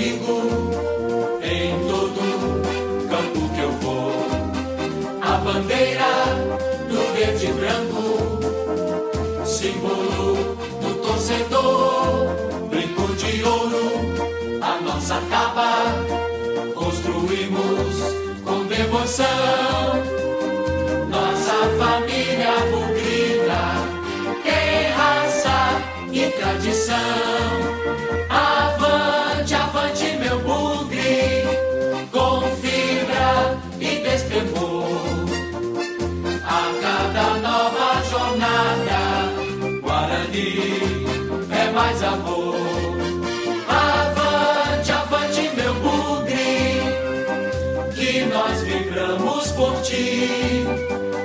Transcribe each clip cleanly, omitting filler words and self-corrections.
comigo em todo campo que eu vou. A bandeira do verde e branco, símbolo do torcedor, brinco de ouro, a nossa capa, construímos com devoção. Nossa família bugrina tem raça e tradição. Avante, avante meu bugre, com fibra e destemor. A cada nova jornada, Guarani é mais amor. Avante, avante meu bugre, que nós vibramos por ti.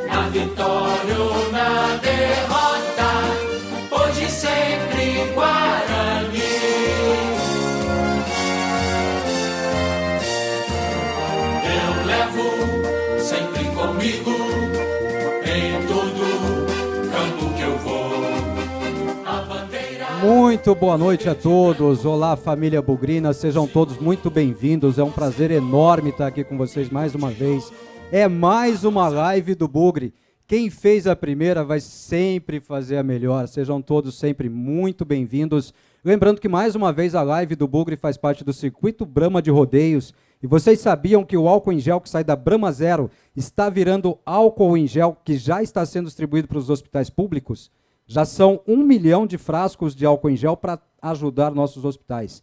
Na vitória ou na derrota, hoje e sempre Guarani. Eu levo sempre comigo em todo campo que eu vou. A bandeira... Muito boa noite a todos. Olá, família bugrina, sejam todos muito bem-vindos. É um prazer enorme estar aqui com vocês mais uma vez. É mais uma live do Bugre. Quem fez a primeira vai sempre fazer a melhor. Sejam todos sempre muito bem-vindos. Lembrando que mais uma vez a live do Bugre faz parte do Circuito Brahma de Rodeios. E vocês sabiam que o álcool em gel que sai da Brahma Zero está virando álcool em gel que já está sendo distribuído para os hospitais públicos? Já são 1 milhão de frascos de álcool em gel para ajudar nossos hospitais.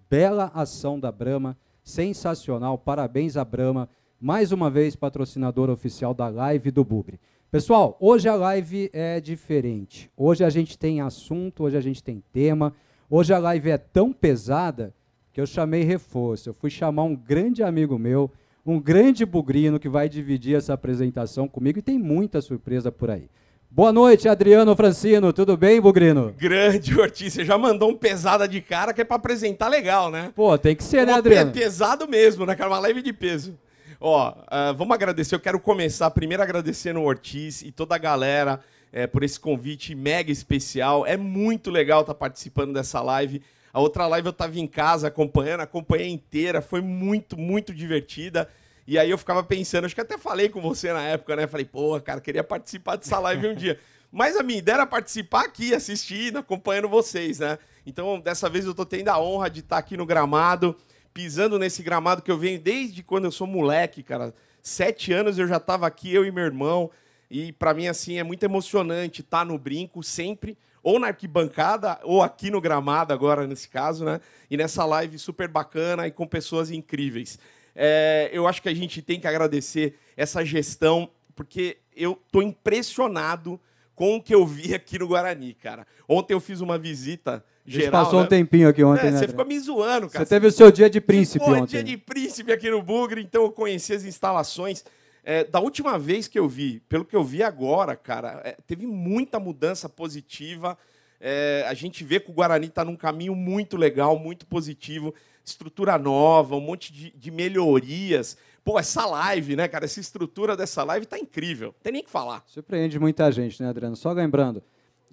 Bela ação da Brahma, sensacional, parabéns à Brahma. Mais uma vez, patrocinador oficial da live do Bugre. Pessoal, hoje a live é diferente. Hoje a gente tem assunto, hoje a gente tem tema. Hoje a live é tão pesada que eu chamei reforço. Eu fui chamar um grande amigo meu, um grande bugrino que vai dividir essa apresentação comigo e tem muita surpresa por aí. Boa noite, Adriano Francino. Tudo bem, bugrino? Grande, Ortiz. Você já mandou um pesada de cara que é pra apresentar legal, né? Pô, tem que ser, né, Adriano? É pesado mesmo, né, cara? Uma live de peso. Ó, vamos agradecer. Eu quero começar primeiro agradecendo o Ortiz e toda a galera por esse convite mega especial. É muito legal estar participando dessa live. A outra live eu estava em casa acompanhando, acompanhei inteira. Foi muito, muito divertida. E aí eu ficava pensando, acho que até falei com você na época, né? Falei, pô, cara, queria participar dessa live um dia. Mas a minha ideia era participar aqui, assistindo, acompanhando vocês, né? Então, dessa vez eu tô tendo a honra de estar aqui no gramado, pisando nesse gramado que eu venho desde quando eu sou moleque, cara. 7 anos eu já tava aqui, eu e meu irmão. E pra mim, assim, é muito emocionante estar no brinco sempre, ou na arquibancada, ou aqui no gramado agora, nesse caso, né? E nessa live super bacana e com pessoas incríveis. Eu acho que a gente tem que agradecer essa gestão, porque eu tô impressionado com o que eu vi aqui no Guarani, cara. Ontem eu fiz uma visita geral. Passou um tempinho aqui ontem, né? Você ficou me zoando, cara. Você teve o seu dia de príncipe ontem. Dia de príncipe aqui no Bugre, então eu conheci as instalações. Da última vez que eu vi, pelo que eu vi agora, cara, teve muita mudança positiva. A gente vê que o Guarani está num caminho muito legal, muito positivo. Estrutura nova, um monte de melhorias. Pô, essa live, né, cara? Essa estrutura dessa live tá incrível. Não tem nem o que falar. Surpreende muita gente, né, Adriano? Só lembrando,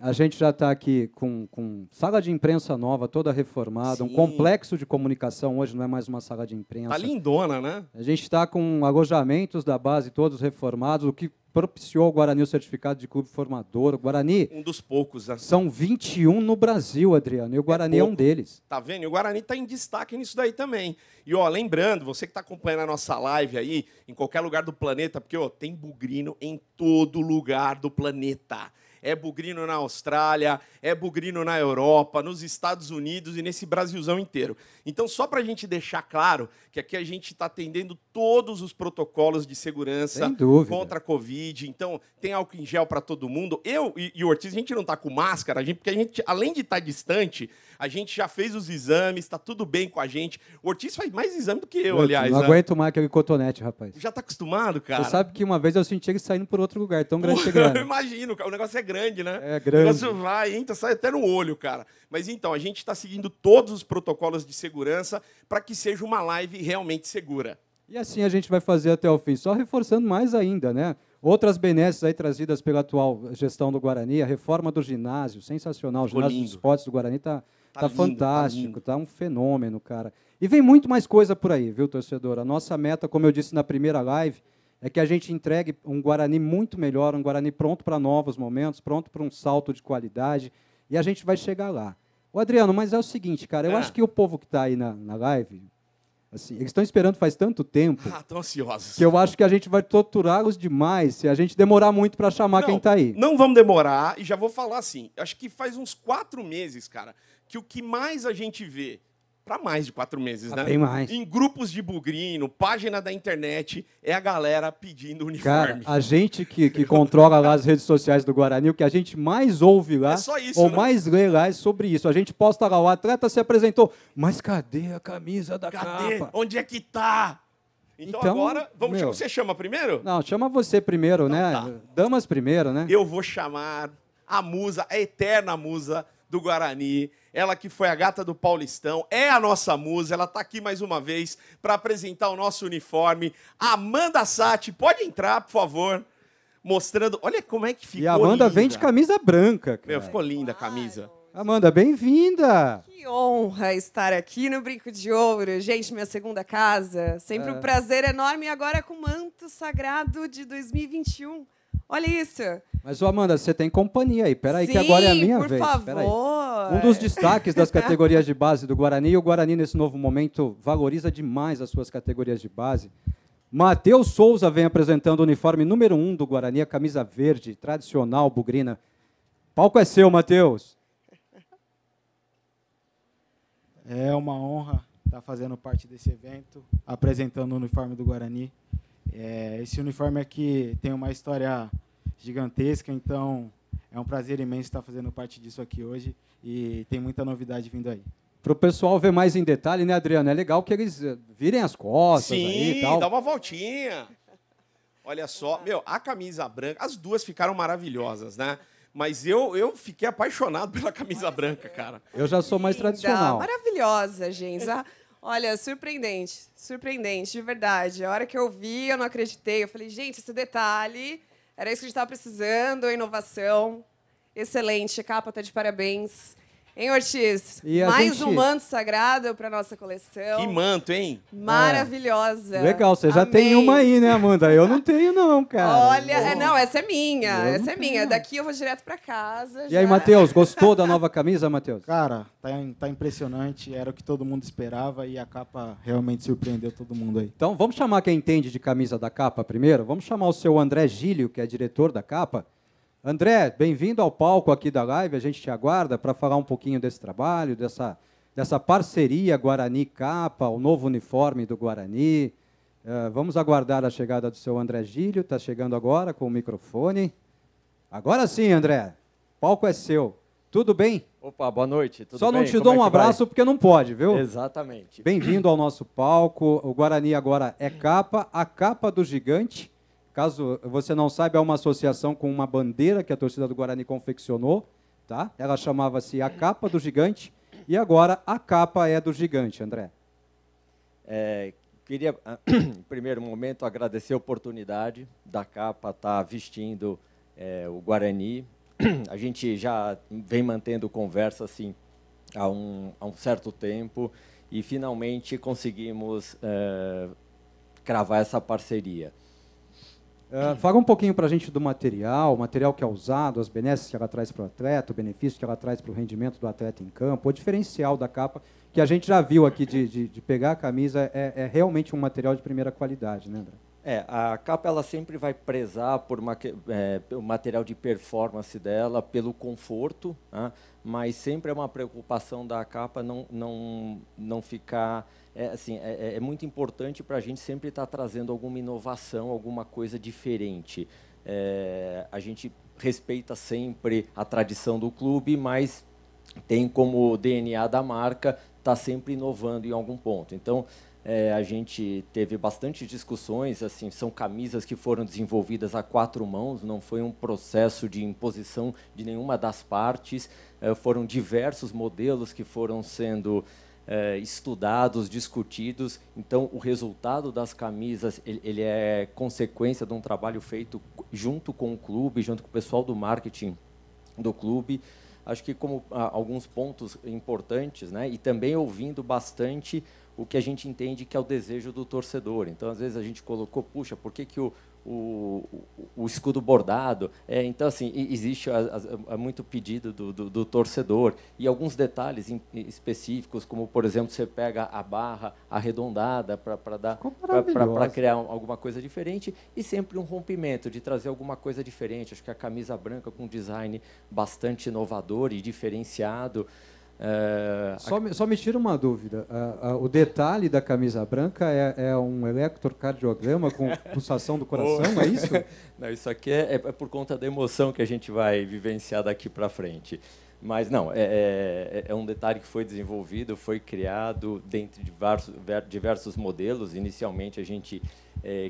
a gente já está aqui com sala de imprensa nova, toda reformada, Sim. Um complexo de comunicação, hoje não é mais uma sala de imprensa. Tá lindona, né? A gente está com alojamentos da base todos reformados, o que propiciou o Guarani o certificado de clube formador. O Guarani... Um dos poucos, né? São 21 no Brasil, Adriano, e o Guarani é um deles. Tá vendo? E o Guarani tá em destaque nisso daí também. E, ó, lembrando, você que tá acompanhando a nossa live aí, em qualquer lugar do planeta, porque, ó, tem bugrino em todo lugar do planeta. É bugrino na Austrália, é bugrino na Europa, nos Estados Unidos e nesse Brasilzão inteiro. Então, só para a gente deixar claro que aqui a gente está atendendo todos os protocolos de segurança contra a Covid. Então, tem álcool em gel para todo mundo. Eu e o Ortiz, a gente não está com máscara, porque a gente, além de estar distante, a gente já fez os exames, está tudo bem com a gente. O Ortiz faz mais exame do que eu, aliás. Não aguento mais aquele cotonete, rapaz. Já está acostumado, cara? Você sabe que uma vez eu senti ele saindo por outro lugar, tão grande que é grande. Eu imagino, o negócio é grande, né? É grande. O negócio vai, entra, sai até no olho, cara. Mas então, a gente está seguindo todos os protocolos de segurança para que seja uma live realmente segura. E assim a gente vai fazer até o fim, só reforçando mais ainda, né? Outras benesses aí trazidas pela atual gestão do Guarani, a reforma do ginásio, sensacional. O ginásio dos esportes do Guarani está Tá lindo, fantástico, lindo. tá um fenômeno, cara. E vem muito mais coisa por aí, viu, torcedor? A nossa meta, como eu disse na primeira live, é que a gente entregue um Guarani muito melhor, um Guarani pronto para novos momentos, pronto para um salto de qualidade, e a gente vai chegar lá. Ô, Adriano, mas é o seguinte, cara, eu acho que o povo que está aí na live, assim, eles estão esperando faz tanto tempo, Tão ansiosos. que eu acho que a gente vai torturá-los demais se a gente demorar muito para chamar quem está aí. Não vamos demorar, e já vou falar assim, acho que faz uns 4 meses, cara, que o que mais a gente vê, para mais de 4 meses, né? Bem mais. Em grupos de bugrino, página da internet, é a galera pedindo Cara, uniforme. a gente que controla lá as redes sociais do Guarani, o que a gente mais ouve lá, É só isso, ou né? mais lê lá, é sobre isso. A gente posta lá, o atleta se apresentou, mas cadê a camisa da Cadê? capa? Onde é que tá? Então agora, você chama primeiro? Não, chama você primeiro, né? tá. Damas primeiro, né? Eu vou chamar a musa, a eterna musa do Guarani, ela que foi a gata do Paulistão, é a nossa musa, ela está aqui mais uma vez para apresentar o nosso uniforme. Amanda Satti, pode entrar, por favor, mostrando, olha como é que ficou. E a Amanda linda. vem de camisa branca, cara. Meu, ficou linda a camisa. Amanda, bem-vinda! Que honra estar aqui no Brinco de Ouro. Gente, minha segunda casa. Sempre um prazer enorme. E agora com o manto sagrado de 2021. Olha isso. Mas, ô, Amanda, você tem companhia aí. Peraí, Sim, que agora é a minha por vez. Peraí. favor. Um dos destaques das categorias de base do Guarani, e o Guarani, nesse novo momento, valoriza demais as suas categorias de base. Matheus Souza vem apresentando o uniforme número 1 do Guarani, a camisa verde, tradicional, bugrina. Palco é seu, Matheus. É uma honra estar fazendo parte desse evento, apresentando o uniforme do Guarani. Esse uniforme aqui tem uma história gigantesca, então é um prazer imenso estar fazendo parte disso aqui hoje e tem muita novidade vindo aí. Para o pessoal ver mais em detalhe, né, Adriano? É legal que eles virem as costas aí e tal. Dá uma voltinha. Olha só, meu, a camisa branca, as duas ficaram maravilhosas, né? Mas eu fiquei apaixonado pela camisa branca, cara. Eu já sou mais Linda, tradicional. maravilhosa, gente. Olha, surpreendente, de verdade. A hora que eu vi, eu não acreditei. Eu falei, gente, esse detalhe, era isso que a gente estava precisando, inovação. Excelente, a capa tá de parabéns. Hein, Ortiz? E a Mais gente- um manto sagrado para nossa coleção. Que manto, hein? Maravilhosa. Legal, você já tem Amei. uma aí, né, Amanda? Eu não tenho, não, cara. Olha, não, essa é minha. Eu Essa não é minha. tenho. Daqui eu vou direto para casa. E aí, Matheus, gostou da nova camisa, Matheus? Cara, tá impressionante, era o que todo mundo esperava e a capa realmente surpreendeu todo mundo aí. Então, vamos chamar quem entende de camisa da capa primeiro? Vamos chamar o seu André Gílio, que é diretor da capa. André, bem-vindo ao palco aqui da live. A gente te aguarda para falar um pouquinho desse trabalho, dessa parceria Guarani-Capa, o novo uniforme do Guarani. Vamos aguardar a chegada do seu André Gílio. Está chegando agora com o microfone. Agora sim, André. O palco é seu. Tudo bem? Opa, boa noite. Tudo Só não bem? te Como dou é um que abraço porque não pode, viu? vai? Exatamente. Bem-vindo ao nosso palco. O Guarani agora é capa, a capa do gigante. Caso você não saiba, é uma associação com uma bandeira que a torcida do Guarani confeccionou, tá? Ela chamava-se a capa do gigante e agora a capa é do gigante, André. Queria, em primeiro momento, agradecer a oportunidade da capa estar vestindo o Guarani. A gente já vem mantendo conversa assim há um certo tempo e finalmente conseguimos cravar essa parceria. Fala um pouquinho para a gente do material, o material que é usado, as benesses que ela traz para o atleta, o benefício que ela traz para o rendimento do atleta em campo, o diferencial da capa, que a gente já viu aqui de pegar a camisa, é realmente um material de primeira qualidade, né, André? A capa ela sempre vai prezar por o material de performance dela, pelo conforto, né? Mas sempre é uma preocupação da capa não ficar... É muito importante para a gente sempre estar trazendo alguma inovação, alguma coisa diferente. A gente respeita sempre a tradição do clube, mas tem como DNA da marca estar sempre inovando em algum ponto. Então, a gente teve bastante discussões, assim, são camisas que foram desenvolvidas a 4 mãos, não foi um processo de imposição de nenhuma das partes, foram diversos modelos que foram sendo estudados, discutidos. Então, o resultado das camisas ele é consequência de um trabalho feito junto com o clube, junto com o pessoal do marketing do clube, acho que como alguns pontos importantes, né? E também ouvindo bastante o que a gente entende que é o desejo do torcedor. Então, às vezes, a gente colocou, puxa, por que o escudo bordado? Então, assim, existe muito pedido do torcedor. E alguns detalhes específicos, como, por exemplo, você pega a barra arredondada para criar alguma coisa diferente, e sempre um rompimento, de trazer alguma coisa diferente. Acho que a camisa branca com um design bastante inovador e diferenciado. Só me tira uma dúvida. O detalhe da camisa branca é um eletrocardiograma com pulsação do coração, é isso? Não, isso aqui é por conta da emoção que a gente vai vivenciar daqui para frente. Mas não, é um detalhe que foi desenvolvido, foi criado dentro de diversos modelos. Inicialmente a gente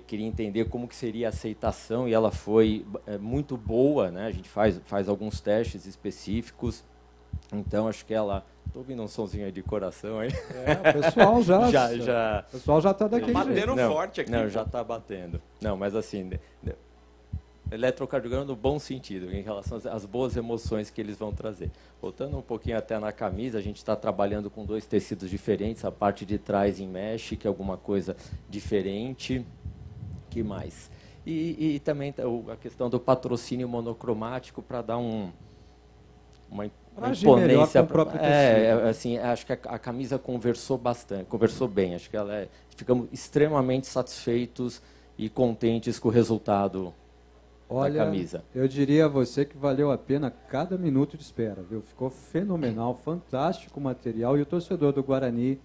queria entender como que seria a aceitação, e ela foi muito boa, né? A gente faz alguns testes específicos. Então, acho que ela... Estou ouvindo um sonzinho aí de coração aí. O pessoal já... O pessoal já está daquele batendo jeito. forte aqui. Não, já está batendo. Não, mas assim... Eletrocardiograma no bom sentido, em relação às boas emoções que eles vão trazer. Voltando um pouquinho até na camisa, a gente está trabalhando com 2 tecidos diferentes. A parte de trás em mesh, que é alguma coisa diferente. Que mais? E também a questão do patrocínio monocromático, para dar uma imponência. Assim, acho que a camisa conversou bem. Acho que ficamos extremamente satisfeitos e contentes com o resultado da camisa. Eu diria a você que valeu a pena cada minuto de espera, viu? Ficou fenomenal, fantástico o material, e o torcedor do Guarani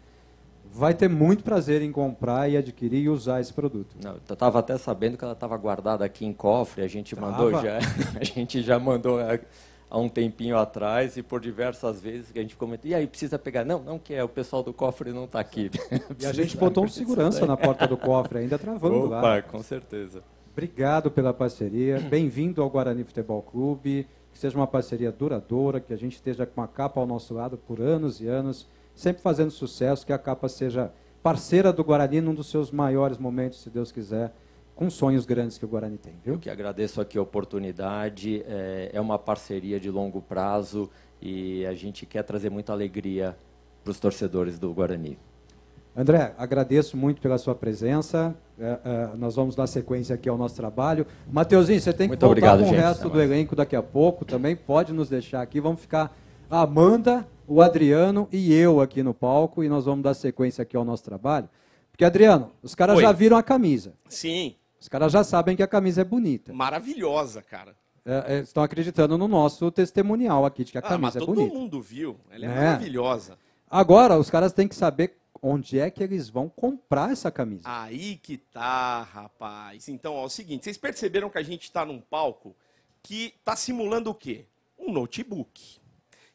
vai ter muito prazer em comprar e adquirir e usar esse produto. Não, eu estava até sabendo que ela estava guardada aqui em cofre, a gente já mandou há um tempinho atrás, e por diversas vezes que a gente comentou, e aí, precisa pegar? Não quer, o pessoal do cofre não está aqui. E a gente botou um segurança na porta do cofre, ainda travando lá. Com certeza. Obrigado pela parceria, bem-vindo ao Guarani Futebol Clube, que seja uma parceria duradoura, que a gente esteja com a capa ao nosso lado por anos e anos, sempre fazendo sucesso, que a capa seja parceira do Guarani num dos seus maiores momentos, se Deus quiser, com sonhos grandes que o Guarani tem, viu? Eu que agradeço aqui a oportunidade, é uma parceria de longo prazo, e a gente quer trazer muita alegria para os torcedores do Guarani. André, agradeço muito pela sua presença. Nós vamos dar sequência aqui ao nosso trabalho. Mateuzinho, você tem que voltar com o resto do elenco daqui a pouco. Também pode nos deixar aqui. Vamos ficar a Amanda, o Adriano e eu aqui no palco, e nós vamos dar sequência aqui ao nosso trabalho. Porque, Adriano, os caras já viram a camisa. Sim. Os caras já sabem que a camisa é bonita. Maravilhosa, cara. Estão acreditando no nosso testemunial aqui, de que a camisa é bonita. Todo mundo viu. Ela é maravilhosa. Agora, os caras têm que saber onde é que eles vão comprar essa camisa. Aí que tá, rapaz. Então, é o seguinte, vocês perceberam que a gente está num palco que está simulando o quê? Um notebook.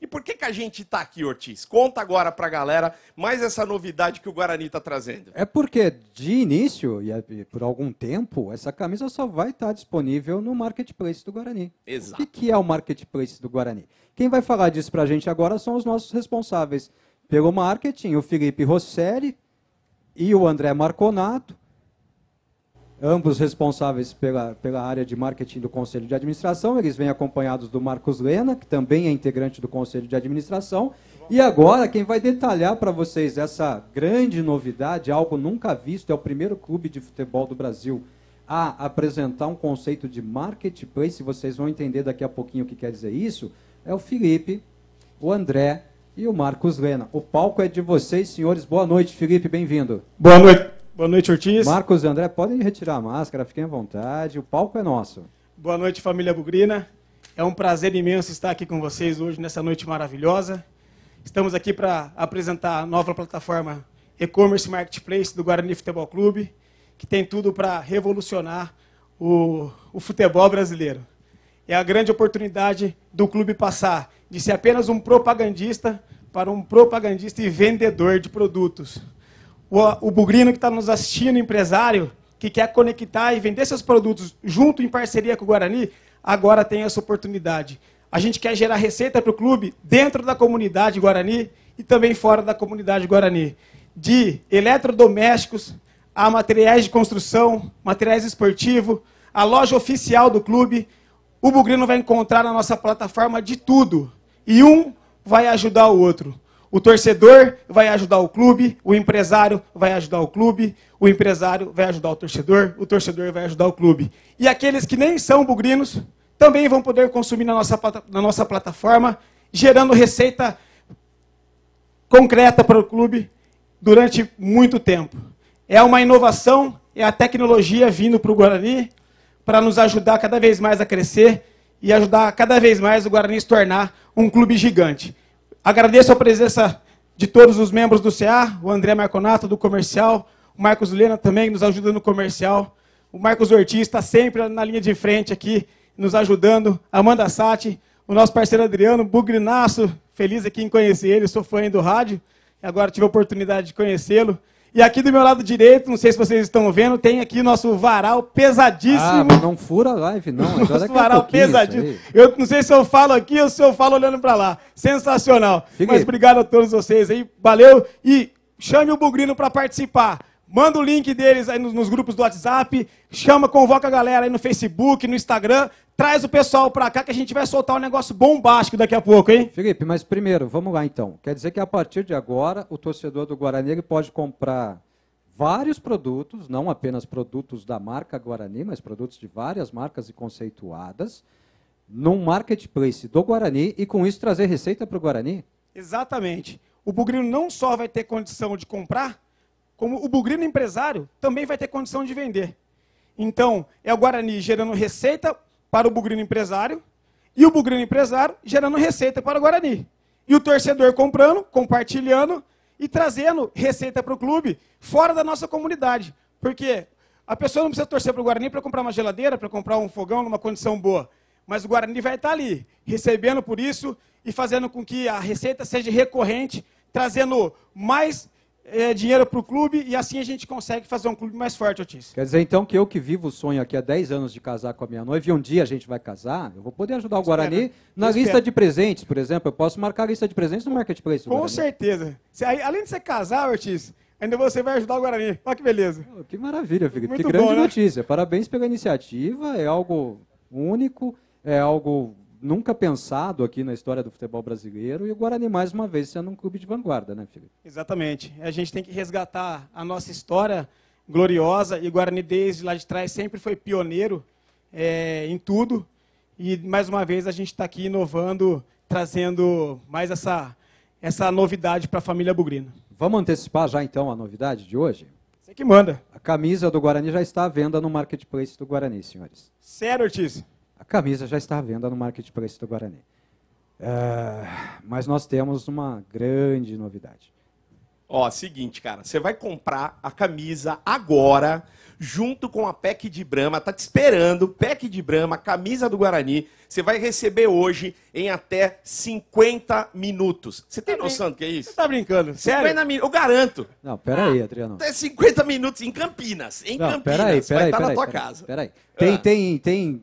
E por que a gente está aqui, Ortiz? Conta agora para a galera mais essa novidade que o Guarani está trazendo. É porque, de início, e por algum tempo, essa camisa só vai estar disponível no Marketplace do Guarani. Exato. O que é o Marketplace do Guarani? Quem vai falar disso para a gente agora são os nossos responsáveis pelo marketing, o Felipe Rosselli e o André Marconato, ambos responsáveis pela área de marketing do Conselho de Administração. Eles vêm acompanhados do Marcos Lena, que também é integrante do Conselho de Administração. E agora, quem vai detalhar para vocês essa grande novidade, algo nunca visto, é o primeiro clube de futebol do Brasil a apresentar um conceito de marketplace. Vocês vão entender daqui a pouquinho o que quer dizer isso. É o Felipe, o André e o Marcos Lena. O palco é de vocês, senhores. Boa noite, Felipe, bem-vindo. Boa noite, Ortiz. Marcos e André, podem retirar a máscara, fiquem à vontade. O palco é nosso. Boa noite, família Bugrina. É um prazer imenso estar aqui com vocês hoje, nessa noite maravilhosa. Estamos aqui para apresentar a nova plataforma e-commerce marketplace do Guarani Futebol Clube, que tem tudo para revolucionar o futebol brasileiro. É a grande oportunidade do clube passar de ser apenas um propagandista para um propagandista e vendedor de produtos. O bugrino que está nos assistindo, empresário, que quer conectar e vender seus produtos junto em parceria com o Guarani, agora tem essa oportunidade. A gente quer gerar receita para o clube dentro da comunidade Guarani e também fora da comunidade Guarani. De eletrodomésticos a materiais de construção, materiais esportivos, a loja oficial do clube, o bugrino vai encontrar na nossa plataforma de tudo. e um vai ajudar o outro. O torcedor vai ajudar o clube, o empresário vai ajudar o clube, o empresário vai ajudar o torcedor vai ajudar o clube. E aqueles que nem são bugrinos também vão poder consumir na nossa plataforma, gerando receita concreta para o clube durante muito tempo. É uma inovação, é a tecnologia vindo para o Guarani para nos ajudar cada vez mais a crescer e ajudar cada vez mais o Guarani a se tornar um clube gigante. Agradeço a presença de todos os membros do CA, o André Marconato, do comercial, o Marcos Lena também nos ajuda no comercial, o Marcos Ortiz está sempre na linha de frente aqui, nos ajudando, a Amanda Sati, o nosso parceiro Adriano, bugrinaço, feliz aqui em conhecer ele, sou fã do rádio, e agora tive a oportunidade de conhecê-lo. E aqui do meu lado direito, não sei se vocês estão vendo, tem aqui nosso varal pesadíssimo. Ah, mas não fura a live, não. Nosso varal pesadíssimo. Eu não sei se eu falo aqui ou se eu falo olhando para lá. Sensacional. Mas obrigado a todos vocês aí. Valeu. E chame o Bugrino para participar. Manda o link deles aí nos grupos do WhatsApp. Convoca a galera aí no Facebook, no Instagram. Traz o pessoal para cá que a gente vai soltar um negócio bombástico daqui a pouco, hein? Felipe, mas primeiro, vamos lá então. Quer dizer que a partir de agora, o torcedor do Guarani ele pode comprar vários produtos, não apenas produtos da marca Guarani, mas produtos de várias marcas e conceituadas, num marketplace do Guarani e com isso trazer receita para o Guarani? Exatamente. O Bugrino não só vai ter condição de comprar, como o Bugrino empresário também vai ter condição de vender. Então, é o Guarani gerando receita para o Bugrino empresário e o Bugrino empresário gerando receita para o Guarani. E o torcedor comprando, compartilhando e trazendo receita para o clube fora da nossa comunidade. Porque a pessoa não precisa torcer para o Guarani para comprar uma geladeira, para comprar um fogão numa condição boa. Mas o Guarani vai estar ali, recebendo por isso e fazendo com que a receita seja recorrente, trazendo mais dinheiro para o clube e assim a gente consegue fazer um clube mais forte, Otis. Quer dizer, então, que eu que vivo o sonho aqui há 10 anos de casar com a minha noiva e um dia a gente vai casar, eu vou poder ajudar o Guarani na lista de presentes, por exemplo. Eu posso marcar a lista de presentes no Marketplace do Com Guarani. certeza. Além de você casar, Ortiz, ainda você vai ajudar o Guarani. Olha que beleza. Oh, que maravilha, Felipe. Muito Que grande bom, né? notícia. Parabéns pela iniciativa. É algo único, é algo nunca pensado aqui na história do futebol brasileiro e o Guarani, mais uma vez, sendo um clube de vanguarda, né, Felipe? Exatamente. A gente tem que resgatar a nossa história gloriosa e o Guarani, desde lá de trás, sempre foi pioneiro em tudo. E, mais uma vez, a gente está aqui inovando, trazendo mais essa novidade para a família bugrina. Vamos antecipar já, então, a novidade de hoje? Você que manda. A camisa do Guarani já está à venda no Marketplace do Guarani, senhores. Sério, Ortiz? A camisa já está à venda no Marketplace do Guarani. Mas nós temos uma grande novidade. Ó, seguinte, cara, você vai comprar a camisa agora, junto com a pack de Brahma, tá te esperando, pack de Brahma, camisa do Guarani, você vai receber hoje em até 50 minutos. Você tem noção do que é isso? Você tá brincando? Sério? 50 minutos, eu garanto. Não, peraí, Adriano. Até 50 minutos em Campinas, Não, Campinas, vai estar na tua casa. Peraí. Tem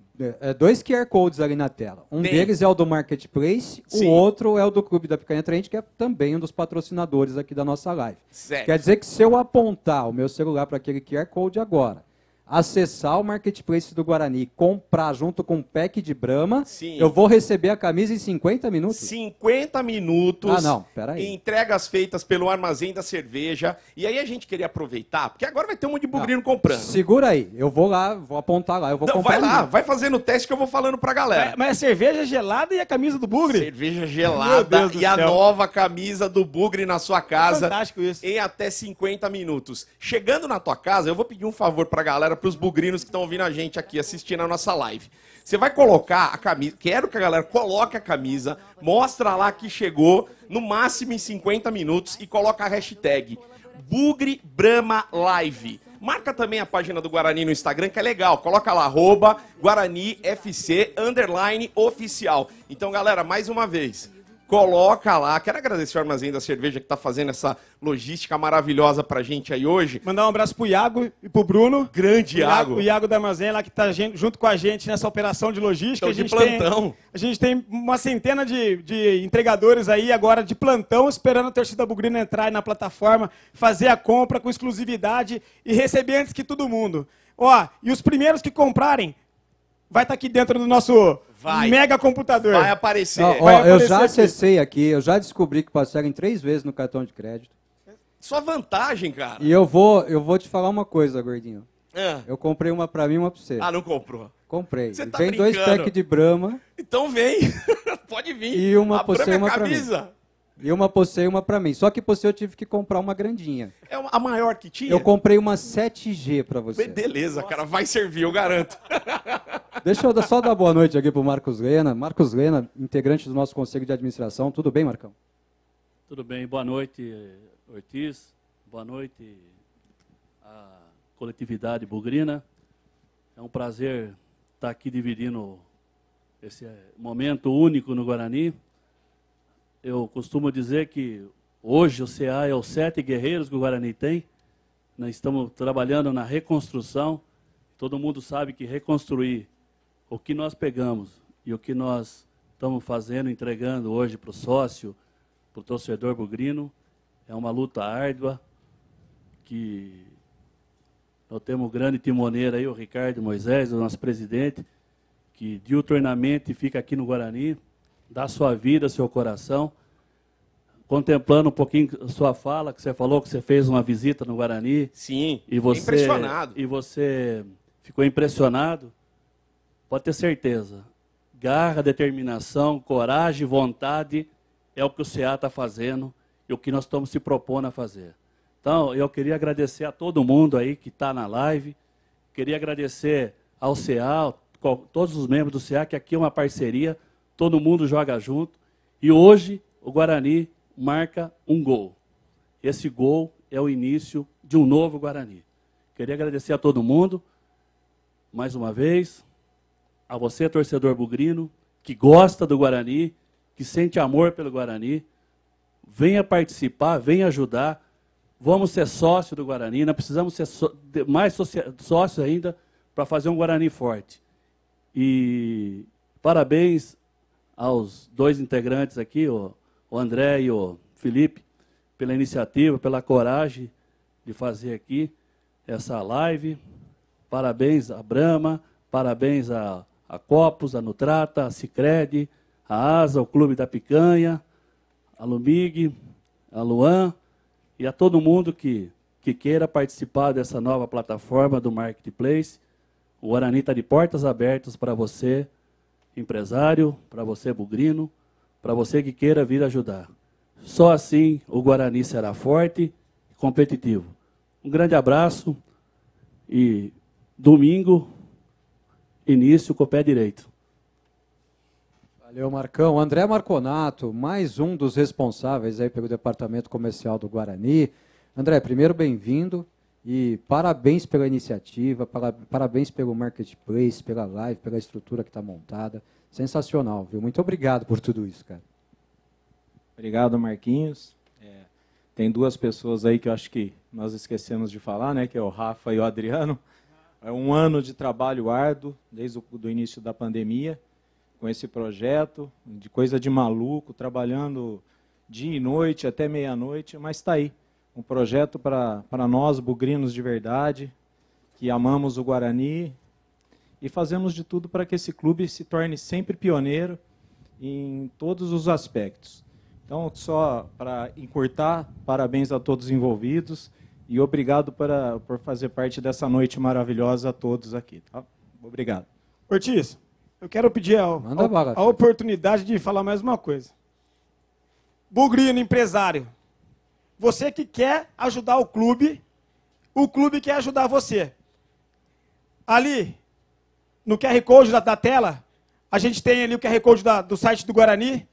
dois QR Codes ali na tela. Um deles é o do Marketplace, Sim. o outro é o do Clube da Picanha Trente, que é também um dos patrocinadores aqui da nossa live. Certo. Quer dizer que se eu apontar o meu celular para aquele QR Code agora, acessar o Marketplace do Guarani, comprar junto com um pack de Brahma, Sim. eu vou receber a camisa em 50 minutos? 50 minutos. Ah, não, peraí. Entregas feitas pelo Armazém da Cerveja. E aí a gente queria aproveitar, porque agora vai ter um monte de bugrino comprando. Segura aí, eu vou lá, vou apontar lá, eu vou Não, comprar. vai lá, ali. vai fazendo o teste que eu vou falando pra galera. Mas a cerveja gelada e a camisa do Bugre? Cerveja Meu gelada Deus do e a céu. nova camisa do Bugre na sua casa. Fantástico isso. Em até 50 minutos. Chegando na tua casa, eu vou pedir um favor pra galera, pros bugrinos que estão ouvindo a gente aqui, assistindo a nossa live. Você vai colocar a camisa, quero que a galera coloque a camisa, mostra lá que chegou, no máximo em 50 minutos, e coloca a hashtag Bugre Brahma Live. Marca também a página do Guarani no Instagram, que é legal. Coloca lá, @GuaraniFC_oficial. Então, galera, mais uma vez, coloca lá. Quero agradecer o Armazém da Cerveja que está fazendo essa logística maravilhosa pra gente aí hoje. Mandar um abraço pro Iago e pro Bruno. Grande Iago. O Iago da Armazém lá que tá junto com a gente nessa operação de logística. Estão de plantão. A gente tem uma centena de entregadores aí agora de plantão, esperando a torcida bugrina entrar aí na plataforma, fazer a compra com exclusividade e receber antes que todo mundo. Ó, e os primeiros que comprarem vai estar aqui dentro do nosso Vai. mega computador. Vai aparecer. Ó, Vai eu aparecer já aqui. acessei aqui, eu já descobri que conseguem 3 vezes no cartão de crédito. Só vantagem, cara. E eu vou te falar uma coisa, gordinho. Ah. Eu comprei uma pra mim e uma pra você. Ah, não comprou. Comprei. Você tá Vem 2 brincando. packs de Brahma Então vem. Pode vir. E uma A pra você Brahma e uma é pra mim. camisa. e uma pra você e uma pra mim. Só que pra você eu tive que comprar uma grandinha. É a maior que tinha? Eu comprei uma 7G pra você. Beleza, cara. Vai servir, eu garanto. Deixa eu só dar boa noite aqui pro Marcos Lena. Marcos Lena, integrante do nosso Conselho de Administração. Tudo bem, Marcão? Tudo bem, boa noite, Ortiz, boa noite à coletividade bugrina. É um prazer estar aqui dividindo esse momento único no Guarani. Eu costumo dizer que hoje o CA é os 7 guerreiros que o Guarani tem. Nós estamos trabalhando na reconstrução. Todo mundo sabe que reconstruir o que nós pegamos e o que nós estamos fazendo, entregando hoje para o sócio, para o torcedor bugrino, é uma luta árdua, que nós temos um grande timoneiro aí, o Ricardo Moisés, o nosso presidente, que diuturnamente fica aqui no Guarani, dá sua vida, seu coração, contemplando um pouquinho a sua fala, que você falou que você fez uma visita no Guarani. Sim, E você, impressionado. E você ficou impressionado, pode ter certeza. Garra, determinação, coragem, vontade é o que o CA está fazendo e o que nós estamos se propondo a fazer. Então, eu queria agradecer a todo mundo aí que está na live, queria agradecer ao CA, todos os membros do CA, que aqui é uma parceria, todo mundo joga junto, e hoje o Guarani marca um gol. Esse gol é o início de um novo Guarani. Queria agradecer a todo mundo, mais uma vez, a você, torcedor bugrino, que gosta do Guarani, que sente amor pelo Guarani, venha participar, venha ajudar, vamos ser sócio do Guarani, nós precisamos ser mais sócios ainda para fazer um Guarani forte. E parabéns aos 2 integrantes aqui, o André e o Felipe, pela iniciativa, pela coragem de fazer aqui essa live. Parabéns à Brahma, parabéns a Copos, a Nutrata, a Sicredi, a Asa, o Clube da Picanha, a Lumig, a Luan e a todo mundo que queira participar dessa nova plataforma do Marketplace. O Guarani está de portas abertas para você, empresário, para você, bugrino, para você que queira vir ajudar. Só assim o Guarani será forte e competitivo. Um grande abraço e domingo, início com o pé direito. Valeu, Marcão. André Marconato, mais um dos responsáveis aí pelo departamento comercial do Guarani. André, primeiro bem-vindo e parabéns pela iniciativa, parabéns pelo Marketplace, pela live, pela estrutura que está montada. Sensacional, viu? Muito obrigado por tudo isso, cara. Obrigado, Marquinhos. Tem 2 pessoas aí que eu acho que nós esquecemos de falar, né? Que é o Rafa e o Adriano. É um ano de trabalho árduo, desde o início da pandemia, com esse projeto, de coisa de maluco, trabalhando dia e noite, até meia-noite, mas está aí. Um projeto para nós, bugrinos de verdade, que amamos o Guarani e fazemos de tudo para que esse clube se torne sempre pioneiro em todos os aspectos. Então, só para encurtar, parabéns a todos os envolvidos e obrigado por fazer parte dessa noite maravilhosa a todos aqui. Tá? Obrigado. Ortiz, eu quero pedir a oportunidade de falar mais uma coisa. Bugrino, empresário, você que quer ajudar o clube quer ajudar você. Ali, no QR Code da tela, a gente tem ali o QR Code do site do Guarani.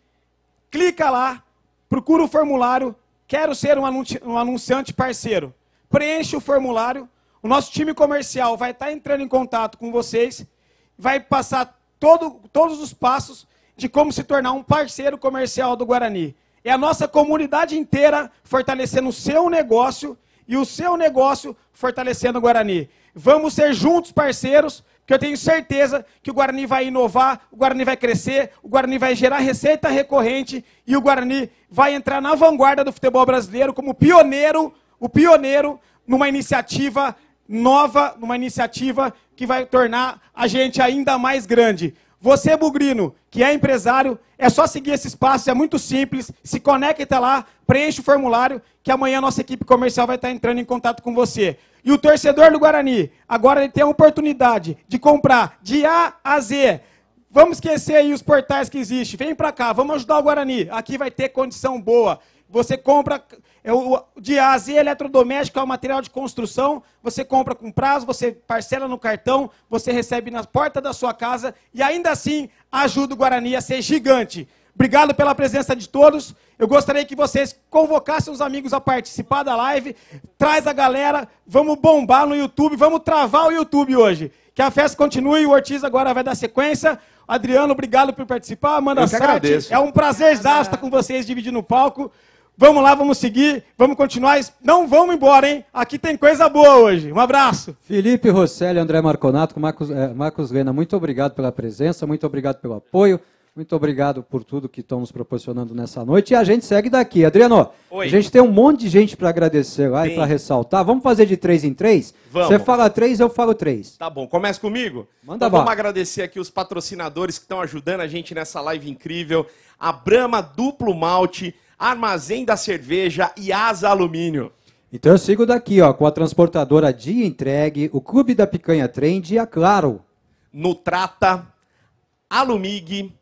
Clica lá, procura o formulário, quero ser um anunciante parceiro. Preenche o formulário, o nosso time comercial vai estar entrando em contato com vocês, vai passar todos os passos de como se tornar um parceiro comercial do Guarani. É a nossa comunidade inteira fortalecendo o seu negócio e o seu negócio fortalecendo o Guarani. Vamos ser juntos parceiros, porque eu tenho certeza que o Guarani vai inovar, o Guarani vai crescer, o Guarani vai gerar receita recorrente e o Guarani vai entrar na vanguarda do futebol brasileiro como o pioneiro numa iniciativa nova, numa iniciativa que vai tornar a gente ainda mais grande. Você, bugrino, que é empresário, é só seguir esses passos, é muito simples. Se conecta lá, preenche o formulário, que amanhã a nossa equipe comercial vai estar entrando em contato com você. E o torcedor do Guarani, agora ele tem a oportunidade de comprar de A a Z. Vamos esquecer aí os portais que existem. Vem para cá, vamos ajudar o Guarani. Aqui vai ter condição boa. Você compra de A a Z, eletrodoméstico, é o material de construção. Você compra com prazo, você parcela no cartão, você recebe na porta da sua casa e ainda assim ajuda o Guarani a ser gigante. Obrigado pela presença de todos. Eu gostaria que vocês convocassem os amigos a participar da live. Traz a galera, vamos bombar no YouTube, vamos travar o YouTube hoje. Que a festa continue, o Ortiz agora vai dar sequência. Adriano, obrigado por participar. Amanda Sarte, é um prazer estar com vocês dividindo o palco. Vamos lá, vamos seguir, vamos continuar. Não vamos embora, hein? Aqui tem coisa boa hoje. Um abraço. Felipe Rosselli, André Marconato, Marcos Lena, muito obrigado pela presença, muito obrigado pelo apoio. Muito obrigado por tudo que estão nos proporcionando nessa noite. E a gente segue daqui. Adriano, Oi. A gente tem um monte de gente para agradecer lá e para ressaltar. Vamos fazer de 3 em 3? Vamos. Você fala 3, eu falo 3. Tá bom, começa comigo? Manda então, bala. vamos agradecer aqui os patrocinadores que estão ajudando a gente nessa live incrível. A Brahma Duplo Malte, Armazém da Cerveja e Asa Alumínio. Então eu sigo daqui, ó, com a transportadora Dia Entregue, o Clube da Picanha Trend e a Claro. Nutrata, Alumig,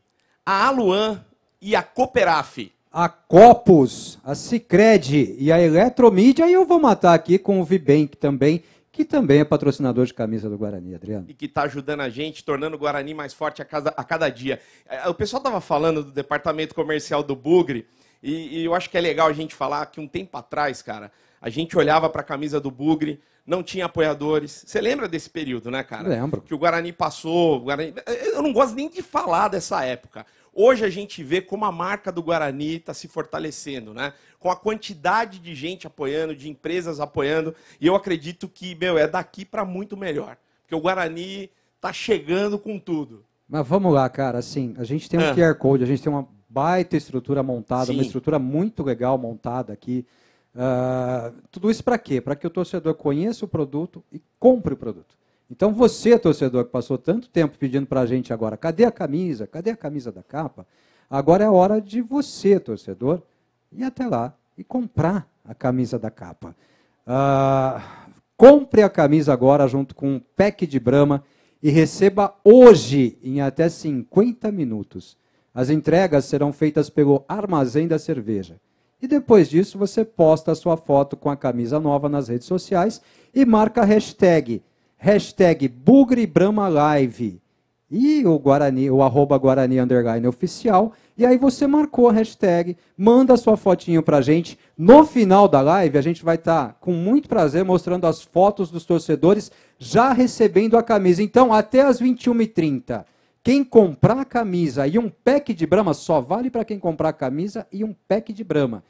a Aluan e a Cooperaf. A Copos, a Sicredi e a Eletromídia. E eu vou matar aqui com o Vibank também, que também é patrocinador de camisa do Guarani, Adriano. E que está ajudando a gente, tornando o Guarani mais forte a cada dia. O pessoal estava falando do departamento comercial do Bugre, e eu acho que é legal a gente falar que um tempo atrás, cara, a gente olhava para a camisa do Bugre, não tinha apoiadores. Você lembra desse período, né, cara? Lembro. Que o Guarani passou... Eu não gosto nem de falar dessa época. Hoje a gente vê como a marca do Guarani está se fortalecendo, né? Com a quantidade de gente apoiando, de empresas apoiando. E eu acredito que, é daqui para muito melhor. Porque o Guarani está chegando com tudo. Mas vamos lá, cara. Assim, a gente tem um QR Code, a gente tem uma baita estrutura montada, Sim. uma estrutura muito legal montada aqui. Tudo isso para quê? Para que o torcedor conheça o produto e compre o produto. Então você, torcedor, que passou tanto tempo pedindo para a gente agora, cadê a camisa? Cadê a camisa da capa? Agora é hora de você, torcedor, ir até lá e comprar a camisa da capa. Compre a camisa agora junto com um pack de Brahma e receba hoje, em até 50 minutos. As entregas serão feitas pelo Armazém da Cerveja. E depois disso, você posta a sua foto com a camisa nova nas redes sociais e marca a hashtag Bugre Brahma Live e o Guarani, o @Guarani_oficial. E aí você marcou a hashtag, manda a sua fotinho pra gente. No final da live, a gente vai estar com muito prazer mostrando as fotos dos torcedores já recebendo a camisa. Então, até às 21h30, quem comprar a camisa e um pack de Brahma, só vale para quem comprar a camisa e um pack de Brahma,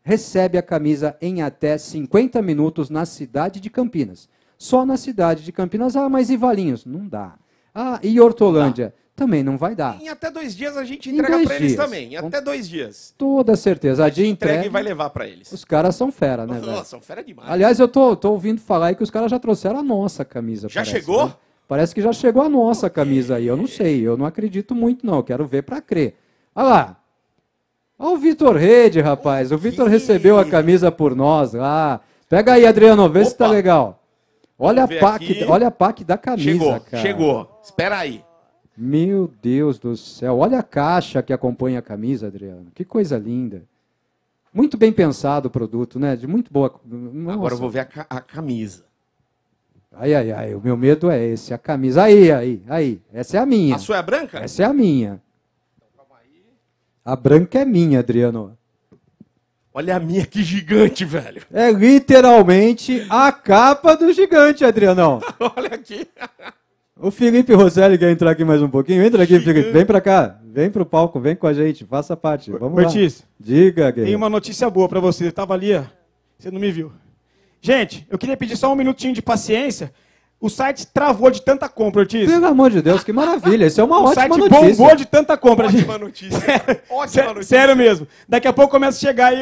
recebe a camisa em até 50 minutos na cidade de Campinas. Só na cidade de Campinas. Mas e Valinhos? Não dá. E Hortolândia? Também não vai dar. Em até 2 dias a gente entrega para eles também. Em até 2 dias. Toda certeza. A Dia Entrega Entregue e vai levar para eles. Os caras são fera, né, velho? Nossa, são fera demais. Aliás, eu tô ouvindo falar aí que os caras já trouxeram a nossa camisa. Já parece, chegou? Né? Parece que já chegou a nossa camisa aí. Eu não sei, eu não acredito muito não. Eu quero ver para crer. Olha lá. Olha o Vitor Rede, rapaz. O Vitor recebeu a camisa por nós lá. Pega aí, Adriano, vê se tá legal. Olha a PAC da camisa, cara. Chegou. Espera aí. Meu Deus do céu. Olha a caixa que acompanha a camisa, Adriano. Que coisa linda. Muito bem pensado o produto, né? De muito boa... Nossa. Agora eu vou ver a camisa. Ai. O meu medo é esse. A camisa. Aí. Essa é a minha. A sua é branca? Essa é a minha. A branca é minha, Adriano. Olha a minha, que gigante, velho. É literalmente a capa do gigante, Adrianão. Olha aqui. O Felipe Rosselli quer entrar aqui mais um pouquinho. Entra aqui, Felipe. Vem pra cá. Vem pro palco, vem com a gente. Faça parte. Vamos Ortiz, lá. Diga, tem uma notícia boa pra você. Eu tava ali, ó. Você não me viu. Gente, eu queria pedir só um minutinho de paciência. O site travou de tanta compra, Ortiz. Pelo amor de Deus, que maravilha. Isso é uma ótima notícia. O site bombou de tanta compra. Ótima notícia. Ótima notícia. Sério mesmo. Daqui a pouco começa a chegar aí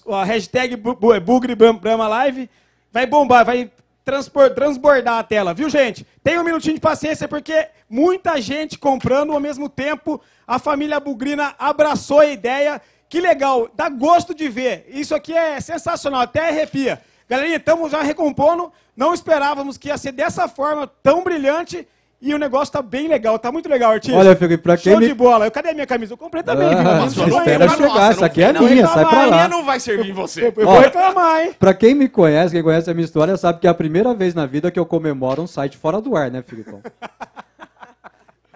a hashtag Bugre Brahma Live. Vai bombar, vai transbordar a tela, viu, gente? Tem um minutinho de paciência, porque muita gente comprando ao mesmo tempo. A família Bugrina abraçou a ideia. Que legal, dá gosto de ver. Isso aqui é sensacional, até arrepia. Galerinha, estamos já recompondo. Não esperávamos que ia ser dessa forma, tão brilhante. E o negócio tá bem legal, tá muito legal, Ortiz. Olha, Felipe, pra quem Show de bola. Cadê a minha camisa? Eu comprei também, viu? Espera chegar, essa aqui é minha, sai pra A minha lá. não vai servir em você. Eu vou reclamar, hein? Pra quem me conhece, quem conhece a minha história, sabe que é a primeira vez na vida que eu comemoro um site fora do ar, né, Filipão?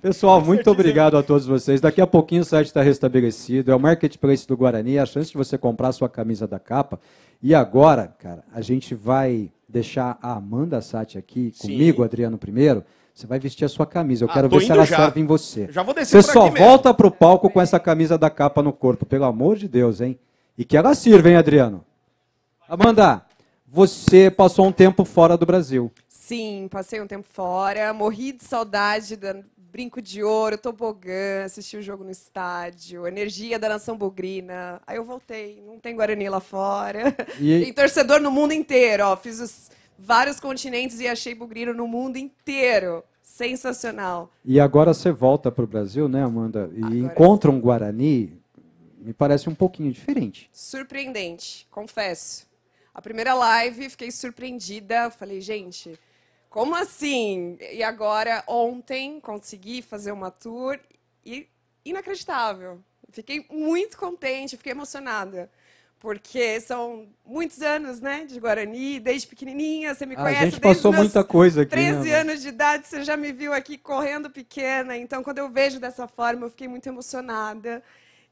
Pessoal, muito obrigado a todos vocês. Daqui a pouquinho o site está restabelecido. É o Marketplace do Guarani, a chance de você comprar a sua camisa da capa. E agora, cara, a gente vai deixar a Amanda Sati aqui comigo, Adriano, primeiro. Você vai vestir a sua camisa. Eu quero ver se ela serve em você. Já vou descer Você por aqui só mesmo. volta pro palco com essa camisa da capa no corpo, pelo amor de Deus, hein? E que ela sirva, hein, Adriano? Amanda, você passou um tempo fora do Brasil. Sim, passei um tempo fora, morri de saudade do Brinco de Ouro, tobogã, assisti o jogo no estádio, energia da nação bugrina. Aí eu voltei, não tem Guarani lá fora. E- Tem torcedor no mundo inteiro, ó. Fiz vários continentes e achei bugrino no mundo inteiro. Sensacional. E agora você volta para o Brasil, né, Amanda? E Agora encontra um Guarani, me parece um pouquinho diferente. Surpreendente, confesso. A primeira live, fiquei surpreendida. Falei, gente, como assim? E agora, ontem, consegui fazer uma tour e inacreditável. Fiquei muito contente, fiquei emocionada. Porque são muitos anos, né, de Guarani, desde pequenininha, você me A conhece gente desde passou meus muita coisa aqui, 13 né, anos de idade, você já me viu aqui correndo pequena. Então, quando eu vejo dessa forma, eu fiquei muito emocionada.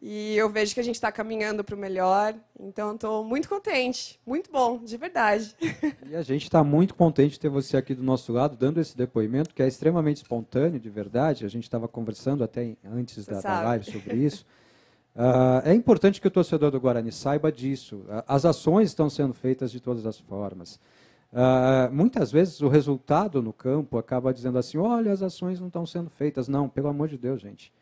E eu vejo que a gente está caminhando para o melhor. Então, estou muito contente. Muito bom, de verdade. E a gente está muito contente de ter você aqui do nosso lado, dando esse depoimento, que é extremamente espontâneo, de verdade. A gente estava conversando até antes da live sobre isso. É importante que o torcedor do Guarani saiba disso. As ações estão sendo feitas de todas as formas. Muitas vezes o resultado no campo acaba dizendo assim, olha, as ações não estão sendo feitas. Não, pelo amor de Deus, gente.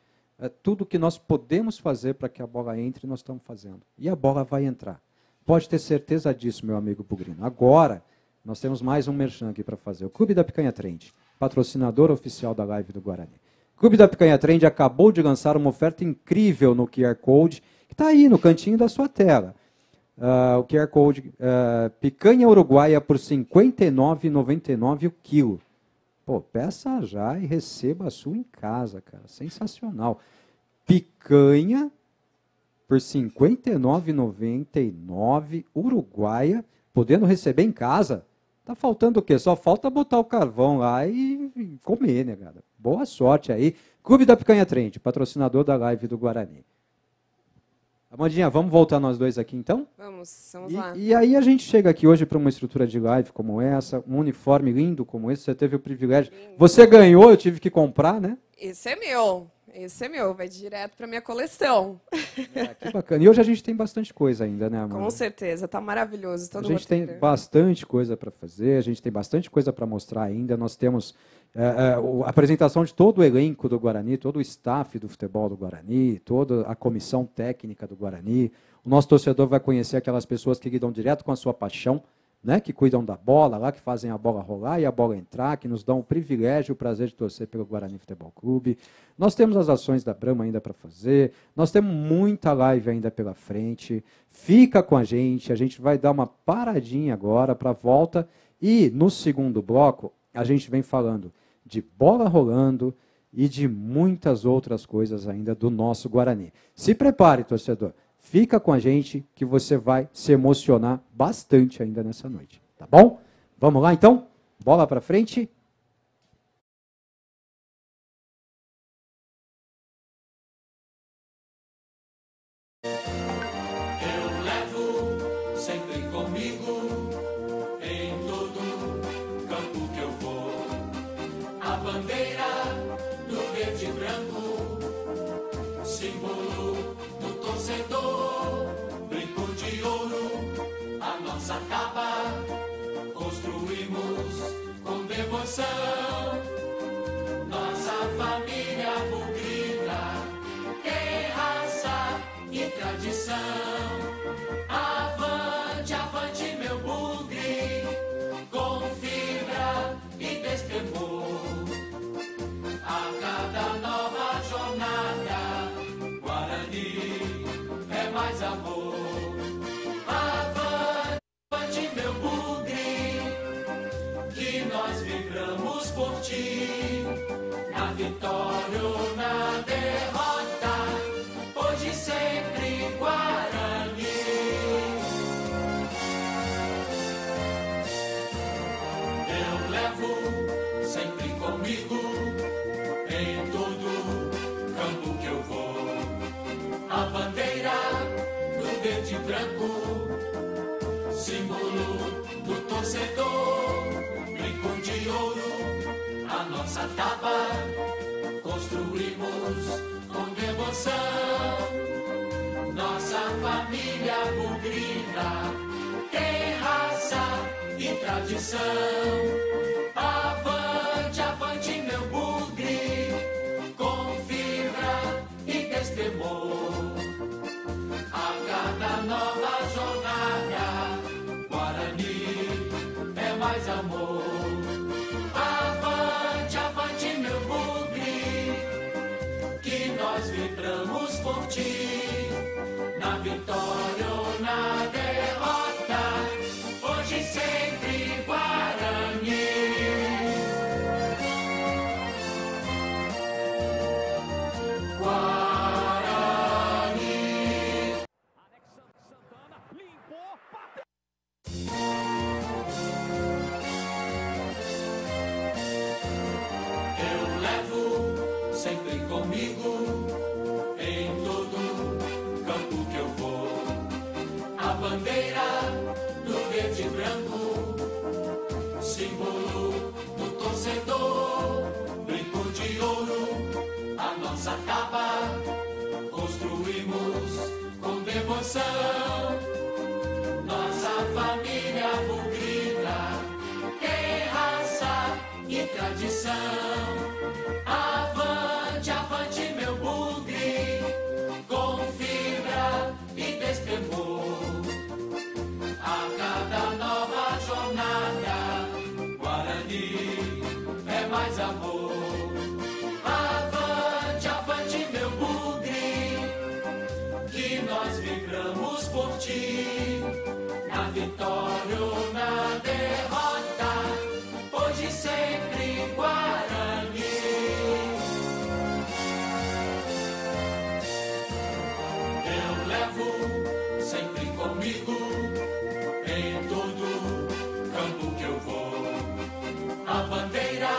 Tudo que nós podemos fazer para que a bola entre, nós estamos fazendo. E a bola vai entrar. Pode ter certeza disso, meu amigo Bugrino. Agora, nós temos mais um merchan aqui para fazer. O Clube da Picanha Trend, patrocinador oficial da live do Guarani. O Clube da Picanha Trend acabou de lançar uma oferta incrível no QR Code, que está aí no cantinho da sua tela. O QR Code, picanha uruguaia por R$ 59,99 o quilo. Pô, peça já e receba a sua em casa, cara. Sensacional. Picanha por R$ 59,99 uruguaia, podendo receber em casa. Tá faltando o quê? Só falta botar o carvão lá e comer, né, cara? Boa sorte aí. Clube da Picanha Trend, patrocinador da live do Guarani. Amandinha, vamos voltar nós dois aqui então? Vamos lá. E aí a gente chega aqui hoje para uma estrutura de live como essa, um uniforme lindo como esse, você teve o privilégio. Você ganhou, eu tive que comprar, né? Esse é meu. Esse é meu. Vai direto para minha coleção. Que bacana. E hoje a gente tem bastante coisa ainda, né, Amanda? Com certeza. Tá maravilhoso. Todo A gente tem bastante coisa para fazer, a gente tem bastante coisa para mostrar ainda. Nós temos a apresentação de todo o elenco do Guarani, todo o staff do futebol do Guarani, toda a comissão técnica do Guarani. O nosso torcedor vai conhecer aquelas pessoas que lidam direto com a sua paixão, né, que cuidam da bola, lá que fazem a bola rolar e a bola entrar, que nos dão o privilégio, o prazer de torcer pelo Guarani Futebol Clube. Nós temos as ações da Brahma ainda para fazer, nós temos muita live ainda pela frente. Fica com a gente vai dar uma paradinha agora para a volta e no segundo bloco a gente vem falando de bola rolando e de muitas outras coisas ainda do nosso Guarani. Se prepare, torcedor. Fica com a gente que você vai se emocionar bastante ainda nessa noite, tá bom? Vamos lá então? Bola para frente. Eu levo sempre comigo em todo campo que eu vou a bandeira do verde e branco, símbolo do torcedor, brinco de ouro, a nossa capa, construímos com devoção, nossa família bugrina tem raça e tradição. Avante, avante meu bugre, confia levo sempre comigo em todo campo que eu vou. A bandeira do verde e branco, símbolo do torcedor, brinco de ouro, a nossa taba, construímos com devoção. Nossa família bugrina tem raça e tradição. Avante, avante, meu bugre, com fibra e destemor. A cada nova jornada, Guarani é mais amor. Avante, avante, meu bugre, que nós vibramos por ti. Na vitória ou na derrota, hoje sempre Guarani. Guarani. Eu levo sempre comigo em todo campo que eu vou. A bandeira do verde e branco, símbolo do torcedor, brinco de ouro, a nossa taba, construímos com devoção. Nossa família bugrina tem raça e tradição. Avante, avante, meu bugre, com fibra e destemor. A cada nova jornada, Guarani é mais amor. Avante, avante, meu bugre, que nós vibramos por ti. Na vitória ou na derrota, hoje sempre Guarani. Eu levo sempre comigo em todo campo que eu vou. A bandeira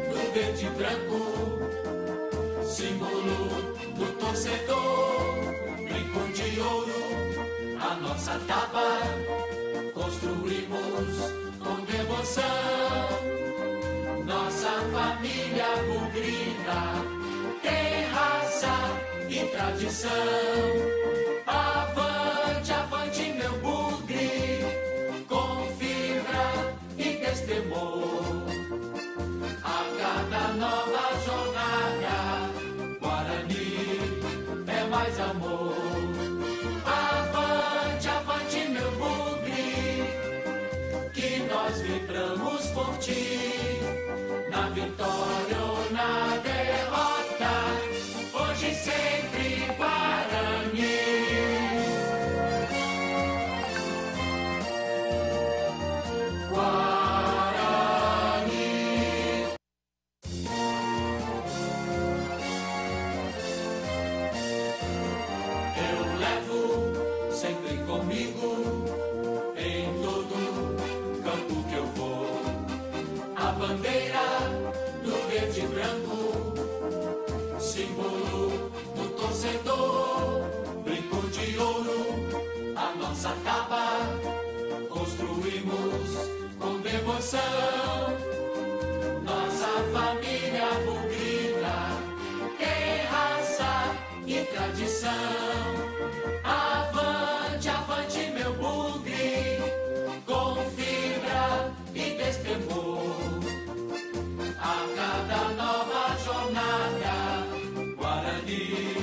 do verde e branco, símbolo do torcedor, brinco de ouro, a nossa taba, construímos com devoção. Nossa família bugrina tem raça e tradição. Avante, avante, meu bugre, com fibra e destemor. A cada nova jornada, Guarani é mais amor. Avante, avante, meu bugre, que nós vibramos por ti. Na vitória ou na derrota, hoje sempre Guarani. Sempre comigo em todo campo que eu vou. A bandeira do verde e branco, símbolo do torcedor, brinco de ouro, a nossa taba, construímos com devoção. Nossa família bugrina tem raça e tradição. Avante, avante, meu bugre, com fibra e destemor. A cada nova jornada, Guarani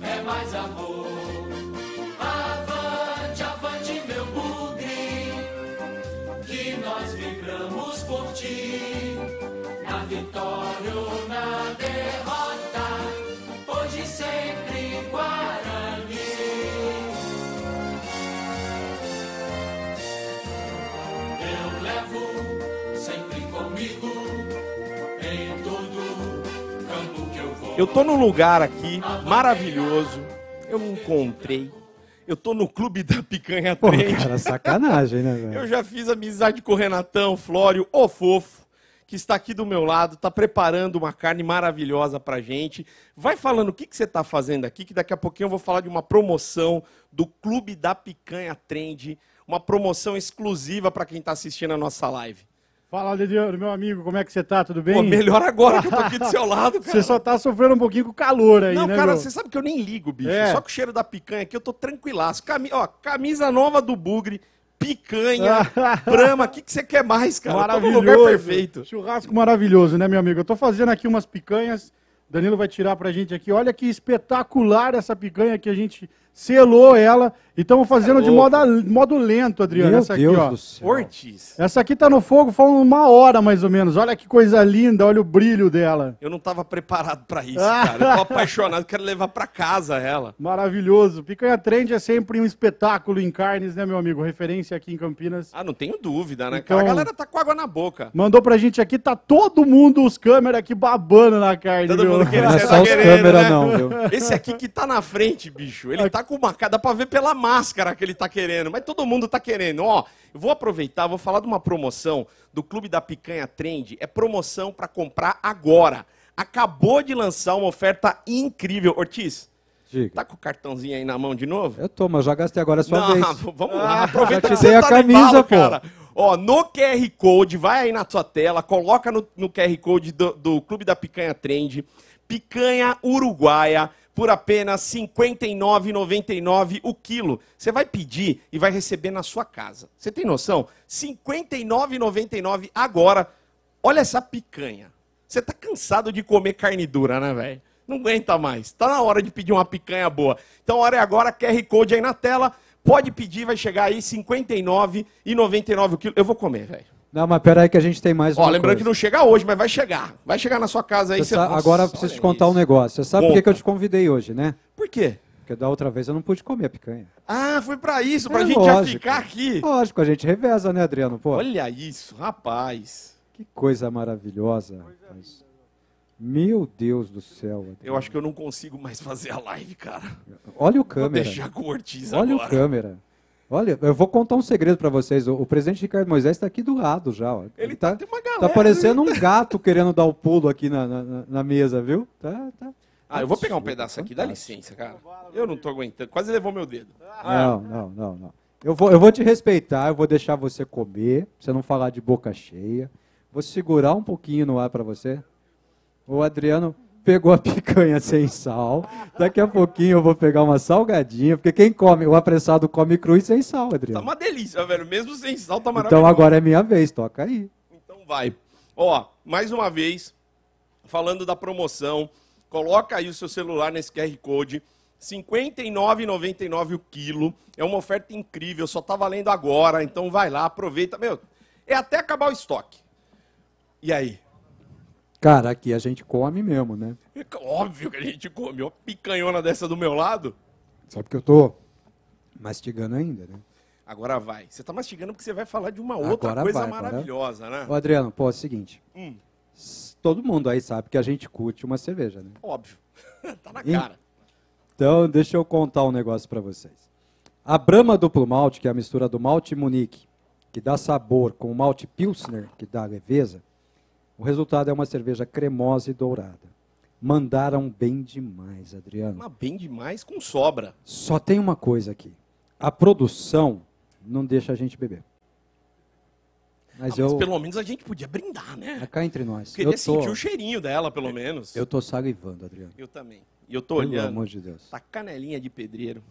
é mais amor. Avante, avante, meu bugre, que nós vibramos por ti. Na vitória ou na derrota, hoje sempre Guarani. Eu levo sempre comigo em todo campo que eu vou. Eu tô num lugar aqui maravilhoso. Eu me encontrei. Eu tô no Clube da Picanha Pô, Trend. cara, sacanagem, né, velho? Eu já fiz amizade com o Renatão, Flório, o fofo, que está aqui do meu lado, está preparando uma carne maravilhosa pra gente. Vai falando o que você está fazendo aqui, que daqui a pouquinho eu vou falar de uma promoção do Clube da Picanha Trend, uma promoção exclusiva para quem está assistindo a nossa live. Fala, Adriano, meu amigo, como é que você tá? Tudo bem? Pô, melhor agora que eu tô aqui do seu lado, cara. Você só tá sofrendo um pouquinho com o calor aí, Não, né, cara, meu? você sabe que eu nem ligo, bicho. É. Só com o cheiro da picanha aqui eu tô tranquilaço. Ó, camisa nova do Bugre, picanha, Brahma, o que você quer mais, cara? Eu tô no lugar perfeito. Churrasco maravilhoso, né, meu amigo? Eu tô fazendo aqui umas picanhas, o Danilo vai tirar pra gente aqui. Olha que espetacular essa picanha que a gente selou ela e estamos fazendo de modo lento, Adriano. Meu essa aqui, Deus ó. do céu. Ortiz. Essa aqui tá no fogo faz uma hora mais ou menos. Olha que coisa linda, olha o brilho dela. Eu não tava preparado pra isso, cara. Eu tô apaixonado, quero levar pra casa ela. Maravilhoso. Picanha Trend é sempre um espetáculo em carnes, né, meu amigo? Referência aqui em Campinas. Ah, não tenho dúvida, né? Então- Cara, a galera tá com água na boca. Mandou pra gente aqui, tá todo mundo, os câmeras aqui babando na carne. Todo viu? mundo querendo, Não é você só tá os querendo, câmeras né? não, viu? Esse aqui que tá na frente, bicho, ele tá com uma cara, dá pra ver pela máscara que ele tá querendo, mas todo mundo tá querendo. Ó, eu vou aproveitar, vou falar de uma promoção do Clube da Picanha Trend, é promoção pra comprar agora. Acabou de lançar uma oferta incrível. Ortiz, Diga. tá com o cartãozinho aí na mão de novo? Eu tô, mas já gastei agora a sua Não, vez. vamos lá, aproveita já que te dei você a tá camisa, no embalo, pô. cara. Ó, no QR Code, vai aí na sua tela, coloca no QR Code do Clube da Picanha Trend, picanha uruguaia, por apenas R$ 59,99 o quilo. Você vai pedir e vai receber na sua casa. Você tem noção? R$ 59,99 agora. Olha essa picanha. Você tá cansado de comer carne dura, né, velho? Não aguenta mais. Tá na hora de pedir uma picanha boa. Então, a hora é agora, QR Code aí na tela. Pode pedir, vai chegar aí R$ 59,99 o quilo. Eu vou comer, velho. Não, mas peraí que a gente tem mais uma Lembrando coisa. que não chega hoje, mas vai chegar. Vai chegar na sua casa aí. Agora eu preciso te contar um negócio. Você sabe por que eu te convidei hoje, né? Por quê? Porque da outra vez eu não pude comer a picanha. Ah, foi pra isso, pra É gente já lógico. ficar aqui. Lógico, a gente reveza, né, Adriano? Pô, Olha isso, rapaz. que coisa maravilhosa. rapaz. Meu Deus do céu. Adriano. Eu acho que eu não consigo mais fazer a live, cara. Olha o Vou câmera. deixar com o Ortiz Olha agora. o câmera. Olha, eu vou contar um segredo pra vocês. O presidente Ricardo Moisés está aqui do lado já. Ó. Ele tá, tem uma galera. tá parecendo um gato querendo dar o pulo aqui na mesa, viu? Tá. Ah, eu vou pegar um Absurdo, pedaço aqui, dá fantástico. licença, cara. Eu não tô aguentando. Quase levou meu dedo. Não. Eu vou te respeitar, eu vou deixar você comer, pra você não falar de boca cheia. Vou segurar um pouquinho no ar pra você. O Adriano pegou a picanha sem sal. Daqui a pouquinho eu vou pegar uma salgadinha, porque quem come, o apressado come cru e sem sal, Tá Adriano. uma delícia, velho. Mesmo sem sal, tá maravilhoso. Então agora é minha vez, toca aí. Então vai. Ó, mais uma vez, falando da promoção, coloca aí o seu celular nesse QR Code, R$ 59,99 o quilo. É uma oferta incrível, só tá valendo agora, então vai lá, aproveita. Meu, é até acabar o estoque. E aí? Cara, aqui a gente come mesmo, né? Óbvio que a gente come. Uma picanhona dessa do meu lado. Sabe que eu tô mastigando ainda, né? Agora vai. Você tá mastigando porque você vai falar de uma outra Agora coisa vai, agora. maravilhosa, né? Ô, Adriano, pô, é o seguinte. Todo mundo aí sabe que a gente curte uma cerveja, né? Óbvio. Tá na cara. Então, deixa eu contar um negócio pra vocês. A Brahma Duplo Malte, que é a mistura do malte Munique, que dá sabor, com o malte Pilsner, que dá leveza, o resultado é uma cerveja cremosa e dourada. Mandaram bem demais, Adriano. Mas bem demais com sobra. Só tem uma coisa aqui. A produção não deixa a gente beber. Mas Mas pelo menos a gente podia brindar, né? Cá entre nós. Queria sentir o cheirinho dela, pelo menos. Eu tô salivando, Adriano. Eu também. E eu tô Pelo olhando. amor de Deus. Tá canelinha de pedreiro.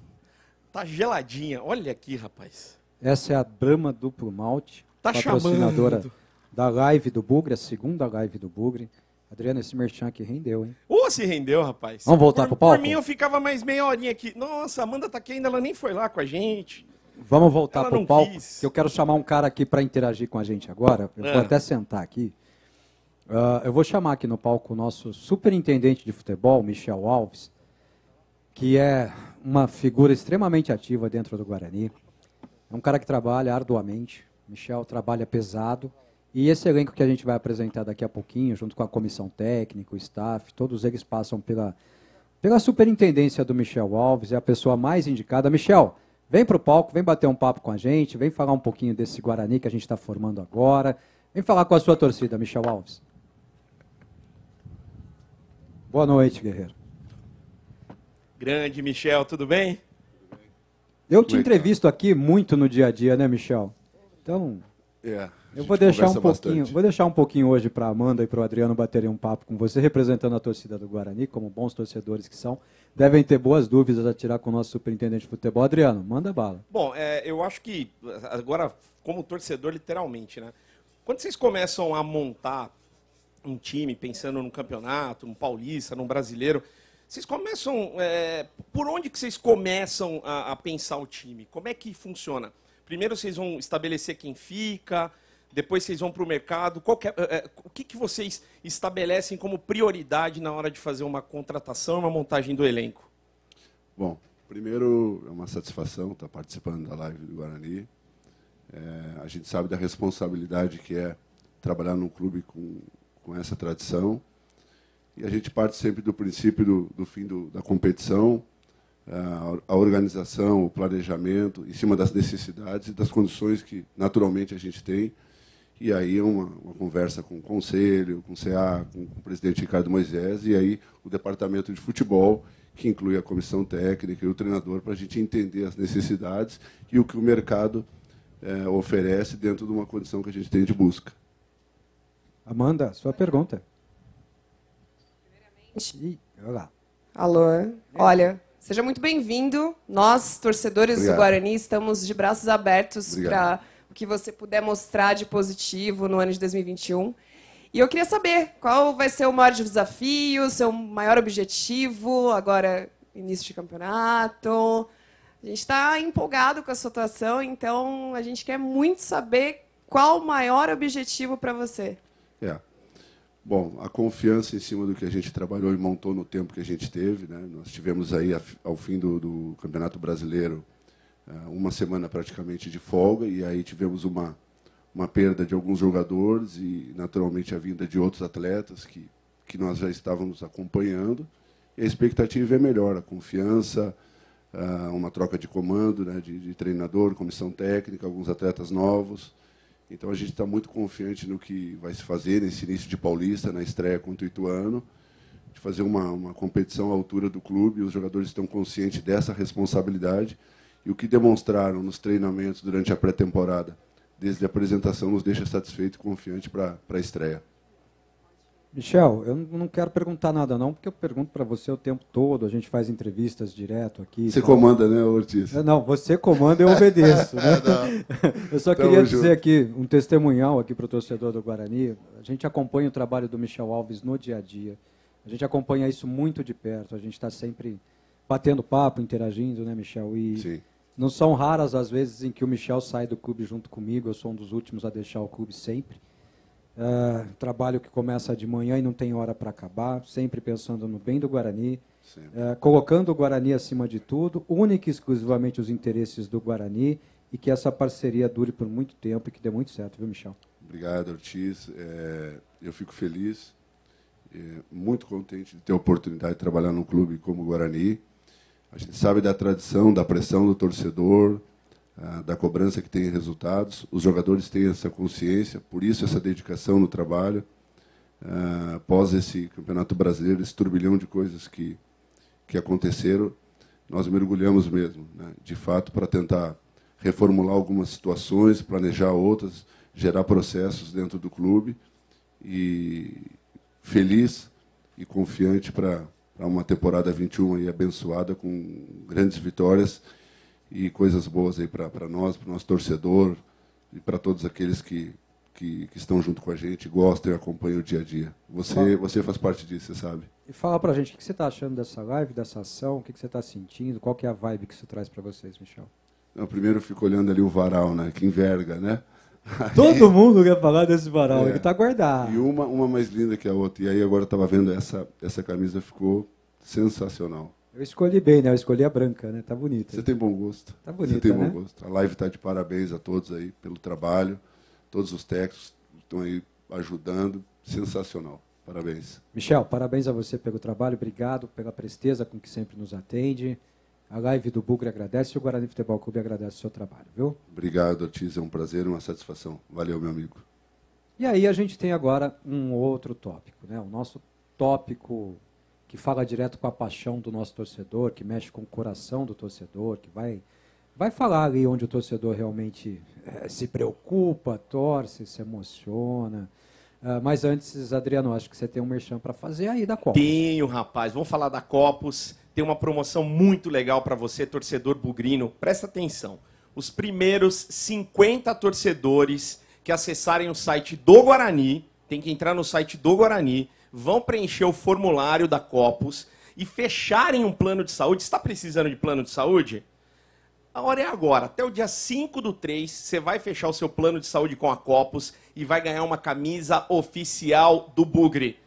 Tá geladinha. Olha aqui, rapaz. Essa é a Brahma Duplo Malte, Tá patrocinadora chamando. da live do Bugre, a segunda live do Bugre. Adriano, esse merchan aqui rendeu, hein? Ô, se rendeu, rapaz. Vamos voltar pro palco? Por mim, eu ficava mais meia horinha aqui. Nossa, a Amanda tá aqui ainda, ela nem foi lá com a gente. Vamos voltar Ela pro não palco, quis. que eu quero chamar um cara aqui para interagir com a gente agora. Eu vou até sentar aqui. Eu vou chamar aqui no palco o nosso superintendente de futebol, Michel Alves, que é uma figura extremamente ativa dentro do Guarani. É um cara que trabalha arduamente. Michel trabalha pesado. E esse elenco que a gente vai apresentar daqui a pouquinho, junto com a comissão técnica, o staff, todos eles passam pela superintendência do Michel Alves, é a pessoa mais indicada. Michel, Vem para o palco, vem bater um papo com a gente, vem falar um pouquinho desse Guarani que a gente está formando agora. Vem falar com a sua torcida, Michel Alves. Boa noite, guerreiro. Grande, Michel, tudo bem? Eu te entrevisto aqui muito no dia a dia, né, Michel? Então, eu vou deixar um pouquinho hoje para a Amanda e para o Adriano baterem um papo com você, representando a torcida do Guarani, como bons torcedores que são. Devem ter boas dúvidas a tirar com o nosso superintendente de futebol. Adriano, manda bala. Bom, eu acho que, agora, como torcedor, literalmente, né? Quando vocês começam a montar um time, pensando num campeonato, num paulista, num brasileiro, vocês começam... por onde que vocês começam a pensar o time? Como é que funciona? Primeiro vocês vão estabelecer quem fica, depois vocês vão para o mercado. O que vocês estabelecem como prioridade na hora de fazer uma contratação e uma montagem do elenco? Bom, primeiro é uma satisfação estar participando da live do Guarani. A gente sabe da responsabilidade que é trabalhar num clube com essa tradição. E a gente parte sempre do princípio do fim da competição, a organização, o planejamento, em cima das necessidades e das condições que naturalmente a gente tem. E aí uma conversa com o conselho, com o CA, com o presidente Ricardo Moisés, e aí o departamento de futebol, que inclui a comissão técnica e o treinador, para a gente entender as necessidades e o que o mercado oferece dentro de uma condição que a gente tem de busca. Amanda, sua pergunta. Olha lá. Alô. Olha, seja muito bem-vindo. Nós, torcedores do Guarani, estamos de braços abertos para o que você puder mostrar de positivo no ano de 2021. E eu queria saber qual vai ser o maior desafio, seu maior objetivo, agora início de campeonato. A gente está empolgado com a sua atuação, então a gente quer muito saber qual o maior objetivo para você. Bom, a confiança em cima do que a gente trabalhou e montou no tempo que a gente teve, né? Nós tivemos aí, ao fim do Campeonato Brasileiro, uma semana praticamente de folga, e aí tivemos uma perda de alguns jogadores e, naturalmente, a vinda de outros atletas que nós já estávamos acompanhando. E a expectativa é melhor, a confiança, uma troca de comando, né? de treinador, comissão técnica, alguns atletas novos. Então, a gente está muito confiante no que vai se fazer nesse início de Paulista, na estreia contra o Ituano, de fazer uma competição à altura do clube. Os jogadores estão conscientes dessa responsabilidade e o que demonstraram nos treinamentos durante a pré-temporada, desde a apresentação, nos deixa satisfeito e confiante para a estreia. Michel, eu não quero perguntar nada não, porque eu pergunto para você o tempo todo, a gente faz entrevistas direto aqui. Você comanda, né, Ortiz? Não, você comanda e eu obedeço. Né? Eu só queria dizer aqui, um testemunhal aqui para o torcedor do Guarani. A gente acompanha o trabalho do Michel Alves no dia a dia. A gente acompanha isso muito de perto. A gente está sempre batendo papo, interagindo, né, Michel? E sim, não são raras as vezes em que o Michel sai do clube junto comigo. Eu sou um dos últimos a deixar o clube sempre. Trabalho que começa de manhã e não tem hora para acabar, sempre pensando no bem do Guarani, colocando o Guarani acima de tudo, única e exclusivamente os interesses do Guarani, e que essa parceria dure por muito tempo e que dê muito certo, viu, Michel? Obrigado, Ortiz. Eu fico feliz, muito contente de ter a oportunidade de trabalhar num clube como o Guarani. A gente sabe da tradição, da pressão do torcedor, da cobrança que tem resultados. Os jogadores têm essa consciência, por isso essa dedicação no trabalho. Após esse Campeonato Brasileiro, esse turbilhão de coisas que aconteceram, nós mergulhamos mesmo, né, de fato, para tentar reformular algumas situações, planejar outras, gerar processos dentro do clube. E feliz e confiante para uma temporada 21 aí abençoada, com grandes vitórias e coisas boas aí para nós, para o nosso torcedor e para todos aqueles que estão junto com a gente, gostam e acompanham o dia a dia. Você faz parte disso, você sabe. E fala pra gente, o que você está achando dessa live, dessa ação, o que você está sentindo, qual que é a vibe que isso traz para vocês, Michel? Não, primeiro eu fico olhando ali o varal, né, que enverga, né? Todo mundo quer falar desse varal, ele está guardado. E uma mais linda que a outra. E aí agora eu estava vendo essa camisa, ficou sensacional. Eu escolhi bem, né? Eu escolhi a branca, né? Tá bonita. Você tem bom gosto. Tá bonita, você tem né? bom gosto. A live está de parabéns a todos aí pelo trabalho. Todos os técnicos estão aí ajudando. Sensacional. Parabéns. Michel, parabéns a você pelo trabalho. Obrigado pela presteza com que sempre nos atende. A live do Bugre agradece e o Guarani Futebol Clube agradece o seu trabalho, viu? Obrigado, Ortiz. É um prazer e uma satisfação. Valeu, meu amigo. E aí a gente tem agora um outro tópico, né? O nosso tópico que fala direto com a paixão do nosso torcedor, que mexe com o coração do torcedor, que vai falar ali onde o torcedor realmente se preocupa, torce, se emociona. Mas antes, Adriano, acho que você tem um merchan para fazer aí da Copos. Tenho, rapaz. Vamos falar da Copos. Tem uma promoção muito legal para você, torcedor bugrino. Presta atenção. Os primeiros 50 torcedores que acessarem o site do Guarani, tem que entrar no site do Guarani, vão preencher o formulário da Copos e fecharem um plano de saúde. Você está precisando de plano de saúde? A hora é agora. Até o dia 5/3, você vai fechar o seu plano de saúde com a Copos e vai ganhar uma camisa oficial do Bugre.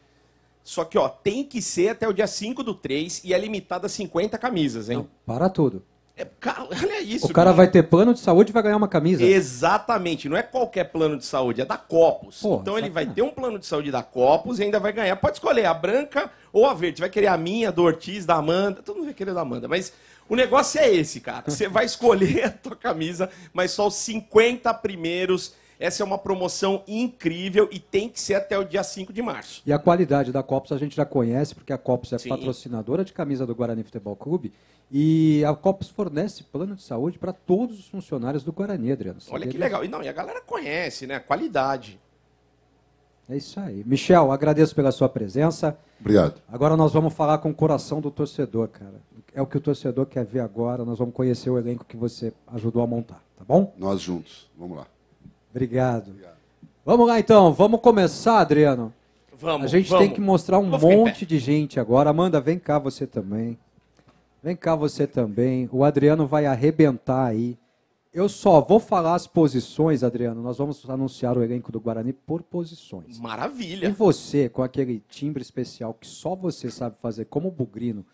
Só que, ó, tem que ser até o dia 5/3 e é limitada a 50 camisas, hein? Não, para tudo. Olha isso. O cara vai ter plano de saúde e vai ganhar uma camisa. Exatamente. Não é qualquer plano de saúde, é da Copos. Porra, então ele vai ter um plano de saúde da Copos e ainda vai ganhar. Pode escolher a branca ou a verde. Vai querer a minha, do Ortiz, da Amanda. Todo mundo vai querer da Amanda. Mas o negócio é esse, cara. Você vai escolher a tua camisa, mas só os 50 primeiros. Essa é uma promoção incrível e tem que ser até o dia 5 de março. E a qualidade da Copos a gente já conhece, porque a Copos é Sim. patrocinadora de camisa do Guarani Futebol Clube. E a Copos fornece plano de saúde para todos os funcionários do Guarani, Adriano. Olha que legal. E a galera conhece, né? A qualidade. É isso aí. Michel, agradeço pela sua presença. Obrigado. Agora nós vamos falar com o coração do torcedor, cara. É o que o torcedor quer ver agora. Nós vamos conhecer o elenco que você ajudou a montar, tá bom? Nós juntos. Vamos lá. Obrigado. Vamos lá, então. Vamos começar, Adriano? Vamos, A gente tem que mostrar um monte de gente agora. Amanda, vem cá você também. Vem cá você também. O Adriano vai arrebentar aí. Eu só vou falar as posições, Adriano. Nós vamos anunciar o elenco do Guarani por posições. Maravilha. E você, com aquele timbre especial que só você sabe fazer, como bugrino...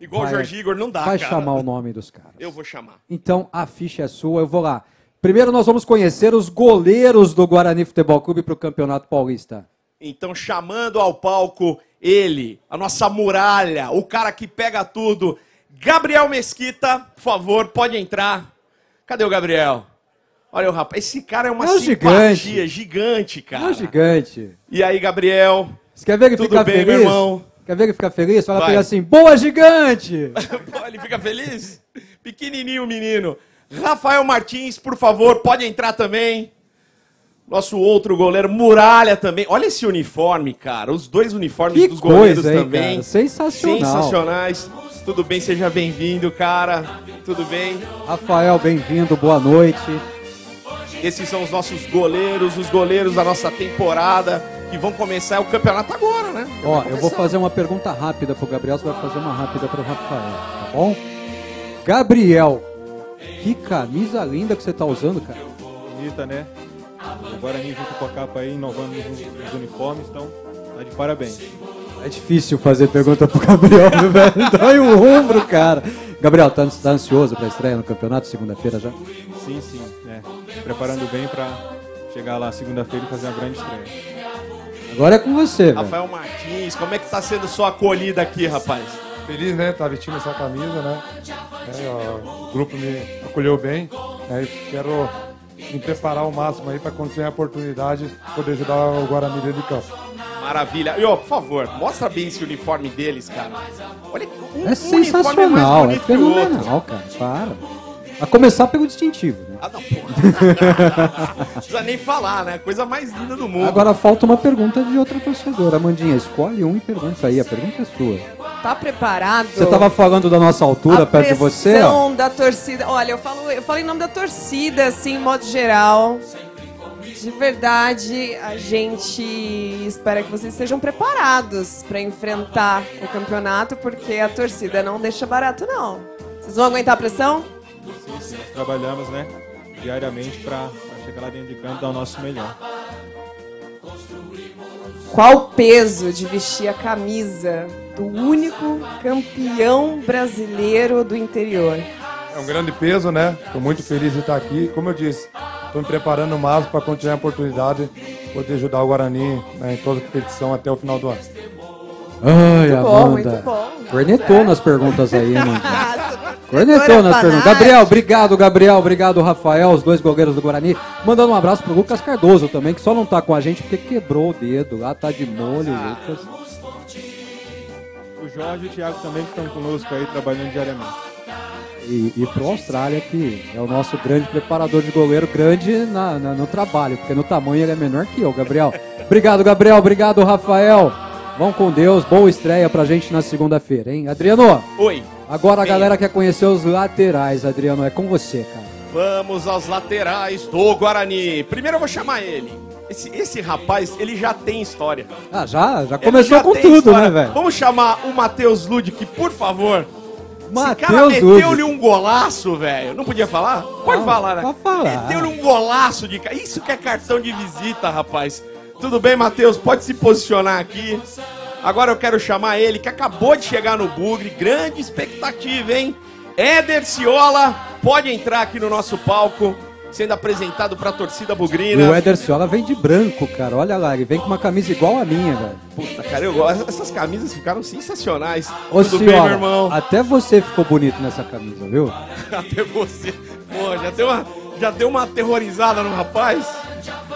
Igual o Jorge Igor, não dá, Vai cara. chamar o nome dos caras. Eu vou chamar. Então, a ficha é sua, eu vou lá. Primeiro nós vamos conhecer os goleiros do Guarani Futebol Clube para o Campeonato Paulista. Então, chamando ao palco ele, a nossa muralha, o cara que pega tudo, Gabriel Mesquita, por favor, pode entrar. Cadê o Gabriel? Olha o rapaz, esse cara é uma simpatia gigante, cara. É um gigante. E aí, Gabriel? Você quer ver ele Tudo ficar bem, feliz? meu irmão? Quer ver ele ficar feliz? Fala pra Vai. ele assim, boa, gigante! Ele fica feliz? Pequenininho o menino. Rafael Martins, por favor, pode entrar também. Nosso outro goleiro, Muralha também. Olha esse uniforme, cara. Os dois uniformes Que dos goleiros coisa, hein, também. cara? Sensacional. Sensacionais. Tudo bem, seja bem-vindo, cara. Tudo bem? Rafael, bem-vindo, boa noite. Esses são os nossos goleiros, os goleiros da nossa temporada, que vão começar o campeonato agora, né? Ó, eu vou fazer uma pergunta rápida pro Gabriel, você vai fazer uma rápida pro Rafael, tá bom? Gabriel, que camisa linda que você tá usando, cara. Bonita, né? O Guarani junto com a capa aí, inovando os uniformes, então tá de parabéns. É difícil fazer pergunta pro Gabriel, viu, velho? Dói o ombro, cara. Gabriel, tá ansioso pra estreia no campeonato, segunda-feira já? Sim, sim, né? Preparando bem pra chegar lá segunda-feira e fazer uma grande estreia. Agora é com você, velho. Rafael Martins, como é que tá sendo sua acolhida aqui, rapaz? Feliz, né? Tá vestindo essa camisa, né? O grupo me acolheu bem. Quero me preparar ao máximo aí para quando tiver a oportunidade poder ajudar o Guarani dentro de campo. Maravilha. E, ó, por favor, mostra bem esse uniforme deles, cara. Olha, É sensacional, é fenomenal, cara. Para. A começar pelo distintivo, né? Ah, não, porra. Não precisa nem falar, né? Coisa mais linda do mundo. Agora falta uma pergunta de outra torcedora. Amandinha, escolhe um e pergunta aí. A pergunta é sua. Tá preparado? Você tava falando da nossa altura perto de você, ó. A pressão da torcida. Olha, eu falo em nome da torcida, assim, em modo geral. De verdade, a gente espera que vocês estejam preparados para enfrentar o campeonato, porque a torcida não deixa barato, não. Vocês vão aguentar a pressão? Sim, nós trabalhamos, né? Diariamente para chegar lá dentro de campo e dar o nosso melhor. Qual o peso de vestir a camisa do único campeão brasileiro do interior? É um grande peso, né? Estou muito feliz de estar aqui. Como eu disse, estou me preparando o máximo para quando tiver a oportunidade poder ajudar o Guarani, né, em toda a competição até o final do ano. Ai, Muito bom, Amanda. muito bom. Cornetou nas perguntas aí, Amanda. Cornetou nas perguntas. Gabriel, obrigado, Rafael, os 2 goleiros do Guarani. Mandando um abraço pro Lucas Cardoso também, que só não tá com a gente porque quebrou o dedo. Lá tá de molho, Lucas. O Jorge e o Thiago também que estão conosco aí, trabalhando diariamente. E pro Austrália, que é o nosso grande preparador de goleiro, grande no trabalho, porque no tamanho ele é menor que eu, Gabriel. Obrigado, Gabriel. Obrigado, Rafael. Vão com Deus. Boa estreia pra gente na segunda-feira, hein? Adriano. Oi. Agora a galera quer conhecer os laterais, Adriano. É com você, cara. Vamos aos laterais do Guarani. Primeiro eu vou chamar ele. Esse rapaz, ele já tem história. Ah, já começou com tudo, história. né, velho? Vamos chamar o Matheus Ludic, por favor. Esse cara Matheus meteu-lhe um golaço, velho. Não podia falar? Pode falar, né? Pode falar. Meteu-lhe um golaço de... Isso que é cartão de visita, rapaz. Tudo bem, Matheus? Pode se posicionar aqui. Agora eu quero chamar ele, que acabou de chegar no Bugre. Grande expectativa, hein? Éder Ciola, pode entrar aqui no nosso palco, sendo apresentado pra torcida bugrina. E o Éder Ciola vem de branco, cara. Olha lá, ele vem com uma camisa igual a minha, velho. Puta, cara, eu gosto. Essas camisas ficaram sensacionais. Ô, Tudo Ciola, bem, meu irmão? até você ficou bonito nessa camisa, viu? Até você. Pô, já deu uma aterrorizada no rapaz.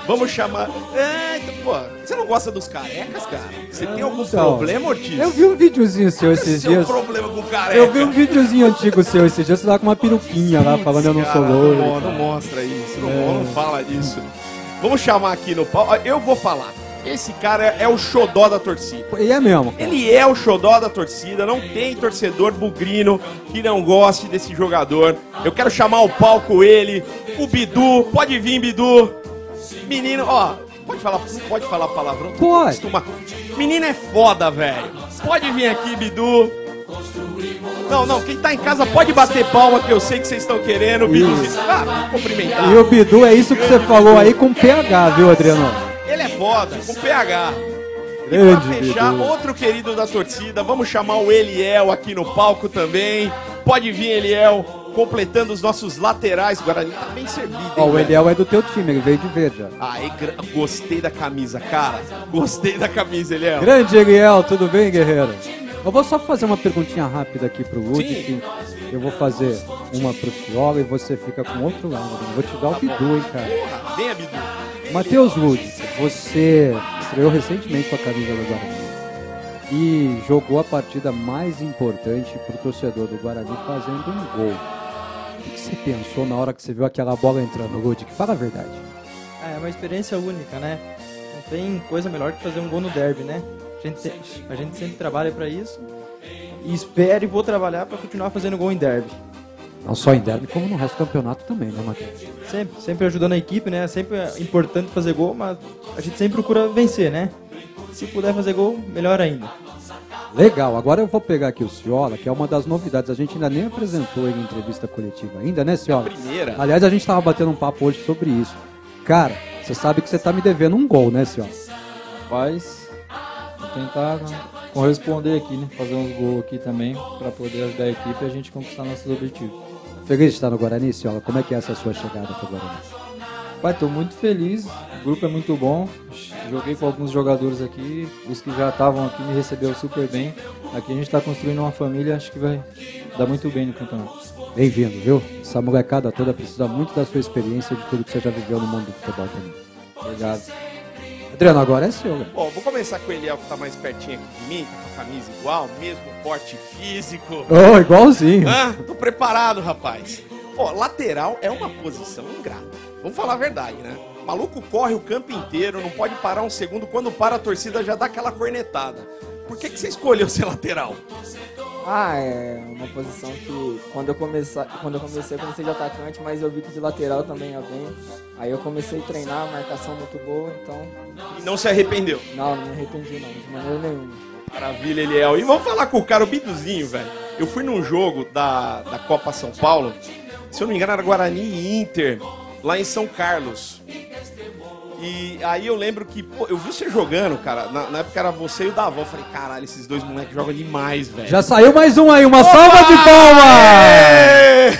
Vamos chamar... então, pô, você não gosta dos carecas, cara? Você tem algum problema, Ortiz? Eu vi um videozinho seu esses dias. Qual é o seu problema com careca? Eu vi um videozinho antigo seu esses dias, você tava com uma peruquinha lá, falando eu não sou loiro. Não mostra isso, não fala disso. Vamos chamar aqui no pau. Eu vou falar. Esse cara é o xodó da torcida. E é mesmo, cara. Ele é o xodó da torcida. Não tem torcedor bugrino que não goste desse jogador. Eu quero chamar ao palco ele, o Bidu. Pode vir, Bidu. Menino, ó, pode falar palavrão? Pode. Menino é foda, velho. Pode vir aqui, Bidu. Não, quem tá em casa pode bater palma, que eu sei que vocês estão querendo. Bidu, cumprimentar. E o Bidu é isso que você falou aí com PH, viu, Adriano? Ele é foda, com PH. Grande, e pra fechar, Bidu. outro querido da torcida, vamos chamar o Eliel aqui no palco também. Pode vir, Eliel, completando os nossos laterais. O Guarani tá bem servido, hein, Ó, o velho? Eliel é do teu time, ele veio de verde já. Gostei da camisa, cara. Gostei da camisa, Eliel. Grande Eliel, tudo bem, guerreiro? Eu vou só fazer uma perguntinha rápida aqui pro Lud. Eu vou fazer uma pro Ciola e você fica com outro lado. Eu vou te dar o Bidu, hein, cara. Porra, venha, Bidu. Matheus Lud, você estreou recentemente com a camisa do Guarani e jogou a partida mais importante pro torcedor do Guarani fazendo um gol. O que você pensou na hora que você viu aquela bola entrando, Lud? Que fala a verdade. É uma experiência única, né? Não tem coisa melhor que fazer um gol no derby, né? A gente sempre trabalha para isso e espero e vou trabalhar para continuar fazendo gol em derby. Não só em derby, como no resto do campeonato também, né, Matheus? Sempre ajudando a equipe, né? Sempre é importante fazer gol, mas a gente sempre procura vencer, né? Se puder fazer gol, melhor ainda. Legal, agora eu vou pegar aqui o Ciola, que é uma das novidades. A gente ainda nem apresentou ele em entrevista coletiva ainda, né, Ciola? Primeira. Aliás, a gente tava batendo um papo hoje sobre isso. Cara, você sabe que você tá me devendo um gol, né, Ciola? Rapaz, vou tentar corresponder aqui, né? Fazer uns gols aqui também, para poder ajudar a equipe e a gente conquistar nossos objetivos. Feliz de estar no Guarani, Ciola? Como é que é essa sua chegada pro Guarani? Pai, tô muito feliz, o grupo é muito bom, joguei com alguns jogadores aqui, os que já estavam aqui me receberam super bem. Aqui a gente está construindo uma família, acho que vai dar muito bem no campeonato. Bem-vindo, viu? Essa molecada toda precisa muito da sua experiência, de tudo que você já viveu no mundo do futebol também. Obrigado. Adriano, agora é seu, velho. Bom, vou começar com o Eliel, que tá mais pertinho aqui de mim, tá com a camisa igual, mesmo porte físico. Oh, igualzinho. Tô preparado, rapaz. Ó, lateral é uma posição ingrata. Vamos falar a verdade, né? O maluco corre o campo inteiro, não pode parar um segundo. Quando para, a torcida já dá aquela cornetada. Por que você escolheu ser lateral? É uma posição que quando eu comecei de atacante, mas eu vi que de lateral também ia bem. Aí eu comecei a treinar, marcação muito boa, então... E não se arrependeu? Não me arrependi não, de maneira nenhuma. Maravilha, Eliel. E vamos falar com o cara, o Biduzinho, velho. Eu fui num jogo da Copa São Paulo, se eu não me engano era Guarani e Inter, lá em São Carlos. E aí eu lembro que, pô, eu vi você jogando, cara, na época era você e o Davó. Eu falei, caralho, esses dois moleques jogam demais, velho. Já saiu mais um aí, uma salva de palmas!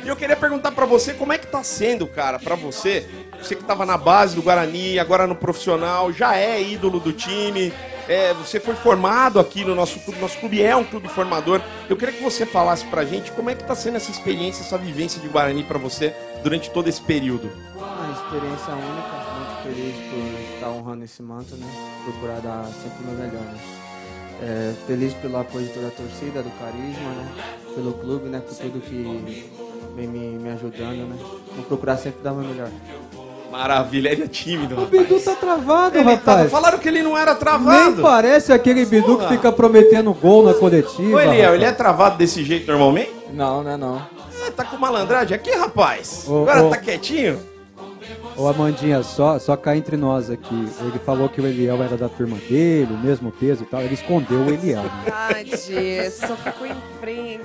E eu queria perguntar pra você, como é que tá sendo, cara, pra você, Você que estava na base do Guarani, agora no profissional, já é ídolo do time. Você foi formado aqui no nosso clube. Nosso clube é um clube formador. Eu queria que você falasse pra gente como é que está sendo essa experiência, essa vivência de Guarani para você durante todo esse período. Uma experiência única, muito feliz por estar honrando esse manto, né? Procurar dar sempre o meu melhor, né? Feliz pelo apoio de toda a torcida, do carisma, né? Pelo clube, né? Por tudo que vem me ajudando, né? Vou procurar sempre dar o meu melhor. Maravilha, ele é tímido. O Bidu tá travado, Ele rapaz. falaram que ele não era travado. Nem parece aquele Bidu que fica prometendo gol na coletiva. Ô, Eliel, rapaz. ele é travado desse jeito normalmente? Não, não é não. Você tá com malandragem aqui, rapaz? Ô, Agora ô. tá quietinho? Ô, Amandinha, só cá entre nós aqui. Ele falou que o Eliel era da turma dele, o mesmo peso e tal. Ele escondeu o Eliel. Né? Verdade, só ficou em frente.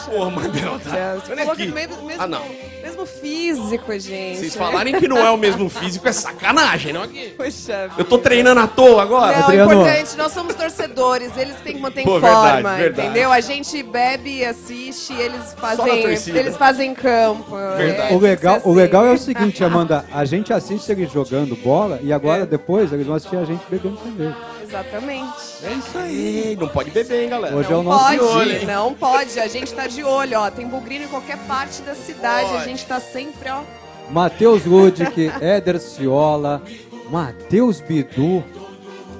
Porra, Mandel, tá? Você Olha falou aqui. que mesmo, Ah, não. mesmo físico, gente. Vocês falarem que não é o mesmo físico é sacanagem, não? Poxa, Eu tô treinando à toa agora? não, é Adriano. importante, nós somos torcedores, eles têm que manter em Pô, forma, verdade, verdade. entendeu? A gente bebe, assiste, eles na fazem, torcida. eles fazem campo. Verdade. O legal é o seguinte, Amanda. A gente assiste eles jogando bola e agora, depois, eles vão assistir a gente bebendo cerveja. Exatamente. É isso aí. Ei, não pode beber, hein, galera? Hoje é Não o nosso pode, de olho, hein? não pode. A gente tá de olho, ó. Tem bugrino em qualquer parte da cidade. A gente tá sempre, ó. Matheus Ludic, Éder Ciola, Matheus Bidu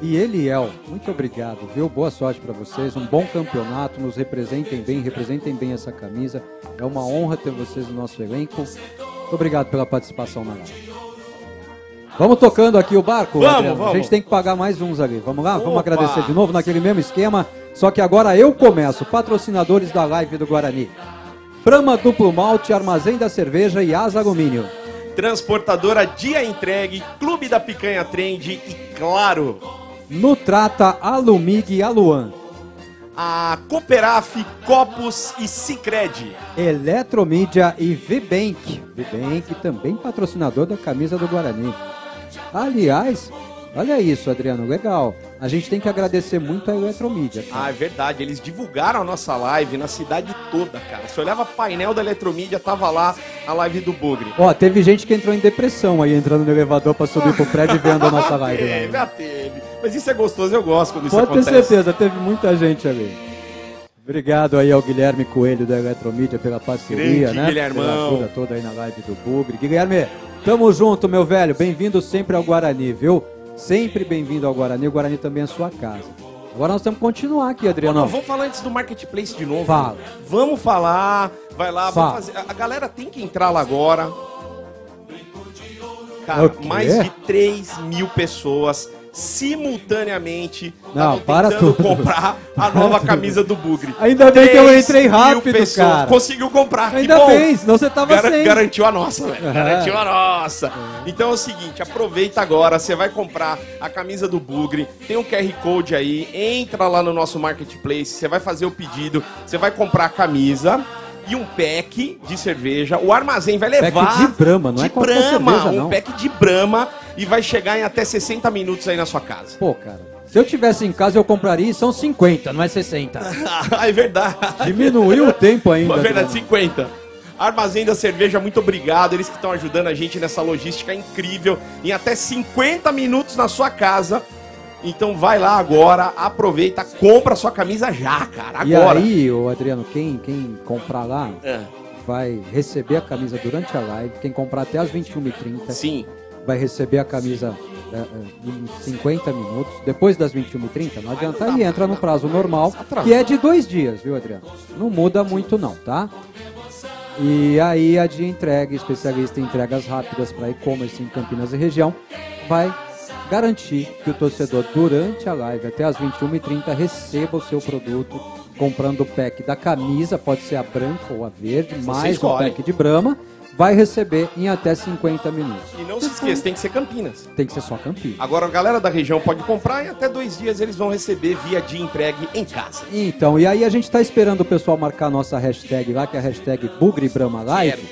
e Eliel. Muito obrigado, viu? Boa sorte para vocês. Um bom campeonato. Nos representem bem essa camisa. É uma honra ter vocês no nosso elenco. Muito obrigado pela participação na live. Vamos tocando aqui o barco, Adriano? Vamos. A gente tem que pagar mais uns ali. Vamos lá? Vamos Opa. agradecer de novo naquele mesmo esquema. Só que agora eu começo. Patrocinadores da live do Guarani. Brahma Duplo Malte, Armazém da Cerveja e Asa Alumínio. Transportadora Dia Entregue, Clube da Picanha Trend e, claro, Nutrata, Alumig e Aluan. a Cooperaf, Copos e Sicredi. Eletromídia e Vibank. Vibank também patrocinador da camisa do Guarani. Aliás, olha isso, Adriano, legal. A gente tem que agradecer muito a Eletromídia. Cara. Ah, é verdade, eles divulgaram a nossa live na cidade toda, cara. Você olhava painel da Eletromídia, tava lá a live do Bugre. Ó, teve gente que entrou em depressão aí, entrando no elevador pra subir pro prédio e vendo a nossa live. Teve, Lá. teve. Mas isso é gostoso, eu gosto quando isso Pode ter acontece. certeza, teve muita gente ali. Obrigado aí ao Guilherme Coelho da Eletromídia pela parceria, Grande né? Guilhermão. Pela ajuda toda aí na live do Bugre. Guilherme, tamo junto, meu velho. Bem-vindo sempre ao Guarani, viu? Sempre bem-vindo ao Guarani. O Guarani também é sua casa. Agora nós temos que continuar aqui, Adriano. Não, vamos falar antes do Marketplace de novo. Fala. Vamos falar. Vai lá, Fala. vamos fazer. A galera tem que entrar lá agora. Cara, O quê? mais de 3 mil pessoas simultaneamente Não, estavam para tentando tudo. comprar a nova camisa do Bugre. Ainda bem que eu 3 entrei mil rápido, pessoas. cara. Conseguiu comprar. que Ainda bom. bem, senão você tava sem. Garantiu a nossa, velho. É. Garantiu a nossa. Então é o seguinte, aproveita agora, você vai comprar a camisa do Bugre, tem um QR Code aí, entra lá no nosso Marketplace, você vai fazer o pedido, você vai comprar a camisa e um pack de cerveja. O armazém vai levar... Pack de Brahma, não é de qualquer Brahma, cerveja, um não. pack de Brahma e vai chegar em até 60 minutos aí na sua casa. Pô, cara, se eu tivesse em casa eu compraria e são 50, não é 60. É verdade. Diminuiu o tempo ainda. É verdade, Adriano. 50. Armazém da Cerveja, muito obrigado. Eles que estão ajudando a gente nessa logística incrível. Em até 50 minutos na sua casa. Então vai lá agora, aproveita, compra a sua camisa já, cara. Agora. E aí, ô Adriano, quem comprar lá É. vai receber a camisa durante a live. Quem comprar até as 21h30 Sim. vai receber a camisa em 50 minutos. Depois das 21h30, não adianta, ele entra no prazo normal, que é de 2 dias, viu, Adriano? Não muda muito não, tá? E aí a Dia Entrega, especialista em entregas rápidas para e-commerce em Campinas e região, vai garantir que o torcedor, durante a live, até as 21h30, receba o seu produto comprando o pack da camisa, pode ser a branca ou a verde, mais o escolhe. pack de Brahma, vai receber em até 50 minutos. E não se esqueça, tem que ser Campinas. Tem que ser só Campinas. Agora a galera da região pode comprar e até 2 dias eles vão receber via Dia Entregue em casa. Então, e aí a gente tá esperando o pessoal marcar a nossa hashtag lá, que é a hashtag Bugre Brahma Live.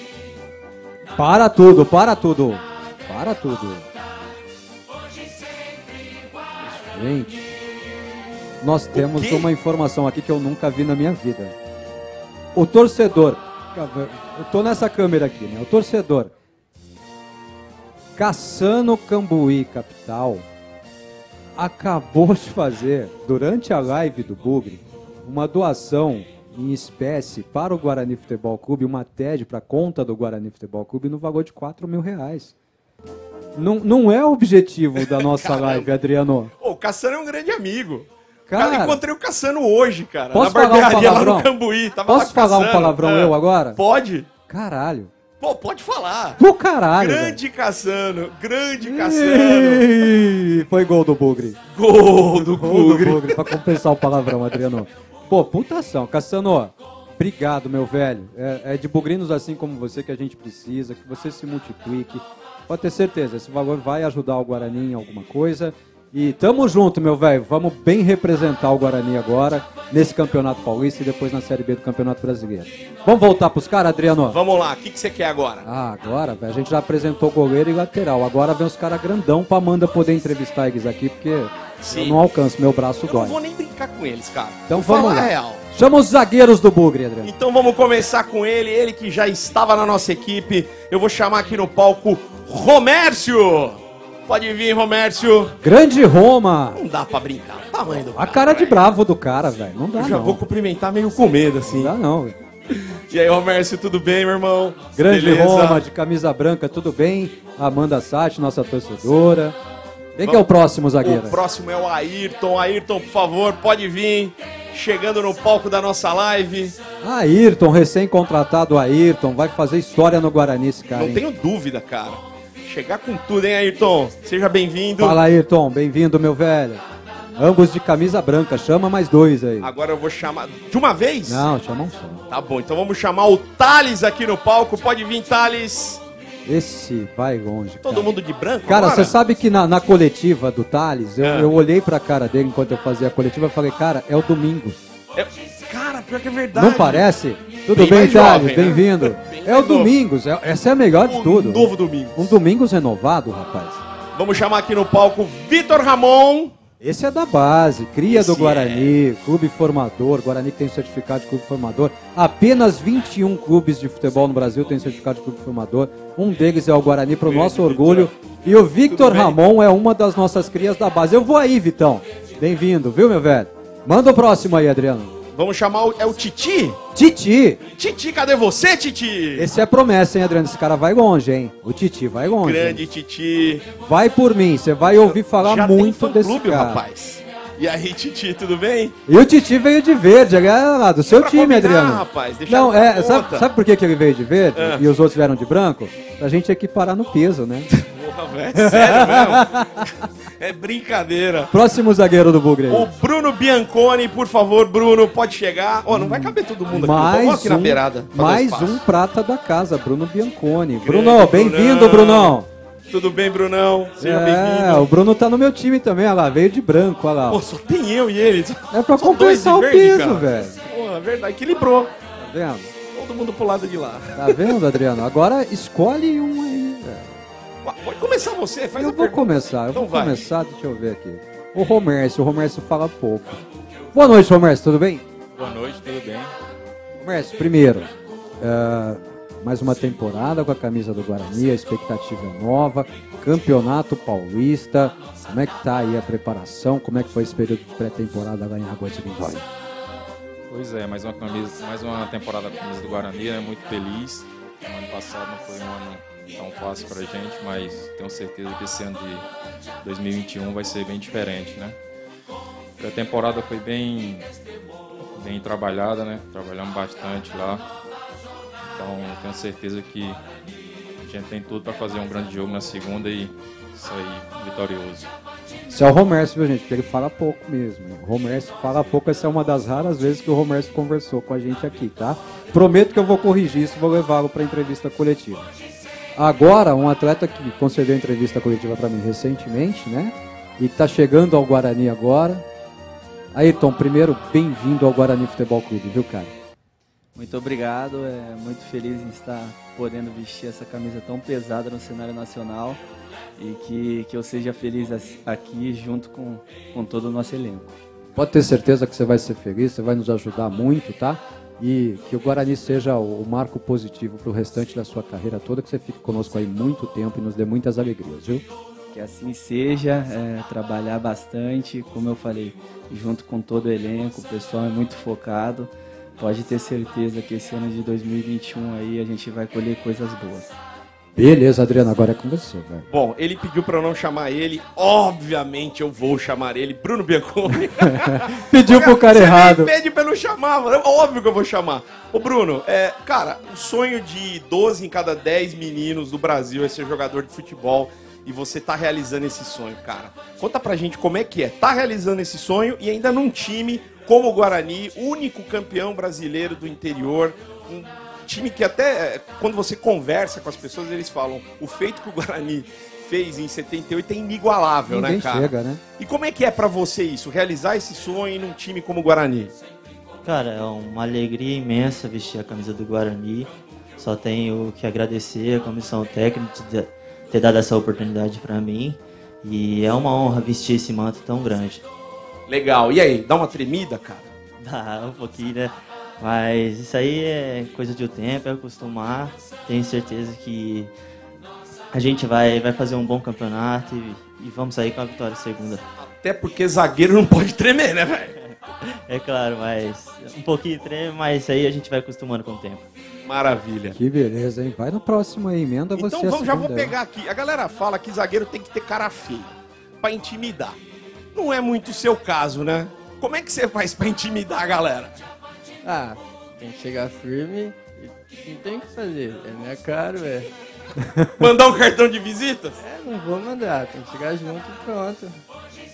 Para tudo, para tudo. Para tudo. Gente, nós temos uma informação aqui que eu nunca vi na minha vida. O torcedor, eu tô nessa câmera aqui, né? O torcedor Cassano Cambuí Capital acabou de fazer, durante a live do Bugre, uma doação em espécie para o Guarani Futebol Clube, uma TED para a conta do Guarani Futebol Clube no valor de R$4.000. Não é o objetivo da nossa live, Adriano. O Cassano é um grande amigo. Cara, encontrei o Cassano hoje, cara. Posso na falar um barbearia lá palavrão? no Cambuí. Posso falar um palavrão eu agora? Pode. Caralho. Pô, pode falar. Pô, caralho. Grande Cassano. Grande Cassano. Ei, foi gol do Bugre. Gol do Bugre. Pra compensar o palavrão, Adriano. Pô, puta ação. Cassano, obrigado, meu velho. É de bugrinos assim como você que a gente precisa, que você se multiplique. Pode ter certeza, esse valor vai ajudar o Guarani em alguma coisa. E tamo junto, meu velho. Vamos bem representar o Guarani agora, nesse Campeonato Paulista e depois na Série B do Campeonato Brasileiro. Vamos voltar pros caras, Adriano? Vamos lá, o que você quer agora? Agora, velho, a gente já apresentou goleiro e lateral. Agora vem os caras grandão pra Amanda poder entrevistar eles aqui, porque eu não alcanço, meu braço dói. Eu não vou nem brincar com eles, cara. Então vou vamos falar lá. a real. Chama os zagueiros do Bugre, Adriano. Então vamos começar com ele que já estava na nossa equipe. Eu vou chamar aqui no palco Romércio. Pode vir, Romércio. Grande Roma. Não dá pra brincar. O tamanho do A cara de bravo do cara, velho. Não dá, Eu já não. vou cumprimentar meio com medo, assim. Não dá, não, velho. E aí, Romércio, tudo bem, meu irmão? Grande Beleza? Roma, de camisa branca, tudo bem? Amanda Sati, nossa torcedora. Quem que é o próximo zagueiro? O próximo é o Ayrton. Ayrton, por favor, pode vir. Chegando no palco da nossa live. Ayrton, recém-contratado Ayrton. Vai fazer história no Guarani, esse cara. Não hein? tenho dúvida, cara. Chegar com tudo, hein, Ayrton? Seja bem-vindo. Fala, Ayrton. Bem-vindo, meu velho. Ambos de camisa branca. Chama mais dois aí. Agora eu vou chamar... De uma vez? Não, chama um só. Tá bom, então vamos chamar o Thales aqui no palco. Pode vir, Thales. Esse vai longe. Todo mundo de branco Cara, agora? você sabe que na coletiva do Thales, eu olhei pra cara dele enquanto eu fazia a coletiva e falei, cara, é o Domingos. Cara, pior que é verdade. Não parece? Tudo Bem bem, mais Thales? jovem, né? Bem-vindo. Bem É o mais novo. Domingos, essa é a melhor de tudo. novo Domingos. Um Domingos renovado, rapaz. Vamos chamar aqui no palco Vitor Ramon. Esse é da base, cria Esse do Guarani, clube formador. Guarani que tem certificado de clube formador. Apenas 21 clubes de futebol no Brasil têm certificado de clube formador. Um deles é o Guarani, pro nosso orgulho. E o Victor Ramon é uma das nossas crias da base. Eu vou aí, Vitão. Bem-vindo, viu, meu velho? Manda o próximo aí, Adriano. Vamos chamar o Titi? Titi. Titi, cadê você, Titi? Esse é promessa, hein, Adriano? Esse cara vai longe, hein? O Titi vai longe. Grande hein? Titi. Vai por mim, você vai ouvir falar Já muito tem desse fã-clube, cara. rapaz. E aí, Titi, tudo bem? E o Titi veio de verde, é lá do seu Pra time, combinar, Adriano. rapaz, deixaram Não, pra sabe, conta. sabe por que ele veio de verde Ah. e os outros vieram de branco? Pra gente equiparar no peso, né? Porra, velho, sério mesmo? É brincadeira. Próximo zagueiro do Bugre aí. O Bruno Bianconi, por favor, Bruno, pode chegar. Ó, não vai caber todo mundo aqui. Vamos aqui na beirada. pra dar mais espaço. um prata da casa, Bruno Bianconi. Grande Bruno, bem-vindo, Brunão. Tudo bem, Brunão? Seja É, bem-vindo. o Bruno tá no meu time também, olha lá, veio de branco, olha lá. Pô, só tem eu e ele. É pra Só dois de compensar o verde, peso, cara. velho. Pô, é verdade, equilibrou. Tá vendo? Todo mundo pro lado de lá. Tá vendo, Adriano? Agora escolhe um aí, velho. Pode começar você, faz Eu a vou pergunta. começar, Então vai. deixa eu ver aqui. O Romércio fala pouco. Boa noite, Romércio, tudo bem? Boa noite, tudo bem? Romércio, primeiro, mais uma temporada com a camisa do Guarani, a expectativa é nova, Campeonato Paulista, como é que tá aí a preparação, como é que foi esse período de pré-temporada lá em Água de Lindóia? Pois é, mais uma temporada com a camisa do Guarani, né? Muito feliz. O ano passado não foi um ano tão fácil pra gente, mas tenho certeza que esse ano de 2021 vai ser bem diferente, né? A temporada foi bem trabalhada, né? Trabalhamos bastante lá. Então tenho certeza que a gente tem tudo para fazer um grande jogo na segunda e sair vitorioso. Esse é o Romércio, viu, gente? Porque ele fala pouco mesmo. O Romércio fala pouco, essa é uma das raras vezes que o Romércio conversou com a gente aqui, tá? Prometo que eu vou corrigir isso e vou levá-lo para entrevista coletiva. Agora, um atleta que concedeu entrevista coletiva para mim recentemente, né? E que tá chegando ao Guarani agora. Ayrton, primeiro, bem-vindo ao Guarani Futebol Clube, viu, cara? Muito obrigado, muito feliz em estar podendo vestir essa camisa tão pesada no cenário nacional e que eu seja feliz aqui junto com todo o nosso elenco. Pode ter certeza que você vai ser feliz, você vai nos ajudar muito, tá? e que o Guarani seja o marco positivo para o restante da sua carreira toda, que você fique conosco aí muito tempo e nos dê muitas alegrias, viu? Que assim seja, trabalhar bastante, como eu falei, junto com todo o elenco, o pessoal é muito focado. Pode ter certeza que esse ano de 2021 aí a gente vai colher coisas boas. Beleza, Adriano, agora é com você, velho. Bom, ele pediu pra eu não chamar ele, obviamente eu vou chamar ele, Bruno Bianconi. Pediu pro cara errado. Você pede pra eu não chamar, mano. Óbvio que eu vou chamar. Ô, Bruno, cara, o sonho de 12 em cada 10 meninos do Brasil é ser jogador de futebol e você tá realizando esse sonho, cara. Conta pra gente como é que é. Tá realizando esse sonho e ainda num time como o Guarani, único campeão brasileiro do interior, um time que até, quando você conversa com as pessoas, eles falam, o feito que o Guarani fez em 78 é inigualável, Ninguém né, cara? chega, né? E como é que é pra você isso, realizar esse sonho num time como o Guarani? Cara, é uma alegria imensa vestir a camisa do Guarani. Só tenho que agradecer a comissão técnica de ter dado essa oportunidade pra mim. E é uma honra vestir esse manto tão grande. Legal. E aí, dá uma tremida, cara? Dá um pouquinho, né? Mas isso aí é coisa de um tempo, é acostumar. Tenho certeza que a gente vai fazer um bom campeonato e vamos sair com a vitória segunda. Até porque zagueiro não pode tremer, né, velho? É claro, mas um pouquinho treme, mas isso aí a gente vai acostumando com o tempo. Maravilha. Que beleza, hein? Vai no próximo aí, emenda você. Então já vou pegar aqui. A galera fala que zagueiro tem que ter cara feia pra intimidar. Não é muito o seu caso, né? Como é que você faz pra intimidar a galera? Ah, tem que chegar firme e não tem o que fazer. É minha cara, velho. Mandar um cartão de visitas? Não vou mandar, tem que chegar junto e pronto.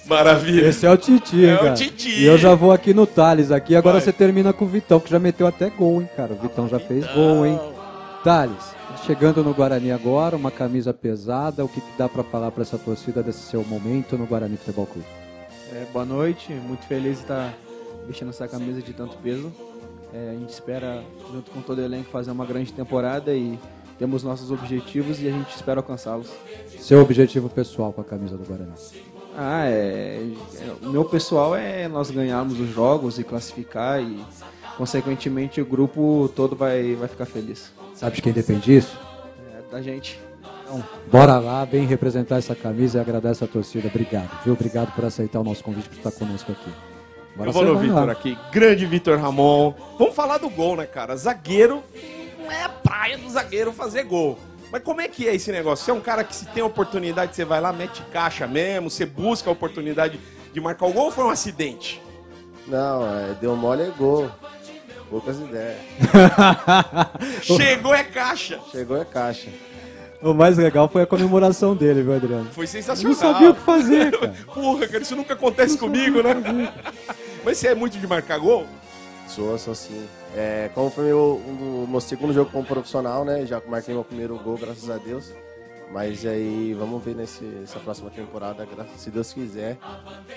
Maravilha. Esse é o Titi, É o cara. Titi. E eu já vou aqui no Thales aqui. Agora Vai. você termina com o Vitão, que já meteu até gol, hein, cara. O Vitão já fez gol, hein. Thales, chegando no Guarani agora, uma camisa pesada. O que dá pra falar pra essa torcida desse seu momento no Guarani Futebol Clube? Boa noite, muito feliz de estar vestindo essa camisa de tanto peso. A gente espera, junto com todo o elenco, fazer uma grande temporada e temos nossos objetivos e a gente espera alcançá-los. Seu objetivo pessoal com a camisa do Guarani? O meu pessoal é nós ganharmos os jogos e classificar e, consequentemente, o grupo todo vai ficar feliz. Sabe de quem depende disso? Da gente. Então, bora lá, vem representar essa camisa e agradece a torcida. Obrigado, viu? Obrigado por aceitar o nosso convite, por estar conosco aqui. Agora eu vou no Vitor aqui. Grande Vitor Ramon. Vamos falar do gol, né, cara? Zagueiro, não é a praia do zagueiro fazer gol. Mas como é que é esse negócio? Você é um cara que se tem oportunidade, você vai lá, mete caixa mesmo, você busca a oportunidade de marcar o gol ou foi um acidente? Não, deu mole é gol. Poucas ideias. Chegou é caixa. Chegou é caixa. O mais legal foi a comemoração dele, viu, Adriano? Foi sensacional. Eu não sabia o que fazer, cara. Porra, cara, isso nunca acontece comigo, né? Mas você é muito de marcar gol? Sou sim. Como foi o meu segundo jogo como profissional, né? Já marquei meu primeiro gol, graças a Deus. Mas aí, vamos ver nessa próxima temporada, se Deus quiser,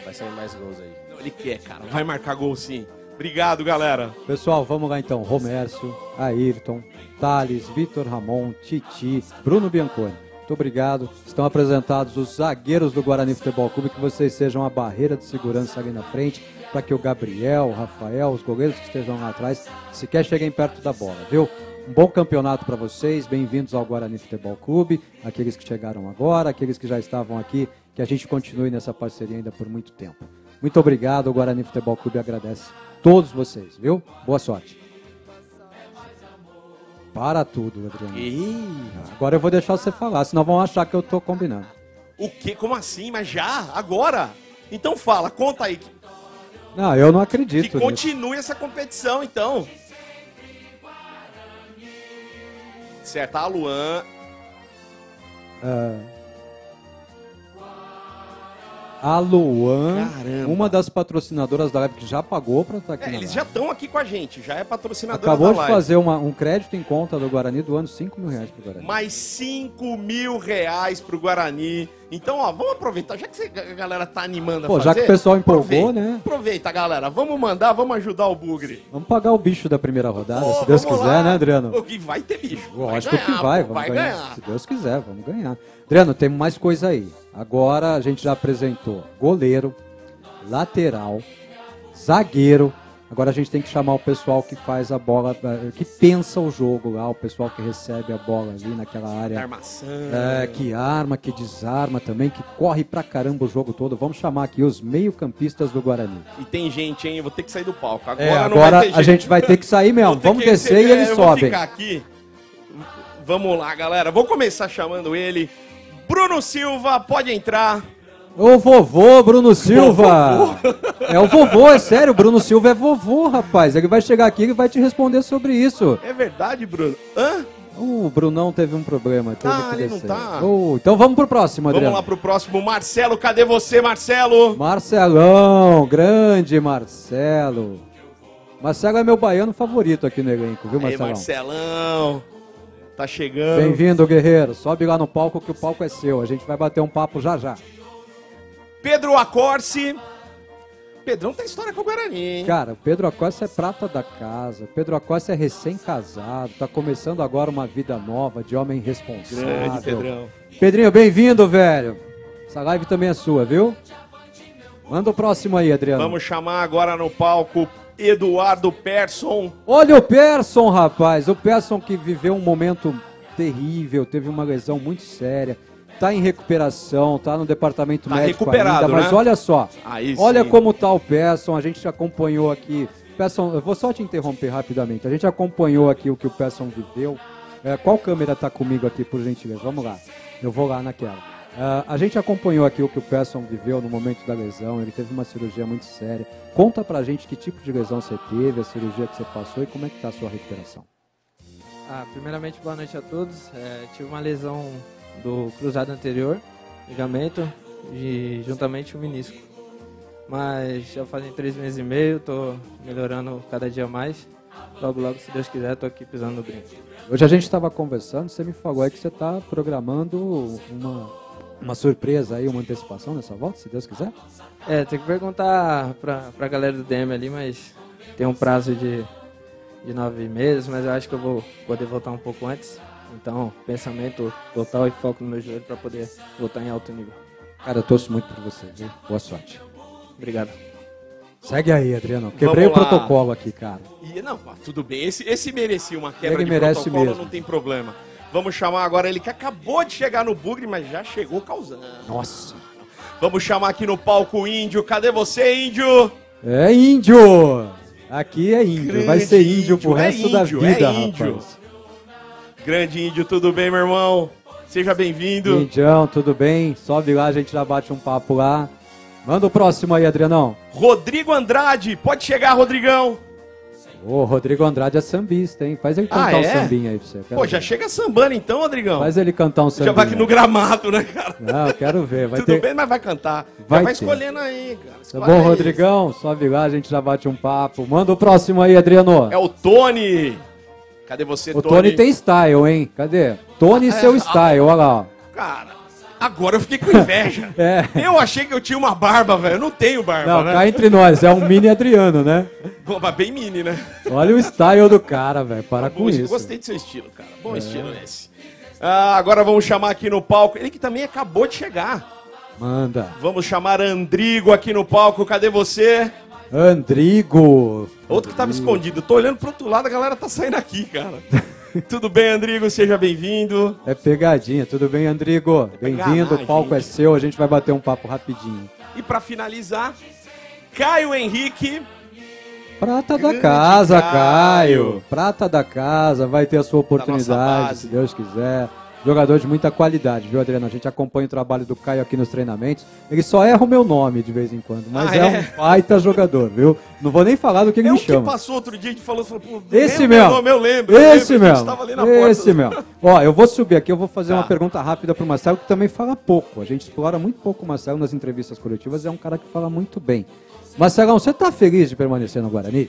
vai sair mais gols aí. Ele quer, cara. Vai marcar gol sim. Obrigado, galera. Pessoal, vamos lá então. Romércio, Ayrton, Thales, Vitor Ramon, Titi, Bruno Bianconi. Muito obrigado. Estão apresentados os zagueiros do Guarani Futebol Clube. Que vocês sejam a barreira de segurança ali na frente, para que o Gabriel, o Rafael, os goleiros que estejam lá atrás, sequer cheguem perto da bola, viu? Um bom campeonato para vocês. Bem-vindos ao Guarani Futebol Clube. Aqueles que chegaram agora, aqueles que já estavam aqui, que a gente continue nessa parceria ainda por muito tempo. Muito obrigado. O Guarani Futebol Clube agradece todos vocês, viu? Boa sorte. Para tudo, Adriano. Agora eu vou deixar você falar, senão vão achar que eu tô combinando. O quê? Como assim? Mas já? Agora? Então fala, conta aí. Não, eu não acredito. Que continue essa competição, então. Certo, a Luan. A Luan, Caramba. uma das patrocinadoras da live que já pagou para estar aqui na Eles live. já estão aqui com a gente, já é patrocinadora Acabou da de live. fazer um crédito em conta do Guarani doando R$5.000 pro Guarani. Mais R$5.000 pro Guarani. Então, ó, vamos aproveitar, já que a galera tá animando a Pô, fazer. já que o pessoal empolgou, aproveita, né? Aproveita, galera. Vamos mandar, vamos ajudar o Bugre. Vamos pagar o bicho da primeira rodada, se Deus vamos quiser, lá. né, Adriano? O que vai ter bicho. Lógico ganhar, que vai, pô, vamos vai ganhar. Se Deus quiser, vamos ganhar. Adriano, tem mais coisa aí. Agora a gente já apresentou goleiro, lateral, zagueiro, Agora a gente tem que chamar o pessoal que faz a bola, que pensa o jogo lá, o pessoal que recebe a bola ali naquela área. Da armação. Que arma, que desarma também, que corre pra caramba o jogo todo. Vamos chamar aqui os meio-campistas do Guarani. E tem gente, hein? Eu vou ter que sair do palco. Agora a gente vai ter que sair mesmo. Vamos descer e eles sobem. Vou ficar aqui. Vamos lá, galera. Vou começar chamando ele. Bruno Silva, pode entrar. Ô vovô, Bruno Silva! É o vovô, é sério, Bruno Silva é vovô, rapaz. Ele vai chegar aqui e vai te responder sobre isso. É verdade, Bruno? Hã? O Brunão teve um problema. Ele não tá. Então vamos pro próximo, Adriano. Vamos lá pro próximo. Marcelo, cadê você, Marcelo? Marcelão, grande Marcelo. Marcelo é meu baiano favorito aqui no elenco, viu, Marcelão? Aí, Marcelão. Tá chegando. Bem-vindo, guerreiro. Sobe lá no palco que o palco é seu. A gente vai bater um papo já já. Pedro Acorce. Pedrão tem história com o Guarani, hein? Cara, o Pedro Acorce é prata da casa. Pedro Acorce é recém-casado. Tá começando agora uma vida nova de homem responsável. Grande, Pedrão. Pedrinho, bem-vindo, velho. Essa live também é sua, viu? Manda o próximo aí, Adriano. Vamos chamar agora no palco Eduardo Persson. Olha o Persson, rapaz. O Persson que viveu um momento terrível, teve uma lesão muito séria. Tá em recuperação, tá no departamento médico ainda, mas né? Olha só, Aí olha sim. como tá o Persson, a gente acompanhou aqui, Persson, eu vou só te interromper rapidamente, a gente acompanhou aqui o que o Persson viveu, qual câmera tá comigo aqui, por gentileza, vamos lá, eu vou lá naquela, a gente acompanhou aqui o que o Persson viveu no momento da lesão, ele teve uma cirurgia muito séria, conta pra gente que tipo de lesão você teve, a cirurgia que você passou e como é que tá a sua recuperação. Primeiramente, boa noite a todos, tive uma lesão do cruzado anterior, ligamento e juntamente o menisco. Mas já fazem 3 meses e meio, tô melhorando cada dia mais. Logo, logo, se Deus quiser, tô aqui pisando no brinco. Hoje a gente estava conversando, você me falou aí que você está programando uma surpresa aí, uma antecipação nessa volta, se Deus quiser? Tem que perguntar pra galera do DM ali, mas tem um prazo de 9 meses, mas eu acho que eu vou poder voltar um pouco antes. Então, pensamento total e foco no meu joelho para poder voltar em alto nível. Cara, eu torço muito por você, viu? Boa sorte. Obrigado. Segue aí, Adriano. Quebrei o protocolo aqui, cara. Não, tudo bem. Esse merecia uma quebra ele de merece protocolo, mesmo. Não tem problema. Vamos chamar agora ele que acabou de chegar no Bugre, mas já chegou causando. Nossa. Vamos chamar aqui no palco o Índio. Cadê você, Índio? É Índio! Aqui é Índio. Grande Vai ser Índio pro Índio, resto da vida, Índio. rapaz. Grande Índio, tudo bem, meu irmão? Seja bem-vindo. Índião, tudo bem? Sobe lá, a gente já bate um papo lá. Manda o próximo aí, Adrianão. Rodrigo Andrade, pode chegar, Rodrigão. Ô, Rodrigo Andrade é sambista, hein? Faz ele cantar um sambinha aí pra você. Pô, já chega sambando então, Rodrigão. Faz ele cantar um sambinha. Já vai aqui no gramado, né, cara? Não, eu quero ver. Tudo bem, mas vai cantar. Vai já vai ter. escolhendo aí, cara. Tá bom, Rodrigão? Sobe lá, a gente já bate um papo. Manda o próximo aí, Adriano. É o Tony. Cadê você, O Tony tem style, hein? Cadê? Tony e seu style, olha lá. Ó. Cara, agora eu fiquei com inveja. Eu achei que eu tinha uma barba, velho. Eu não tenho barba, Não, né? cá entre nós, é um mini Adriano, né? Bom, mas bem mini, né? Olha o style do cara, velho. Para com isso. Gostei do seu estilo, cara. Bom estilo esse. Agora vamos chamar aqui no palco. Ele que também acabou de chegar. Manda. Vamos chamar Andrigo aqui no palco. Cadê você? Andrigo. Outro que tava escondido. Tô olhando pro outro lado, a galera tá saindo aqui, cara. Tudo bem, Andrigo? Seja bem-vindo. É pegadinha. Tudo bem, Andrigo? Bem-vindo. O palco é seu. A gente vai bater um papo rapidinho. E pra finalizar, Caio Henrique. Prata da casa, Caio. Prata da casa. Vai ter a sua oportunidade, se Deus quiser. Jogador de muita qualidade, viu, Adriano? A gente acompanha o trabalho do Caio aqui nos treinamentos. Ele só erra o meu nome de vez em quando, mas é um baita jogador, viu? Não vou nem falar do que ele me chama. Que passou outro dia, a gente falou, pô, Esse meu mesmo. nome, eu lembro. Esse A mesmo. gente tava ali na porta. Esse mesmo. Ó, eu vou subir aqui, eu vou fazer uma pergunta rápida pro Marcelo, que também fala pouco. A gente explora muito pouco o Marcelo nas entrevistas coletivas, é um cara que fala muito bem. Marcelão, você tá feliz de permanecer no Guarani?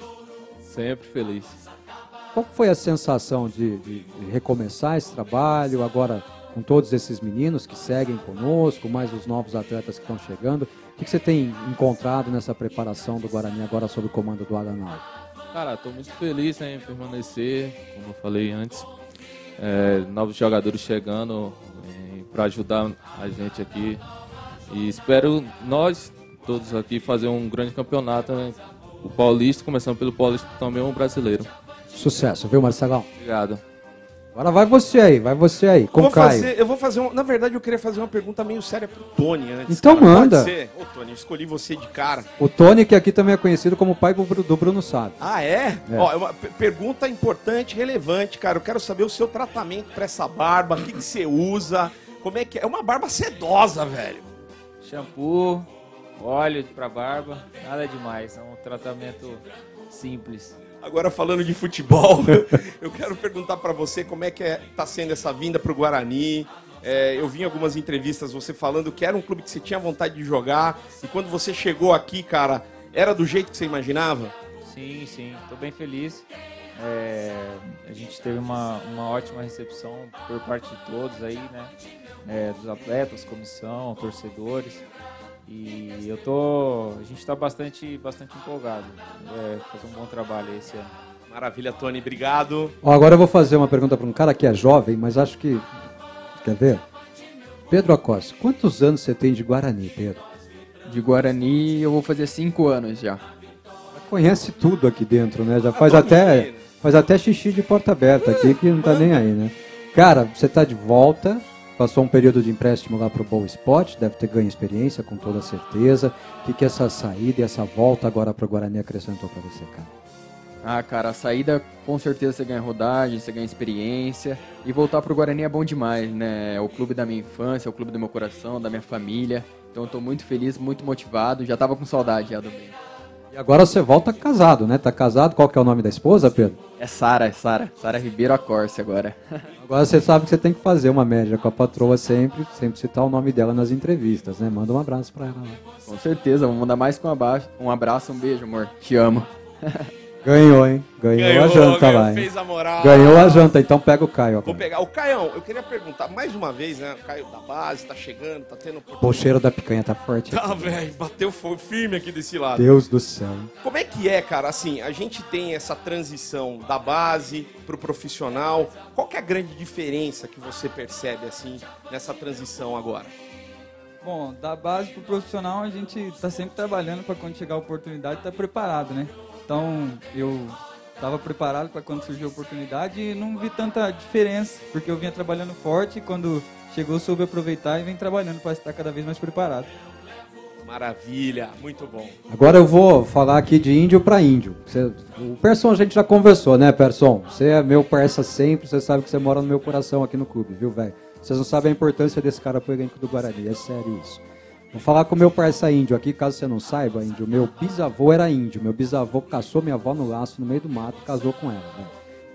Sempre feliz. Qual foi a sensação de recomeçar esse trabalho agora com todos esses meninos que seguem conosco, mais os novos atletas que estão chegando? O que você tem encontrado nessa preparação do Guarani agora sob o comando do Alan Alves? Cara, estou muito feliz em permanecer, como eu falei antes. Novos jogadores chegando para ajudar a gente aqui. E espero nós todos aqui fazer um grande campeonato, né? o Paulista, começando pelo Paulista, também o brasileiro. Sucesso, viu, Marcelão? Obrigado. Agora vai você aí, com o Caio. Eu vou fazer na verdade, eu queria fazer uma pergunta meio séria pro Tony antes. Então cara. manda. Pode ser? Ô, Tony, eu escolhi você de cara. O Tony, que aqui também é conhecido como o pai do Bruno Sá. Ah, é? Ó, é uma pergunta importante, relevante, cara. Eu quero saber o seu tratamento pra essa barba, o que você usa, como é que é? É uma barba sedosa, velho. Shampoo, óleo pra barba, nada demais. É um tratamento simples. Agora falando de futebol, eu quero perguntar pra você como é que tá sendo essa vinda pro Guarani. Eu vi em algumas entrevistas você falando que era um clube que você tinha vontade de jogar. E quando você chegou aqui, cara, era do jeito que você imaginava? Sim, tô bem feliz. A gente teve uma ótima recepção por parte de todos aí, né? Dos atletas, comissão, torcedores. E a gente está bastante empolgado. Fazer um bom trabalho esse ano. Maravilha, Tony, obrigado. Ó, agora eu vou fazer uma pergunta para um cara que é jovem, mas acho que... Quer ver? Pedro Acosta, quantos anos você tem de Guarani, Pedro? De Guarani eu vou fazer 5 anos já. Conhece tudo aqui dentro, né? Já faz até xixi de porta aberta aqui, que não tá nem aí, né? Cara, você tá de volta... Passou um período de empréstimo lá para o Boa Sport, deve ter ganho experiência, com toda certeza. O que essa saída e essa volta agora para o Guarani acrescentou para você, cara? Ah, cara, a saída com certeza você ganha rodagem, você ganha experiência. E voltar para o Guarani é bom demais, né? É o clube da minha infância, é o clube do meu coração, da minha família. Então eu tô muito feliz, muito motivado, já tava com saudade já também. E agora você volta casado, né? Tá casado, qual que é o nome da esposa, Pedro? É Sara Ribeiro Acorce agora. Agora você sabe que você tem que fazer uma média com a patroa sempre citar o nome dela nas entrevistas, né? Manda um abraço pra ela lá. Com certeza, vou mandar mais que um abraço, um beijo, amor. Te amo. Ganhou, hein? Ganhou a janta lá, hein? Fez a moral. Ganhou a janta, então pega o Caio agora. Vou pegar. O Caião, eu queria perguntar mais uma vez, né? O Caio da base, tá chegando, tá tendo... Pô, o cheiro da picanha tá forte. Tá, velho, bateu firme aqui desse lado. Deus do céu. Como é que é, cara? Assim, a gente tem essa transição da base pro profissional. Qual que é a grande diferença que você percebe, assim, nessa transição agora? Bom, da base pro profissional, a gente tá sempre trabalhando para quando chegar a oportunidade, tá preparado, né? Então, eu estava preparado para quando surgiu a oportunidade e não vi tanta diferença, porque eu vinha trabalhando forte e quando chegou soube aproveitar e vem trabalhando para estar cada vez mais preparado. Maravilha, muito bom. Agora eu vou falar aqui de índio para índio. O Persson a gente já conversou, né, Persson? Você é meu parça sempre, você sabe que você mora no meu coração aqui no clube, viu, velho? Vocês não sabem a importância desse cara pro elenco do Guarani, é sério isso. Vou falar com o meu parça índio aqui, caso você não saiba, índio. Meu bisavô era índio. Meu bisavô caçou minha avó no laço, no meio do mato, casou com ela. Né?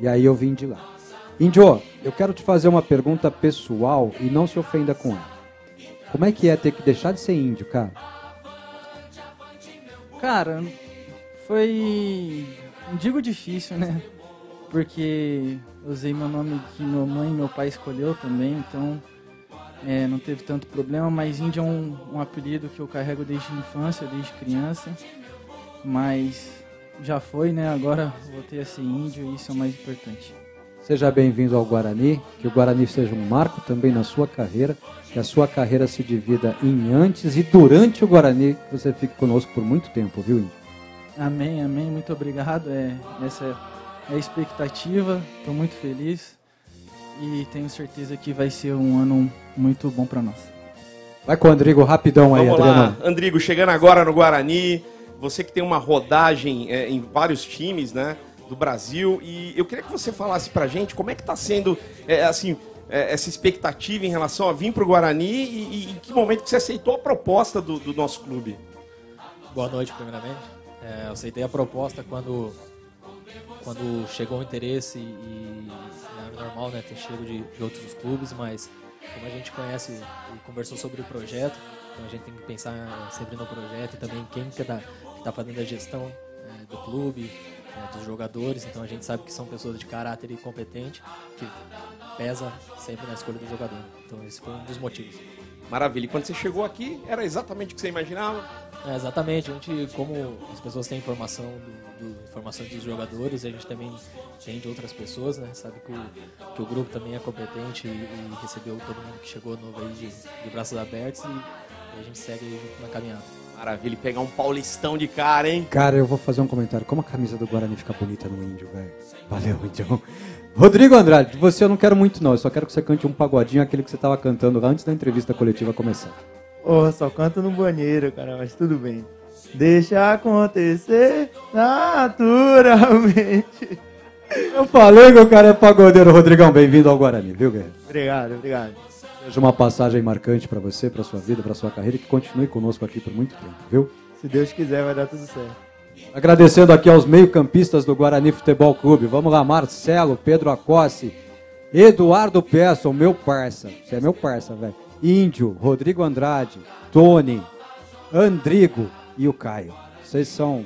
E aí eu vim de lá. Índio, eu quero te fazer uma pergunta pessoal e não se ofenda com ela. Como é que é ter que deixar de ser índio, cara? Cara, foi... não digo difícil, né? Porque eu usei meu nome que minha mãe e meu pai escolheu também, então... não teve tanto problema, mas índio é um apelido que eu carrego desde a infância, desde criança. Mas já foi, né? Agora voltei a ser índio e isso é o mais importante. Seja bem-vindo ao Guarani, que o Guarani seja um marco também na sua carreira, que a sua carreira se divida em antes e durante o Guarani, que você fique conosco por muito tempo, viu, índio? Amém, amém, muito obrigado. Essa é a expectativa, estou muito feliz. E tenho certeza que vai ser um ano muito bom para nós. Vai com o Andrigo rapidão aí, Vamos Adriano. lá, Andrigo, chegando agora no Guarani, você que tem uma rodagem em vários times, né, do Brasil, e eu queria que você falasse pra gente como é que tá sendo, essa expectativa em relação a vir pro Guarani e em que momento que você aceitou a proposta do nosso clube. Boa noite, primeiramente. Eu aceitei a proposta quando chegou o interesse e é normal, né, ter chego de outros clubes, mas como a gente conhece e conversou sobre o projeto, então a gente tem que pensar sempre no projeto e também quem que tá fazendo a gestão do clube, dos jogadores, então a gente sabe que são pessoas de caráter e competente, que pesa sempre na escolha do jogador. Então esse foi um dos motivos. Maravilha. E quando você chegou aqui, era exatamente o que você imaginava? Exatamente. A gente, como as pessoas têm informação dos jogadores, a gente também tem de outras pessoas, né? Sabe que o grupo também é competente e recebeu todo mundo que chegou novo aí de braços abertos e a gente segue na caminhada. Maravilha, e pegar um paulistão de cara, hein? Cara, eu vou fazer um comentário. Como a camisa do Guarani fica bonita no índio, velho. Valeu, então. Rodrigo Andrade, de você eu não quero muito não. Eu só quero que você cante um pagodinho, aquele que você tava cantando lá antes da entrevista coletiva começar. Porra, só canto no banheiro, cara, mas tudo bem. Deixa acontecer naturalmente. Eu falei que o cara é pagodeiro. Rodrigão, bem-vindo ao Guarani, viu, guerreiro? Obrigado, obrigado. Seja uma passagem marcante pra você, pra sua vida, pra sua carreira e que continue conosco aqui por muito tempo, viu? Se Deus quiser, vai dar tudo certo. Agradecendo aqui aos meio-campistas do Guarani Futebol Clube. Vamos lá, Marcelo, Pedro Acossi, Eduardo Pesson, meu parça. Você é meu parça, velho. Índio, Rodrigo Andrade, Tony, Andrigo e o Caio. Vocês são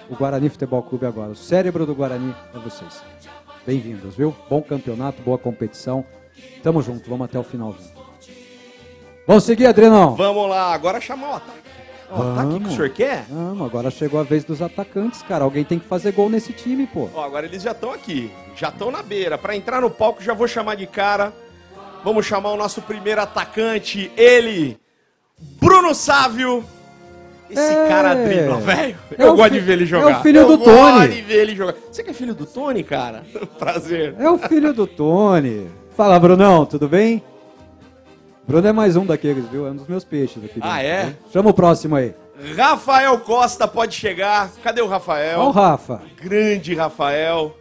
o Guarani Futebol Clube agora. O cérebro do Guarani é vocês. Bem-vindos, viu? Bom campeonato, boa competição. Tamo junto, vamos até o final junto. Vamos seguir, Adrianão? Vamos lá, agora chamar o ataque. O ataque que o senhor quer? Vamos, agora chegou a vez dos atacantes, cara. Alguém tem que fazer gol nesse time, pô. Ó, agora eles já estão aqui, já estão na beira. Pra entrar no palco, já vou chamar de cara. Vamos chamar o nosso primeiro atacante, ele, Bruno Sávio. Esse cara dribla, velho. Eu gosto de ver ele jogar. É o filho do Tony. Eu gosto de ver ele jogar. Você que é filho do Tony, cara? Prazer. É o filho do Tony. Fala, Brunão, tudo bem? Bruno é mais um daqueles, viu? É um dos meus peixes aqui. Ah, dentro, é? Viu? Chama o próximo aí. Rafael Costa pode chegar. Cadê o Rafael? Ó o Rafa. Grande Rafael.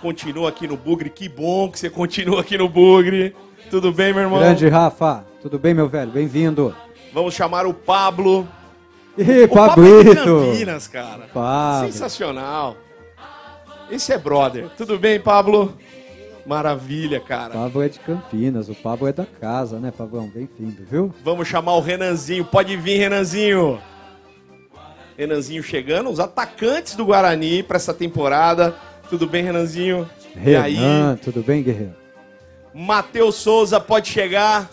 Continua aqui no Bugre. Que bom que você continua aqui no Bugre. Tudo bem, meu irmão? Grande Rafa. Tudo bem, meu velho? Bem-vindo. Vamos chamar o Pablo. Ih, O Pablo é de Campinas, cara. Pablo. Sensacional. Esse é brother. Tudo bem, Pablo? Maravilha, cara. O Pablo é de Campinas, o Pablo é da casa, né, Pablão? Bem-vindo, viu? Vamos chamar o Renanzinho. Pode vir, Renanzinho. Renanzinho chegando, os atacantes do Guarani para essa temporada. Tudo bem, Renanzinho? E aí? Renan, tudo bem, guerreiro? Matheus Souza pode chegar.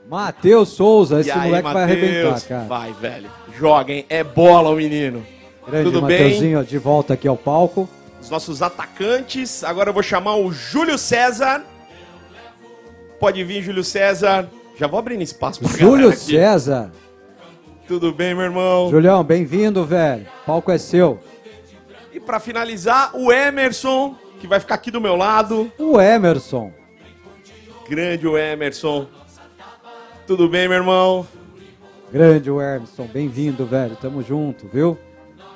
Matheus Souza, esse E aí, moleque vai arrebentar, cara. Vai, velho. Joga, hein? É bola o menino. Grande Tudo Mateuzinho, bem? ó, de volta aqui ao palco. Os nossos atacantes. Agora eu vou chamar o Júlio César. Pode vir, Júlio César. Já vou abrindo espaço pra Júlio galera aqui. César. Tudo bem, meu irmão? Julião, bem-vindo, velho. O palco é seu. E pra finalizar, o Emerson, que vai ficar aqui do meu lado. O Emerson. Grande o Emerson. Tudo bem, meu irmão? Grande o Emerson, bem-vindo, velho. Tamo junto, viu?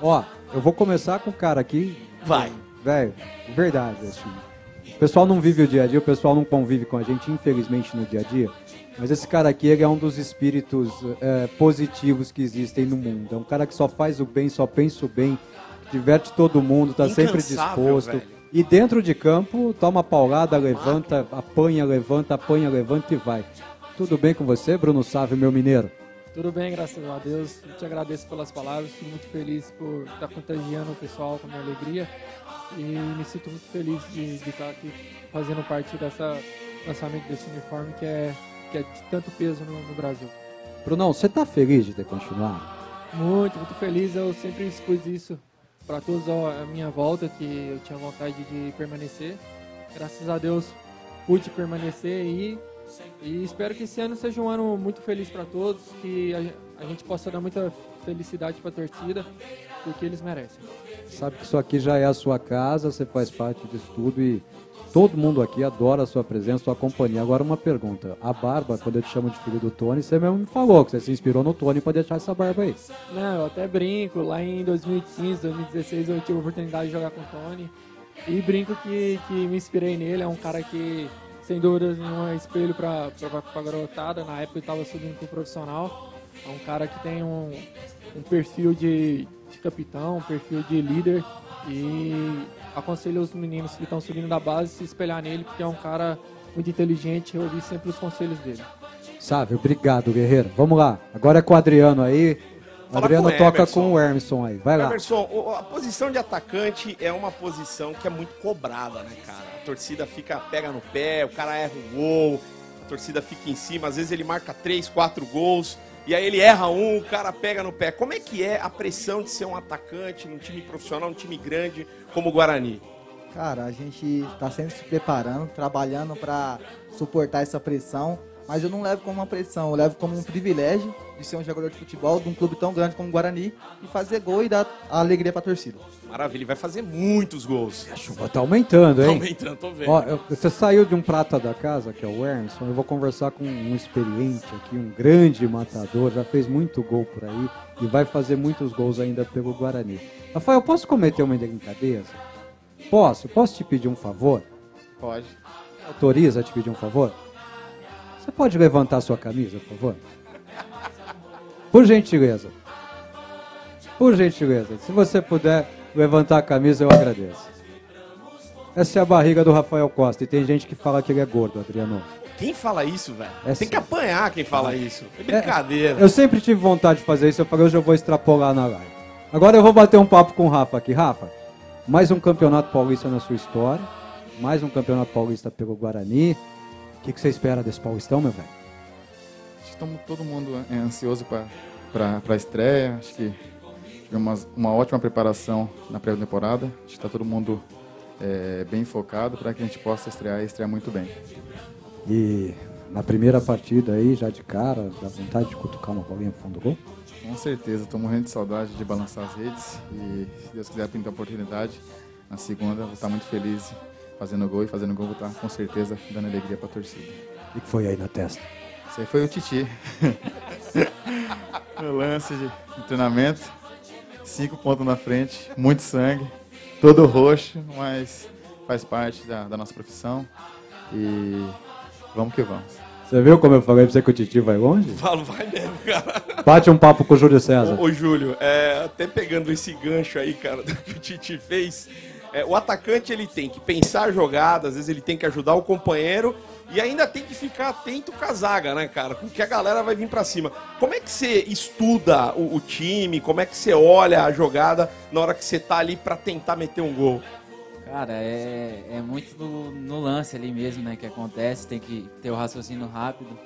Ó, eu vou começar com o cara aqui. Vai. Velho, de verdade, assim. O pessoal não vive o dia a dia, o pessoal não convive com a gente, infelizmente, no dia a dia. Mas esse cara aqui, ele é um dos espíritos positivos que existem no mundo. É um cara que só faz o bem, só pensa o bem, diverte todo mundo, tá sempre disposto. Velho. E dentro de campo, toma paulada, levanta, apanha, levanta e vai. Tudo bem com você, Bruno Sávio, meu mineiro? Tudo bem, graças a Deus. Eu te agradeço pelas palavras. Fico muito feliz por estar contagiando o pessoal com a minha alegria. E me sinto muito feliz de estar aqui fazendo parte dessa lançamento desse uniforme que é de tanto peso no Brasil. Brunão, você tá feliz de ter continuado? Muito, muito feliz. Eu sempre expus isso para todos à minha volta, que eu tinha vontade de permanecer. Graças a Deus pude permanecer e espero que esse ano seja um ano muito feliz para todos, que a gente possa dar muita felicidade para a torcida, porque eles merecem. Sabe que isso aqui já é a sua casa, você faz parte disso tudo e todo mundo aqui adora a sua presença, a sua companhia. Agora uma pergunta, a barba, quando eu te chamo de filho do Tony, você mesmo me falou que você se inspirou no Tony para deixar essa barba aí. Não, eu até brinco, lá em 2015, 2016 eu tive a oportunidade de jogar com o Tony e brinco que me inspirei nele, é um cara que sem dúvidas nenhuma, espelho para a garotada. Na época ele estava subindo para o profissional. É um cara que tem um perfil de capitão, um perfil de líder. E aconselho os meninos que estão subindo da base se espelhar nele, porque é um cara muito inteligente. Eu ouvi sempre os conselhos dele. Sávio, obrigado, guerreiro. Vamos lá, agora é com o Adriano aí. O Adriano toca com o Emerson aí. Vai lá. Emerson, a posição de atacante é uma posição que é muito cobrada, né, cara? A torcida pega no pé, o cara erra o gol, a torcida fica em cima, às vezes ele marca 3, 4 gols, e aí ele erra um, o cara pega no pé. Como é que é a pressão de ser um atacante num time profissional, num time grande como o Guarani? Cara, a gente tá sempre se preparando, trabalhando para suportar essa pressão, mas eu não levo como uma pressão, eu levo como um privilégio de ser um jogador de futebol de um clube tão grande como o Guarani e fazer gol e dar a alegria pra torcida. Maravilha, ele vai fazer muitos gols. A chuva tá aumentando, hein? Tá aumentando, tô vendo. Ó, você saiu de um prata da casa, que é o Emerson, eu vou conversar com um experiente aqui, um grande matador, já fez muito gol por aí e vai fazer muitos gols ainda pelo Guarani. Rafael, posso cometer uma delicadeza? Posso te pedir um favor? Pode. Autoriza a te pedir um favor? Você pode levantar sua camisa, por favor? Por gentileza. Por gentileza. Se você puder levantar a camisa, eu agradeço. Essa é a barriga do Rafael Costa. E tem gente que fala que ele é gordo, Adriano. Quem fala isso, velho? É Tem que apanhar quem fala isso. É brincadeira. Eu sempre tive vontade de fazer isso. Eu falei, hoje eu vou extrapolar na live. Agora eu vou bater um papo com o Rafa aqui. Rafa, mais um campeonato paulista na sua história. Mais um campeonato paulista pelo Guarani. O que você espera desse Paulistão, meu velho? Estamos todo mundo ansioso para a estreia. Acho que tivemos uma ótima preparação na pré-temporada. Acho que está todo mundo bem focado para que a gente possa estrear e estrear muito bem. E na primeira partida aí, já de cara, dá vontade de cutucar uma bolinha no fundo do gol? Com certeza, estou morrendo de saudade de balançar as redes e, se Deus quiser, pintar a oportunidade. Na segunda, vou estar muito feliz fazendo gol, e fazendo gol vou estar com certeza dando alegria para a torcida. O que foi aí na testa? Isso aí foi o Titi. O lance de treinamento, 5 pontos na frente, muito sangue, todo roxo, mas faz parte da nossa profissão e vamos que vamos. Você viu como eu falei pra você que o Titi vai longe? Falo, vai mesmo, cara. Bate um papo com o Júlio César. Ô Júlio, até pegando esse gancho aí, cara, do que o Titi fez, o atacante ele tem que pensar a jogada, às vezes ele tem que ajudar o companheiro e ainda tem que ficar atento com a zaga, né, cara? Porque a galera vai vir pra cima. Como é que você estuda o time? Como é que você olha a jogada na hora que você tá ali pra tentar meter um gol? Cara, é muito no lance ali mesmo, né, que acontece, tem que ter o raciocínio rápido,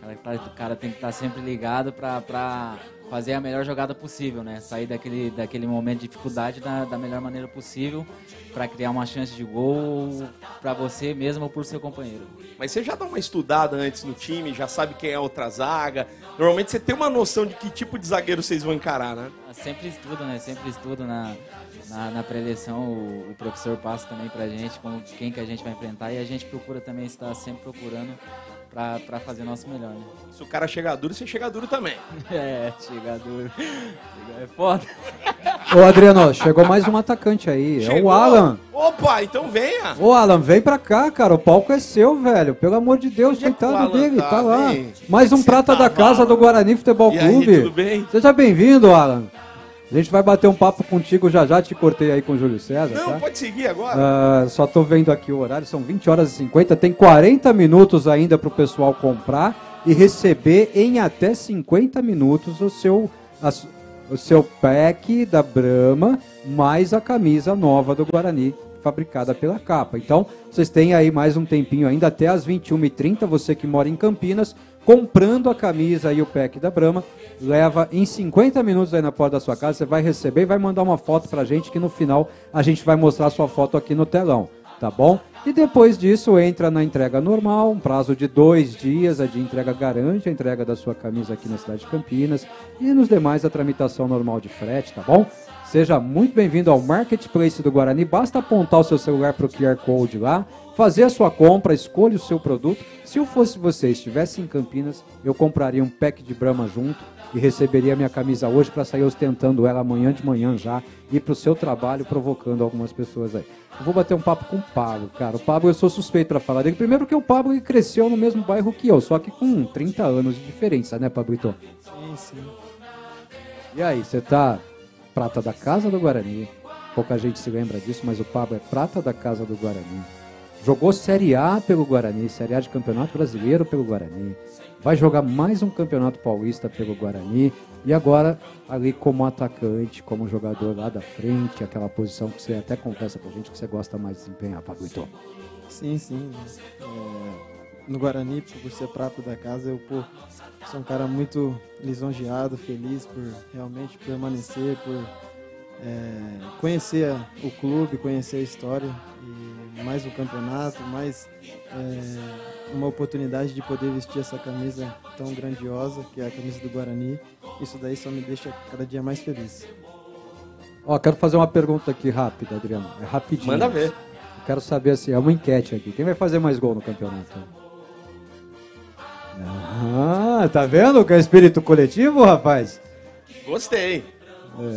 o cara tem que estar sempre ligado pra fazer a melhor jogada possível, né, sair daquele momento de dificuldade da melhor maneira possível pra criar uma chance de gol pra você mesmo ou pro seu companheiro. Mas você já dá uma estudada antes no time, já sabe quem é a outra zaga, normalmente você tem uma noção de que tipo de zagueiro vocês vão encarar, né? Sempre estudo, né, sempre estudo na pré-eleição, o professor passa também pra gente quem que a gente vai enfrentar e a gente procura também estar sempre procurando pra fazer o nosso melhor, né? Se o cara chegar duro, você chega duro também. Chegar duro. É foda. Ô Adriano, chegou mais um atacante aí, é o Alan. Opa, então venha. Ô Alan, vem pra cá, cara, o palco é seu, velho. Pelo amor de Deus, coitado dele, tá lá. Mais um prata da casa do Guarani Futebol Clube. Aí, tudo bem? Seja bem-vindo, Alan. A gente vai bater um papo contigo já, te cortei aí com o Júlio César. Não, tá? pode seguir agora. Só tô vendo aqui o horário, são 20h50, tem 40 minutos ainda pro pessoal comprar e receber em até 50 minutos o seu pack da Brahma, mais a camisa nova do Guarani, fabricada pela Capa. Então, vocês têm aí mais um tempinho ainda, até às 21h30, você que mora em Campinas, comprando a camisa e o pack da Brahma, leva em 50 minutos aí na porta da sua casa, você vai receber e vai mandar uma foto pra gente, que no final a gente vai mostrar a sua foto aqui no telão, tá bom? E depois disso entra na entrega normal, um prazo de 2 dias, a de entrega garante a entrega da sua camisa aqui na cidade de Campinas e nos demais a tramitação normal de frete, tá bom? Seja muito bem-vindo ao Marketplace do Guarani, basta apontar o seu celular pro QR Code lá, fazer a sua compra, escolha o seu produto. Se eu fosse você, estivesse em Campinas, eu compraria um pack de Brahma junto e receberia minha camisa hoje para sair ostentando ela amanhã de manhã já e para o seu trabalho provocando algumas pessoas aí. Eu vou bater um papo com o Pablo, cara. O Pablo, eu sou suspeito para falar dele. Primeiro porque o Pablo ele cresceu no mesmo bairro que eu, só que com 30 anos de diferença, né, Pablito? Sim. E aí, você tá prata da casa do Guarani. Pouca gente se lembra disso, mas o Pablo é prata da casa do Guarani. Jogou Série A pelo Guarani, Série A de Campeonato Brasileiro pelo Guarani. Vai jogar mais um Campeonato Paulista pelo Guarani. E agora, ali como atacante, como jogador lá da frente, aquela posição que você até confessa pra gente que você gosta mais de desempenhar, Pablito. Sim. No Guarani, por ser prata da casa, eu sou um cara muito lisonjeado, feliz por realmente permanecer, por conhecer o clube, conhecer a história. E mais um campeonato, mais uma oportunidade de poder vestir essa camisa tão grandiosa, que é a camisa do Guarani. Isso daí só me deixa cada dia mais feliz. Ó, quero fazer uma pergunta aqui rápida, Adriano. É rapidinho. Manda ver. Eu quero saber, assim, é uma enquete aqui. Quem vai fazer mais gol no campeonato? Ah, tá vendo que é espírito coletivo, rapaz? Gostei. Não,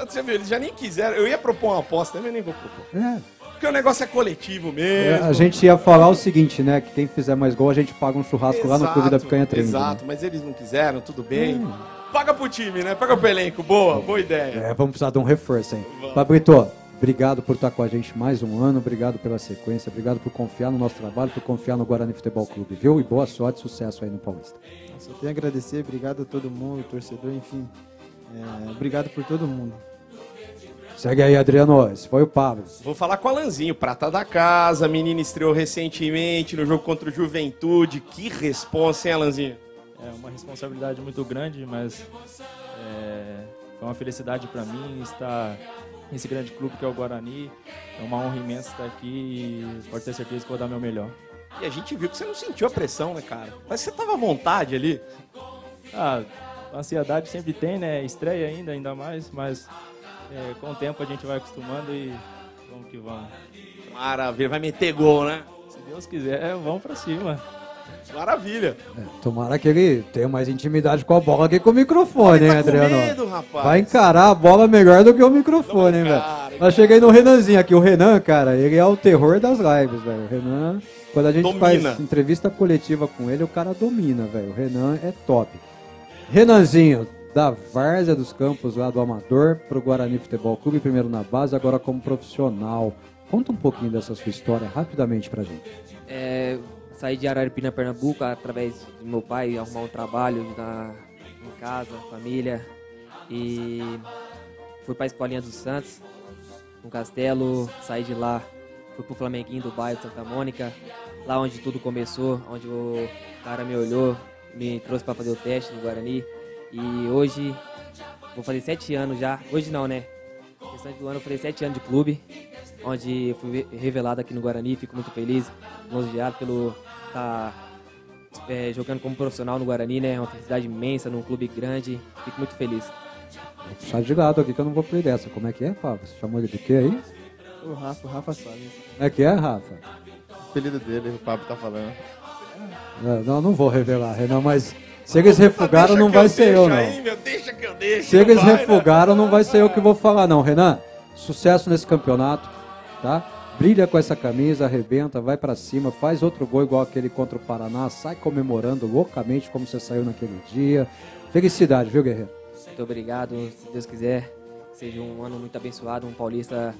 você viu, eles já nem quiseram. Eu ia propor uma aposta, mas nem vou propor. Porque o negócio é coletivo mesmo. A gente ia falar o seguinte, né? Que quem fizer mais gol, a gente paga um churrasco lá no Clube da Picanha Treino. Exato, mas eles não quiseram, tudo bem. Paga pro time, né? Paga pro elenco. Boa ideia. Vamos precisar de um reforço, hein? Pablito, obrigado por estar com a gente mais um ano, obrigado pela sequência, obrigado por confiar no nosso trabalho, por confiar no Guarani Futebol Clube, viu? E boa sorte, sucesso aí no Paulista. Só tenho a agradecer, obrigado a todo mundo, torcedor, enfim. Obrigado por todo mundo. Segue aí, Adriano. Esse foi o Pablo. Vou falar com o Alanzinho, prata da casa, menino estreou recentemente no jogo contra o Juventude. Que responsa, hein, Alanzinho? É uma responsabilidade muito grande, mas foi uma felicidade para mim estar nesse grande clube que é o Guarani. É uma honra imensa estar aqui e pode ter certeza que vou dar meu melhor. E a gente viu que você não sentiu a pressão, né, cara? Parece que você tava à vontade ali. Ah, ansiedade sempre tem, né? Estreia ainda mais, mas com o tempo a gente vai acostumando e vamos que vamos. Maravilha, vai meter gol, né? Se Deus quiser, vamos pra cima. Maravilha. Tomara que ele tenha mais intimidade com a bola que com o microfone, hein, Adriano? Medo, rapaz. Vai encarar a bola melhor do que o microfone, hein, velho? Eu cheguei no Renanzinho aqui. O Renan, cara, ele é o terror das lives, velho. O Renan, quando a gente faz entrevista coletiva com ele, o cara domina, velho. O Renan é top. Renanzinho, da Várzea dos Campos, lá do Amador, pro Guarani Futebol Clube, primeiro na base, agora como profissional. Conta um pouquinho dessa sua história rapidamente pra gente. Saí de Araripina, Pernambuco, através do meu pai, arrumar um trabalho em casa, família. E fui para a Escolinha dos Santos, no Castelo. Saí de lá, fui pro Flamenguinho do bairro Santa Mônica, lá onde tudo começou, onde o cara me olhou, me trouxe para fazer o teste no Guarani. E hoje, vou fazer 7 anos já. Hoje não, né? No restante do ano eu falei 7 anos de clube, onde fui revelado aqui no Guarani. Fico muito feliz, elogiado pelo estar jogando como profissional no Guarani, né? É uma felicidade imensa num clube grande. Fico muito feliz. Vou puxar de lado aqui que eu não vou perder dessa. Como é que é, Pablo? Você chamou ele de quê aí? O Rafa sabe. É que é, Rafa? O apelido dele, o Pablo tá falando. Não vou revelar, Renan, mas se eles refugaram, não vai ser eu, não. Deixa que eu deixo. Se eles refugaram, não vai ser eu que vou falar, não. Renan, sucesso nesse campeonato, tá? Brilha com essa camisa, arrebenta, vai pra cima, faz outro gol igual aquele contra o Paraná, sai comemorando loucamente como você saiu naquele dia. Felicidade, viu, guerreiro? Muito obrigado, se Deus quiser, que seja um ano muito abençoado, um paulista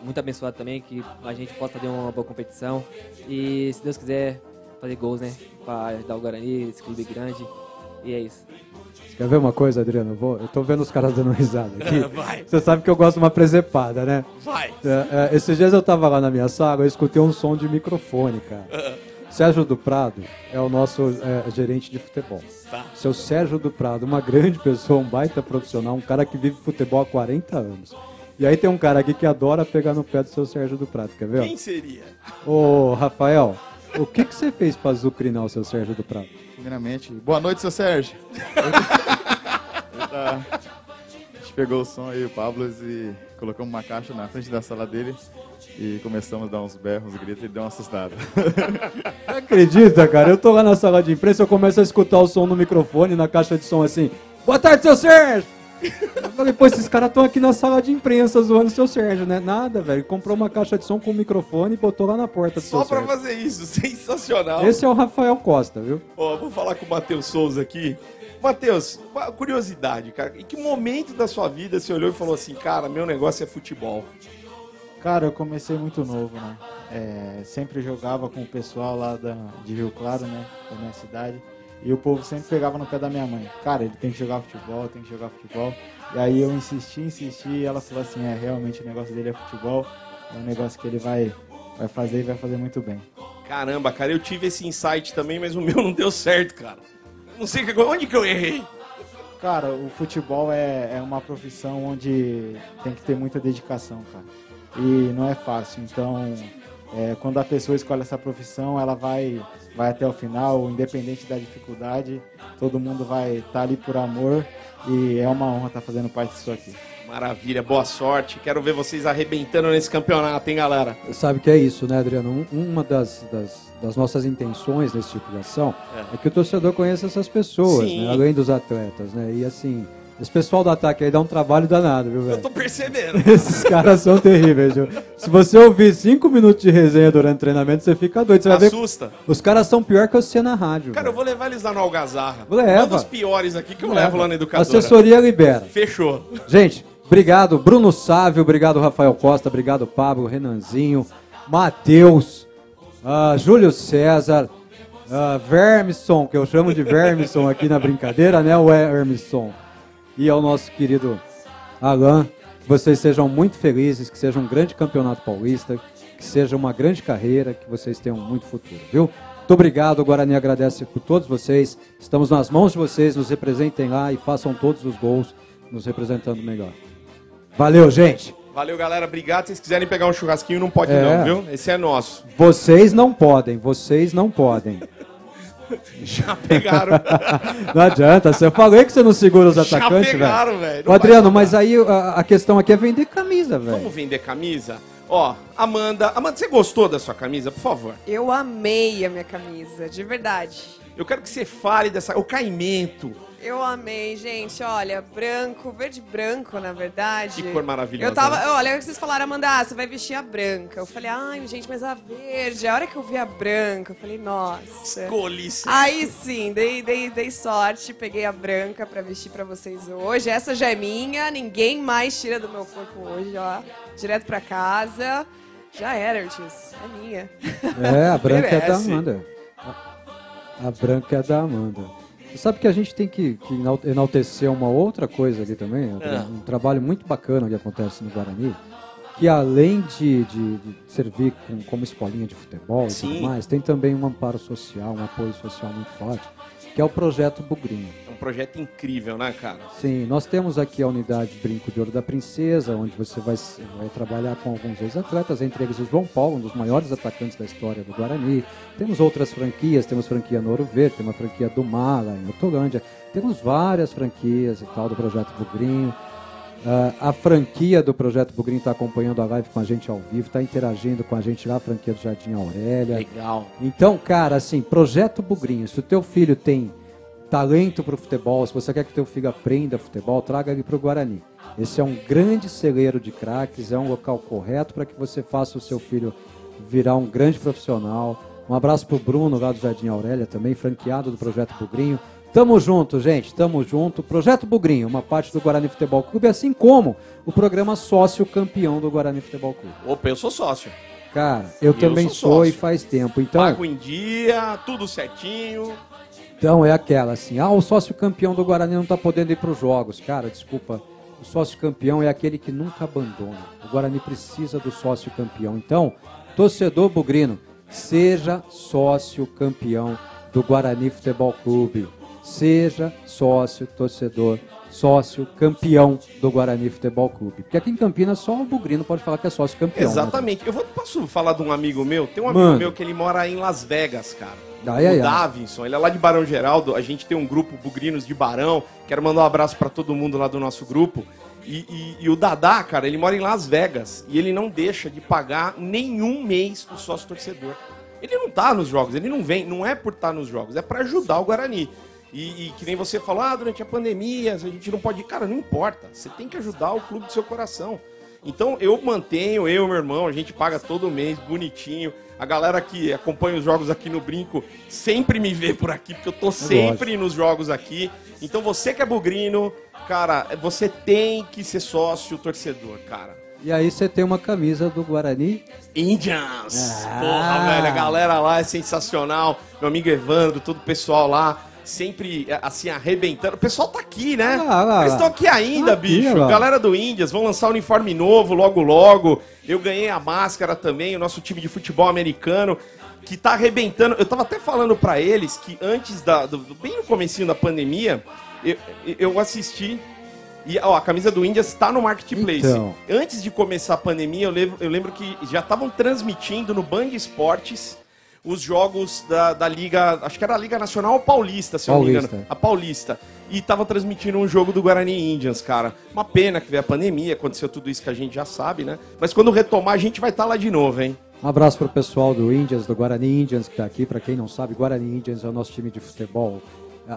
muito abençoado também, que a gente possa fazer uma boa competição e, se Deus quiser, fazer gols, né, para ajudar o Guarani, esse clube grande, e é isso. Quer ver uma coisa, Adriano? Eu tô vendo os caras dando risada aqui. Vai. Você sabe que eu gosto de uma presepada, né? Vai. Esses dias eu tava lá na minha sala, eu escutei um som de microfone, cara. Sérgio do Prado é o nosso gerente de futebol. Tá. Seu Sérgio do Prado, uma grande pessoa, um baita profissional, um cara que vive futebol há 40 anos. E aí tem um cara aqui que adora pegar no pé do seu Sérgio do Prado, quer ver? Quem seria? Ô, Rafael, o que você fez pra azucrinar o seu Sérgio do Prado? Primeiramente, boa noite, seu Sérgio. A gente pegou o som aí, o Pablo, e colocamos uma caixa na frente da sala dele e começamos a dar uns berros, uns gritos e ele deu uma assustada. Não acredita, cara? Eu tô lá na sala de imprensa, eu começo a escutar o som no microfone, na caixa de som assim, boa tarde, seu Sérgio! Eu falei, pô, esses caras estão aqui na sala de imprensa zoando o seu Sérgio, né? Nada, velho. Comprou uma caixa de som com microfone e botou lá na porta do seu Só pra Sérgio. fazer isso, sensacional. Esse é o Rafael Costa, viu? Ó, vou falar com o Matheus Souza aqui. Matheus, uma curiosidade, cara. Em que momento da sua vida você olhou e falou assim, cara, meu negócio é futebol? Cara, eu comecei muito novo, né? Sempre jogava com o pessoal lá de Rio Claro, né? Da minha cidade. E o povo sempre pegava no pé da minha mãe. Cara, ele tem que jogar futebol, tem que jogar futebol. E aí eu insisti, e ela falou assim, realmente o negócio dele é futebol. É um negócio que ele vai fazer e vai fazer muito bem. Caramba, cara, eu tive esse insight também, mas o meu não deu certo, cara. Não sei onde que eu errei. Cara, o futebol é uma profissão onde tem que ter muita dedicação, cara. E não é fácil, então Quando a pessoa escolhe essa profissão, ela vai até o final, independente da dificuldade. Todo mundo vai estar ali por amor e é uma honra estar fazendo parte disso aqui. Maravilha, boa sorte. Quero ver vocês arrebentando nesse campeonato, hein, galera? Sabe que é isso, né, Adriano? Uma das nossas intenções nesse tipo de ação é que o torcedor conheça essas pessoas, né, além dos atletas, né? E assim, esse pessoal do ataque aí dá um trabalho danado, viu, velho? Eu tô percebendo. Esses caras são terríveis, viu? Se você ouvir 5 minutos de resenha durante o treinamento, você fica doido. Você vai Assusta. ver. Os caras são pior que você na rádio. Cara, eu vou levar eles lá no Algazarra. Leva. Manda os piores aqui que eu levo lá na educadora. Assessoria libera. Fechou. Gente, obrigado Bruno Sávio, obrigado Rafael Costa, obrigado Pablo, Renanzinho, Matheus, Júlio César, Vermisson, que eu chamo de Vermisson aqui na brincadeira, né, o Vermisson. E ao nosso querido Alan, que vocês sejam muito felizes, que seja um grande campeonato paulista, que seja uma grande carreira, que vocês tenham muito futuro, viu? Muito obrigado, o Guarani agradece por todos vocês, estamos nas mãos de vocês, nos representem lá e façam todos os gols, nos representando melhor. Valeu, gente! Valeu, galera, obrigado. Se vocês quiserem pegar um churrasquinho, não pode não, viu? Esse é nosso. Vocês não podem, vocês não podem. Já pegaram. Não adianta, eu falei que você não segura os atacantes, Já pegaram, velho. Adriano, mas aí a questão aqui é vender camisa, velho. Vamos vender camisa? Ó, Amanda, você gostou da sua camisa, por favor? Eu amei a minha camisa, de verdade. Eu quero que você fale o caimento. Eu amei, gente. Olha, branco, verde branco, na verdade. Que cor maravilhosa. Olha, vocês falaram, Amanda, você vai vestir a branca. Eu falei, ai, gente, mas a verde. A hora que eu vi a branca, eu falei, nossa. Escolhi. Aí sim, dei sorte, peguei a branca pra vestir pra vocês hoje. Essa já é minha, ninguém mais tira do meu corpo hoje, ó. Direto pra casa. Já era, Ortiz. É minha. A branca é da Amanda. A branca é da Amanda. Você sabe que a gente tem que enaltecer uma outra coisa ali também, um trabalho muito bacana que acontece no Guarani, que além de servir como escolinha de futebol e tudo mais, tem também um amparo social, um apoio social muito forte, que é o Projeto Bugrinho. É um projeto incrível, né, cara? Sim, nós temos aqui a unidade Brinco de Ouro da Princesa, onde você vai trabalhar com alguns ex-atletas, entre eles o João Paulo, um dos maiores atacantes da história do Guarani. Temos outras franquias, temos franquia no Ouro Verde, tem uma franquia do Mala, em Hortolândia. Temos várias franquias e tal do Projeto Bugrinho. A franquia do Projeto Bugrinho está acompanhando a live com a gente ao vivo, está interagindo com a gente lá, a franquia do Jardim Aurélia. Legal. Então, cara, assim, Projeto Bugrinho, se o teu filho tem talento para o futebol, se você quer que teu filho aprenda futebol, traga ele para o Guarani. Esse é um grande celeiro de craques, é um local correto para que você faça o seu filho virar um grande profissional. Um abraço pro Bruno lá do Jardim Aurélia também, franqueado do Projeto Bugrinho. Tamo junto, gente, tamo junto. Projeto Bugrinho, uma parte do Guarani Futebol Clube, assim como o programa Sócio Campeão do Guarani Futebol Clube. Opa, eu sou sócio. Cara, eu também sou e faz tempo. Então, pago em dia, tudo certinho. Então é aquela assim, o sócio campeão do Guarani não tá podendo ir pros jogos. Cara, desculpa, o sócio campeão é aquele que nunca abandona. O Guarani precisa do sócio campeão. Então, torcedor bugrino, seja sócio campeão do Guarani Futebol Clube. Seja sócio, torcedor, sócio campeão do Guarani Futebol Clube. Porque aqui em Campinas só o bugrino pode falar que é sócio campeão. Exatamente. Né? Posso falar de um amigo meu? Tem um amigo meu que ele mora em Las Vegas, cara. O Davinson, ele é lá de Barão Geraldo. A gente tem um grupo Bugrinos de Barão. Quero mandar um abraço pra todo mundo lá do nosso grupo. E o Dadá, cara, ele mora em Las Vegas. E ele não deixa de pagar nenhum mês o sócio torcedor. Ele não tá nos jogos, ele não vem. Não é por estar nos jogos, é pra ajudar o Guarani. E que nem você falou, durante a pandemia a gente não pode ir. Cara, não importa. Você tem que ajudar o clube do seu coração. Então eu mantenho, eu e meu irmão, a gente paga todo mês, bonitinho. A galera que acompanha os jogos aqui no Brinco sempre me vê por aqui, porque eu tô sempre nos jogos aqui. Então você que é bugrino, cara, você tem que ser sócio torcedor, cara. E aí você tem uma camisa do Guarani Indians. Porra, velho, a galera lá é sensacional. Meu amigo Evandro, todo o pessoal lá. Sempre, assim, arrebentando. O pessoal tá aqui, né? Eles estão aqui ainda, bicho. Galera do Índias, vão lançar um uniforme novo logo, logo. Eu ganhei a máscara também, o nosso time de futebol americano, que tá arrebentando. Eu tava até falando pra eles que antes, bem no comecinho da pandemia, eu assisti E ó, a camisa do Indians está no Marketplace. Então. Antes de começar a pandemia, eu lembro que já estavam transmitindo no Band Esportes os jogos da Liga, acho que era a Liga Nacional Paulista, se eu não me engano. A Paulista. E estavam transmitindo um jogo do Guarani Indians, cara. Uma pena que veio a pandemia, aconteceu tudo isso que a gente já sabe, né? Mas quando retomar, a gente vai estar lá de novo, hein? Um abraço pro pessoal do Indians, do Guarani Indians, que tá aqui. Pra quem não sabe, Guarani Indians é o nosso time de futebol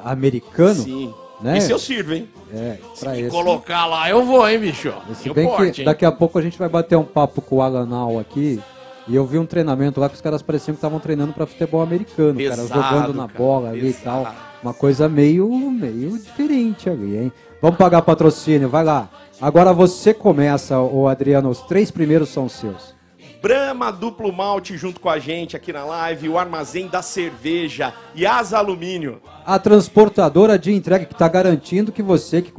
americano. Sim. Né? Isso eu sirvo, hein? É, pra Se esse. colocar lá, eu vou, hein, bicho? Se bem que daqui a pouco a gente vai bater um papo com o Alanal aqui. E eu vi um treinamento lá que os caras pareciam que estavam treinando pra futebol americano. Pesado, cara jogando na cara, bola ali e pesado. tal. Uma coisa meio diferente ali, hein? Vamos pagar patrocínio, vai lá. Agora você começa, ô Adriano, os 3 primeiros são seus. Brahma Duplo Malte junto com a gente aqui na live, o Armazém da Cerveja e Asa Alumínio. A transportadora de entrega que está garantindo que você que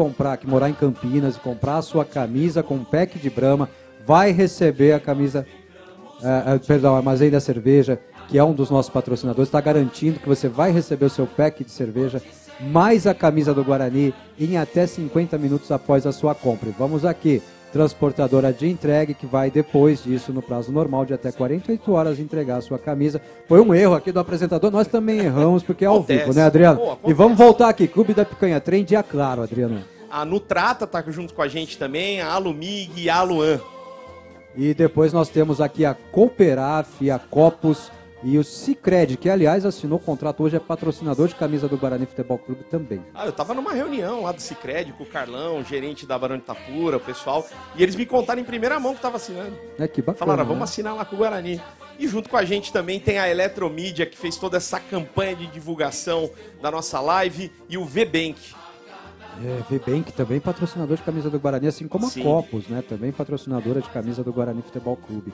morar em Campinas e comprar a sua camisa com um pack de Brahma, vai receber a camisa, perdão, Armazém da Cerveja, que é um dos nossos patrocinadores, está garantindo que você vai receber o seu pack de cerveja, mais a camisa do Guarani em até 50 minutos após a sua compra. E vamos aqui. Transportadora de entrega, que vai depois disso, no prazo normal de até 48 horas, entregar a sua camisa. Foi um erro aqui do apresentador, nós também erramos, porque é ao vivo, né, Adriano? Pô, e vamos voltar aqui, Clube da Picanha Trem, dia claro, Adriano. A Nutrata tá junto com a gente também, a Alumig e a Aluan. E depois nós temos aqui a Cooperaf, a Copus e o Sicredi, que aliás assinou contrato hoje, é patrocinador de camisa do Guarani Futebol Clube também. Ah, eu tava numa reunião lá do Sicredi com o Carlão, gerente da Barão de Itapura, o pessoal, e eles me contaram em primeira mão que tava assinando. É que bacana. Falaram, vamos né? assinar lá com o Guarani. E junto com a gente também tem a Eletromídia, que fez toda essa campanha de divulgação da nossa live, e o VBank. VBank também patrocinador de camisa do Guarani, assim como Sim. a Copus, né? Também patrocinadora de camisa do Guarani Futebol Clube.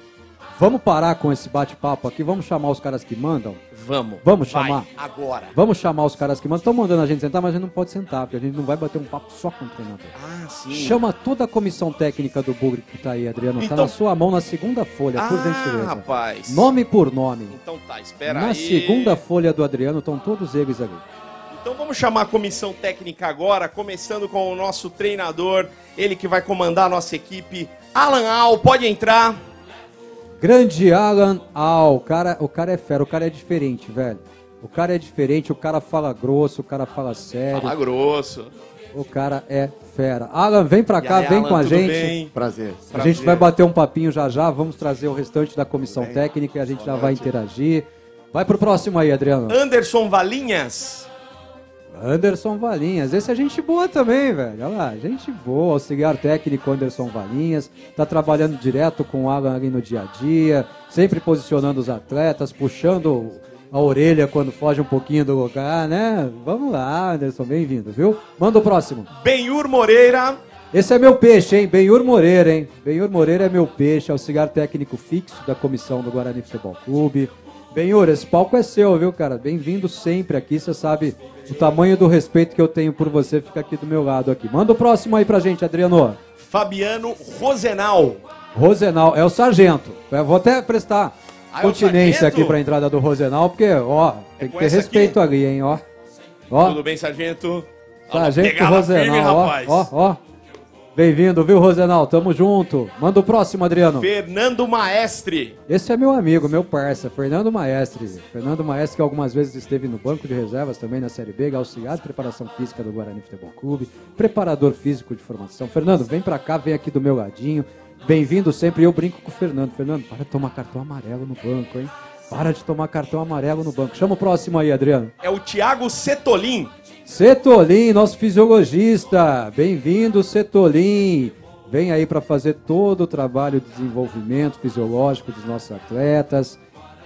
Vamos parar com esse bate-papo aqui, vamos chamar os caras que mandam? Vamos. Vamos Vai, chamar? agora. Vamos chamar os caras que mandam. Estão mandando a gente sentar, mas a gente não pode sentar, porque a gente não vai bater um papo só com o treinador. Ah, sim. Chama toda a comissão técnica do Bugre que tá aí, Adriano. Tá Então- na sua mão, na segunda folha, por gentileza. rapaz. Nome por nome. Então tá, espera Na aí. segunda folha do Adriano estão todos eles ali. Então vamos chamar a comissão técnica agora, começando com o nosso treinador, ele que vai comandar a nossa equipe, Alan Al, pode entrar. Grande Alan Al, o cara é fera, o cara é diferente, velho. O cara é diferente, o cara fala grosso, o cara fala sério. Fala grosso. O cara é fera. Alan, vem pra E cá, aí, vem Alan, com a tudo gente. bem? Prazer. A gente vai bater um papinho já já, vamos trazer o restante da comissão técnica e a gente já vai interagir. Vai pro próximo aí, Adriano. Anderson Valinhas. Anderson Valinhas, esse é gente boa também, velho. Olha lá, gente boa, auxiliar técnico Anderson Valinhas, tá trabalhando direto com o Alan ali no dia a dia, sempre posicionando os atletas, puxando a orelha quando foge um pouquinho do lugar, né? Vamos lá, Anderson, bem-vindo, viu? Manda o próximo. Benhur Moreira. Esse é meu peixe, hein? Benhur Moreira, hein? Benhur Moreira é meu peixe, auxiliar técnico fixo da comissão do Guarani Futebol Clube. Benhur, esse palco é seu, viu, cara? Bem-vindo sempre aqui, você sabe o tamanho do respeito que eu tenho por você, fica aqui do meu lado aqui. Manda o próximo aí pra gente, Adriano. Fabiano Rosenal. Rosenal, é o sargento. Eu vou até prestar Ah, é o continência sargento? aqui pra entrada do Rosenal, porque, ó, tem que com ter essa respeito ali, hein, ó. Ó, Tudo bem, sargento? sargento Pegada firme, Rosenal, ó, rapaz. ó. Bem-vindo, viu, Rosenal? Tamo junto. Manda o próximo, Adriano. Fernando Maestre. Esse é meu amigo, meu parça, Fernando Maestre. Fernando Maestre, que algumas vezes esteve no banco de reservas também na Série B, auxiliar de preparação física do Guarani Futebol Clube, preparador físico de formação. Fernando, vem pra cá, vem aqui do meu ladinho. Bem-vindo sempre. Eu brinco com o Fernando. Fernando, para de tomar cartão amarelo no banco, hein? Para de tomar cartão amarelo no banco. Chama o próximo aí, Adriano. É o Thiago Setolin. Setolin, nosso fisiologista. Bem-vindo, Setolin. Vem aí para fazer todo o trabalho de desenvolvimento fisiológico dos nossos atletas.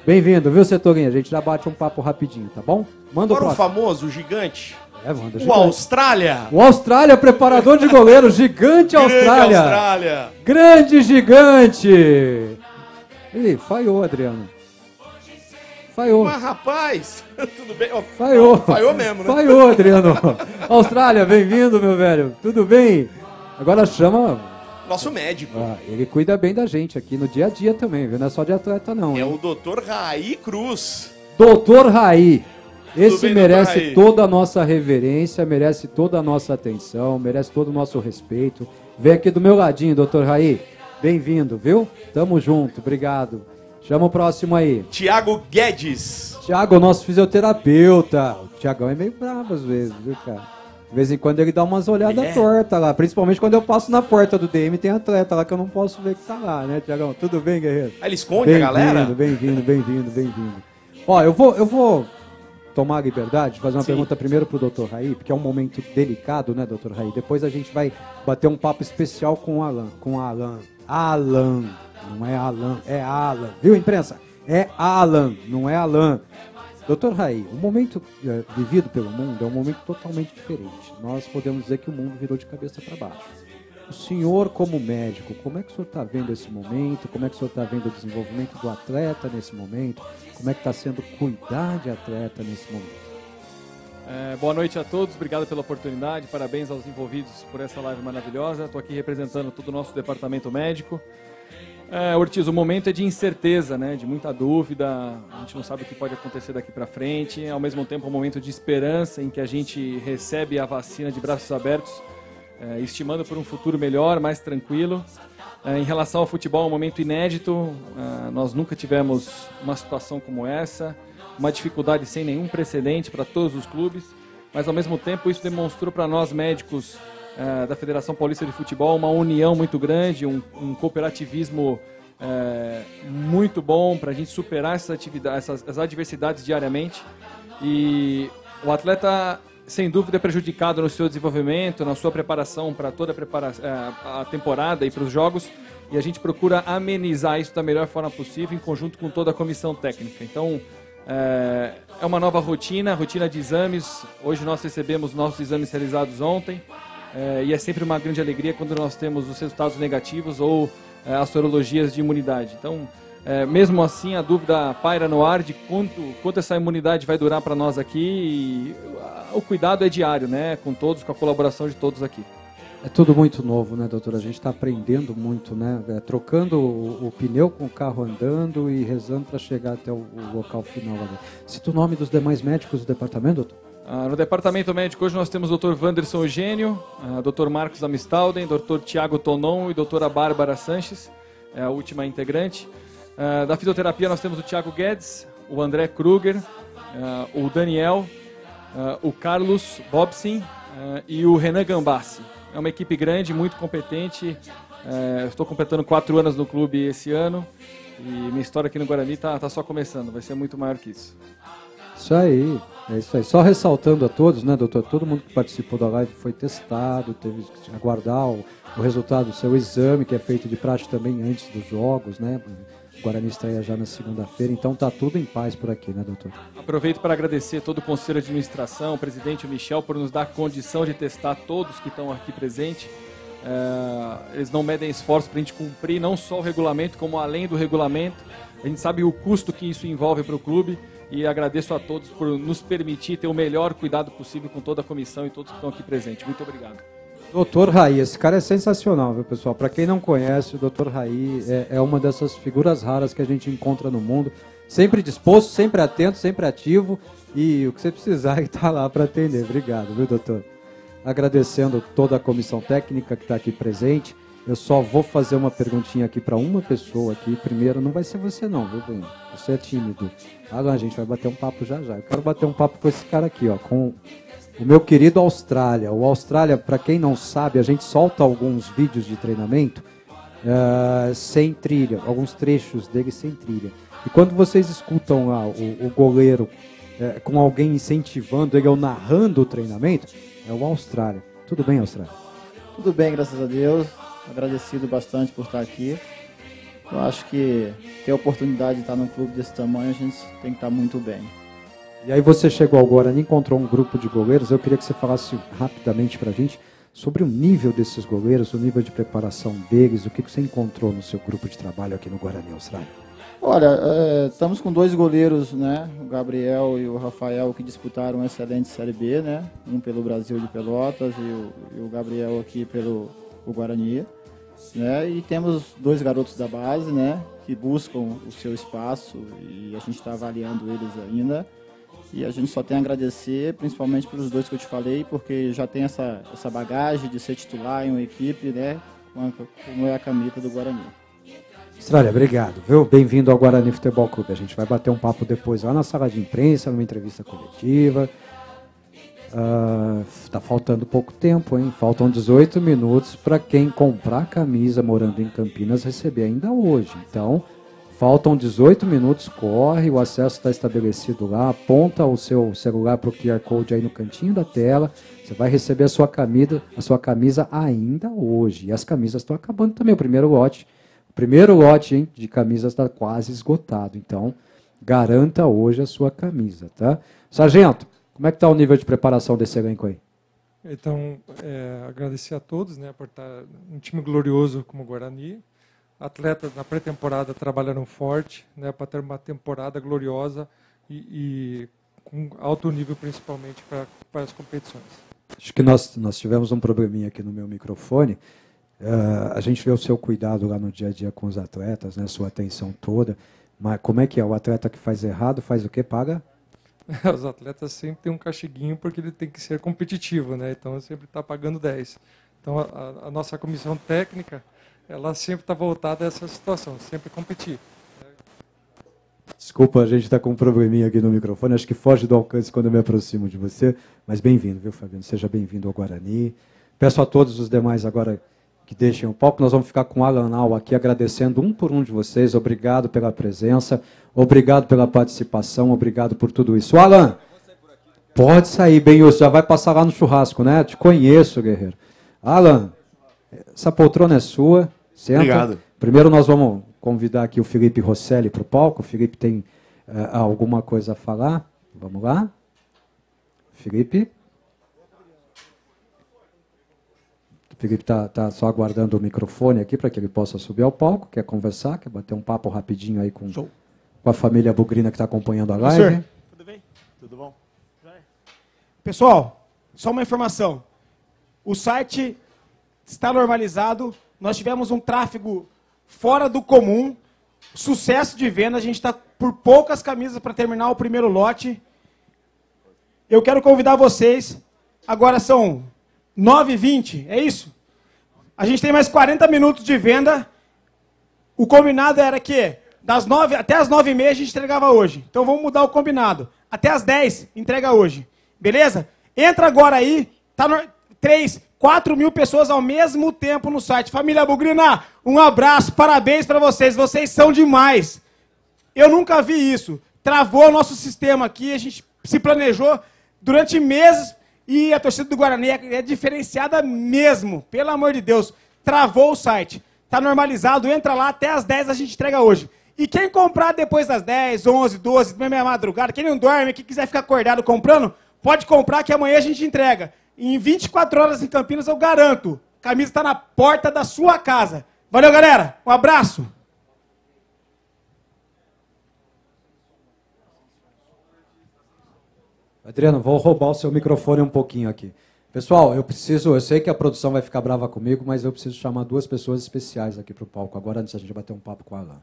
Bem-vindo, viu, Setolin? A gente já bate um papo rapidinho, tá bom? Manda o Agora o próximo. famoso, o gigante. Manda O gigante. Austrália. O Austrália, preparador de goleiro. Gigante Austrália. Grande Austrália. Grande gigante. Ih, falhou, Adriano. Falhou. Mas, rapaz, tudo bem? Ó, Falhou. Falhou mesmo, né? Falhou, Adriano. Austrália, bem-vindo, meu velho. Tudo bem? Agora chama... Nosso médico. Ah, ele cuida bem da gente aqui no dia a dia também, viu? Não é só de atleta, não. É hein? o Dr. Raí Cruz. Doutor Raí. Esse bem, merece doutor Raí? toda a nossa reverência, merece toda a nossa atenção, merece todo o nosso respeito. Vem aqui do meu ladinho, doutor Raí. Bem-vindo, viu? Tamo junto, obrigado. Chama o próximo aí. Tiago Guedes. Tiago, nosso fisioterapeuta. O Tiagão é meio bravo às vezes, viu, cara? De vez em quando ele dá umas olhadas tortas lá. Principalmente quando eu passo na porta do DM, tem atleta lá que eu não posso ver que tá lá, né, Tiagão? Tudo bem, guerreiro? Aí ele esconde a galera? Bem-vindo. Ó, eu vou tomar a liberdade de fazer uma pergunta primeiro pro Dr. Raí, porque é um momento delicado, né, Dr. Raí? Depois a gente vai bater um papo especial com o Alan. Alan, não é Alan, é Alan. Viu, imprensa? É Alan, não é Alan. Dr. Raí, o momento vivido pelo mundo é um momento totalmente diferente. Nós podemos dizer que o mundo virou de cabeça para baixo. O senhor, como médico, como é que o senhor está vendo esse momento? Como é que o senhor está vendo o desenvolvimento do atleta nesse momento? Como é que está sendo cuidar de atleta nesse momento? Boa noite a todos, obrigado pela oportunidade, parabéns aos envolvidos por essa live maravilhosa. Estou aqui representando todo o nosso departamento médico. Ortiz, o momento é de incerteza, né? De muita dúvida, a gente não sabe o que pode acontecer daqui para frente. Ao mesmo tempo, é um momento de esperança em que a gente recebe a vacina de braços abertos, estimando por um futuro melhor, mais tranquilo. Em relação ao futebol, é um momento inédito, nós nunca tivemos uma situação como essa, uma dificuldade sem nenhum precedente para todos os clubes, mas ao mesmo tempo isso demonstrou para nós médicos da Federação Paulista de Futebol uma união muito grande, um cooperativismo muito bom para a gente superar essas adversidades diariamente. E o atleta, sem dúvida, é prejudicado no seu desenvolvimento, na sua preparação para toda a temporada e para os jogos, e a gente procura amenizar isso da melhor forma possível em conjunto com toda a comissão técnica. Então, é uma nova rotina de exames. Hoje nós recebemos nossos exames realizados ontem, e é sempre uma grande alegria quando nós temos os resultados negativos ou as sorologias de imunidade. Então, mesmo assim, a dúvida paira no ar de quanto essa imunidade vai durar para nós aqui, e o cuidado é diário, né? Com todos, com a colaboração de todos aqui. É tudo muito novo, né, doutor? A gente está aprendendo muito, né? Trocando o pneu com o carro andando e rezando para chegar até o local final ali. Cita o nome dos demais médicos do departamento, doutor? No departamento médico hoje nós temos o Dr. Wanderson Eugênio, Dr. Marcos Amistalden, Dr. Tiago Tonon e Dra. Bárbara Sanches, a última integrante. Da fisioterapia nós temos o Tiago Guedes, o André Kruger, o Daniel, o Carlos Bobsin e o Renan Gambassi. É uma equipe grande, muito competente. Estou completando 4 anos no clube esse ano e minha história aqui no Guarani está só começando, vai ser muito maior que isso. Isso aí, é isso aí. Só ressaltando a todos, né, doutor? Todo mundo que participou da live foi testado, teve que aguardar o resultado do seu exame, que é feito de praxe também antes dos jogos, né? O Guarani estreia já na segunda-feira, então tá tudo em paz por aqui, né, doutor? Aproveito para agradecer todo o Conselho de Administração, o presidente Michel, por nos dar a condição de testar todos que estão aqui presentes. Eles não medem esforço para a gente cumprir não só o regulamento, como além do regulamento. A gente sabe o custo que isso envolve para o clube. E agradeço a todos por nos permitir ter o melhor cuidado possível com toda a comissão e todos que estão aqui presentes. Muito obrigado. Dr. Raí, esse cara é sensacional, viu, pessoal? Para quem não conhece, o Dr. Raí é uma dessas figuras raras que a gente encontra no mundo. Sempre disposto, sempre atento, sempre ativo. E o que você precisar, ele está lá para atender. Obrigado, viu, doutor? Agradecendo toda a comissão técnica que está aqui presente. Eu só vou fazer uma perguntinha aqui para uma pessoa aqui. Primeiro, não vai ser você não, viu, Bruno? Você é tímido. Agora a gente vai bater um papo já já. Eu quero bater um papo com esse cara aqui, ó, com o meu querido Austrália. O Austrália, para quem não sabe, a gente solta alguns vídeos de treinamento sem trilha, alguns trechos dele sem trilha. E quando vocês escutam lá o goleiro com alguém incentivando ele ou narrando o treinamento, é o Austrália. Tudo bem, Austrália? Tudo bem, graças a Deus. Agradecido bastante por estar aqui. Eu acho que ter a oportunidade de estar num clube desse tamanho, a gente tem que estar muito bem. E aí você chegou ao Guarani, encontrou um grupo de goleiros. Eu queria que você falasse rapidamente pra gente sobre o nível desses goleiros, o nível de preparação deles, o que você encontrou no seu grupo de trabalho aqui no Guarani, Austrália. Olha, estamos com 2 goleiros, né? O Gabriel e o Rafael, que disputaram uma excelente Série B, né? Um pelo Brasil de Pelotas e o Gabriel aqui pelo Guarani, né? E temos 2 garotos da base, né? Que buscam o seu espaço e a gente está avaliando eles ainda. E a gente só tem a agradecer, principalmente pelos dois que eu te falei, porque já tem essa bagagem de ser titular em uma equipe, né? Como é a camisa do Guarani. Estralha, obrigado, viu? Bem-vindo ao Guarani Futebol Clube. A gente vai bater um papo depois lá na sala de imprensa, numa entrevista coletiva. Tá faltando pouco tempo, hein? Faltam 18 minutos para quem comprar a camisa morando em Campinas receber ainda hoje. Então, faltam 18 minutos, corre, o acesso está estabelecido lá, aponta o seu celular para o QR Code aí no cantinho da tela, você vai receber a sua camisa ainda hoje. E as camisas estão acabando também, o primeiro lote, hein, de camisas está quase esgotado, então garanta hoje a sua camisa, tá? Sargento, como é que está o nível de preparação desse elenco aí? Então, agradecer a todos, né, por estar um time glorioso como o Guarani. Atletas na pré-temporada trabalharam forte, né, para ter uma temporada gloriosa e com alto nível, principalmente para as competições. Acho que nós tivemos um probleminha aqui no meu microfone. A gente vê o seu cuidado lá no dia a dia com os atletas, né, sua atenção toda. Mas como é que é? O atleta que faz errado faz o quê? Paga? Os atletas sempre têm um castiguinho porque ele tem que ser competitivo, né? Então sempre está pagando 10. Então a nossa comissão técnica, ela sempre está voltada a essa situação, sempre competir. Desculpa, a gente está com um probleminha aqui no microfone, acho que foge do alcance quando eu me aproximo de você, mas bem-vindo, viu, Fabiano? Seja bem-vindo ao Guarani. Peço a todos os demais agora que deixem o palco, nós vamos ficar com o Alan Al aqui agradecendo um por um de vocês, obrigado pela presença, obrigado pela participação, obrigado por tudo isso. Alan, pode sair, Benhus, já vai passar lá no churrasco, né? Te conheço, guerreiro. Alan, essa poltrona é sua, senta. Obrigado. Primeiro nós vamos convidar aqui o Felipe Rosselli para o palco, o Felipe tem alguma coisa a falar, vamos lá? Felipe? O Felipe está só aguardando o microfone aqui para que ele possa subir ao palco, quer conversar, quer bater um papo rapidinho aí com a família bugrina que está acompanhando a live. Professor, tudo bem? Tudo bom? Pessoal, só uma informação. O site está normalizado, nós tivemos um tráfego fora do comum, sucesso de venda, a gente está por poucas camisas para terminar o primeiro lote. Eu quero convidar vocês, agora são 9h20, é isso? A gente tem mais 40 minutos de venda. O combinado era que das 9 até as 9h30 a gente entregava hoje. Então vamos mudar o combinado. Até as 10 entrega hoje. Beleza? Entra agora aí. Tá no 4 mil pessoas ao mesmo tempo no site. Família Bugrina, um abraço, parabéns para vocês. Vocês são demais. Eu nunca vi isso. Travou o nosso sistema aqui, a gente se planejou durante meses. E a torcida do Guarani é diferenciada mesmo, pelo amor de Deus. Travou o site. Está normalizado, entra lá, até as 10 a gente entrega hoje. E quem comprar depois das 10, 11, 12, meia madrugada, quem não dorme, quem quiser ficar acordado comprando, pode comprar que amanhã a gente entrega. Em 24 horas em Campinas, eu garanto. A camisa está na porta da sua casa. Valeu, galera. Um abraço. Adriano, vou roubar o seu microfone um pouquinho aqui. Pessoal, eu sei que a produção vai ficar brava comigo, mas eu preciso chamar duas pessoas especiais aqui para o palco, agora antes da gente bater um papo com a Alan.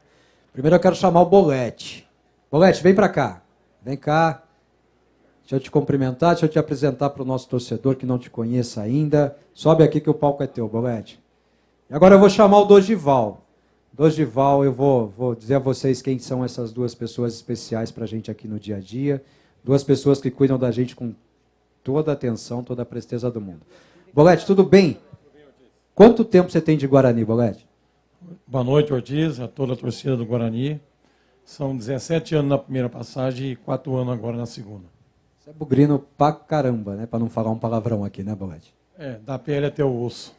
Primeiro eu quero chamar o Bolete. Bolete, vem para cá. Vem cá. Deixa eu te cumprimentar, deixa eu te apresentar para o nosso torcedor que não te conheça ainda. Sobe aqui que o palco é teu, Bolete. E agora eu vou chamar o Dorival. Dorival, eu vou dizer a vocês quem são essas duas pessoas especiais para a gente aqui no dia a dia. Duas pessoas que cuidam da gente com toda a atenção, toda a presteza do mundo. Bolete, tudo bem? Quanto tempo você tem de Guarani, Bolete? Boa noite, Ortiz, a toda a torcida do Guarani. São 17 anos na primeira passagem e 4 anos agora na segunda. Você é bugrino pra caramba, né? Para não falar um palavrão aqui, né, Bolete? Da pele até o osso.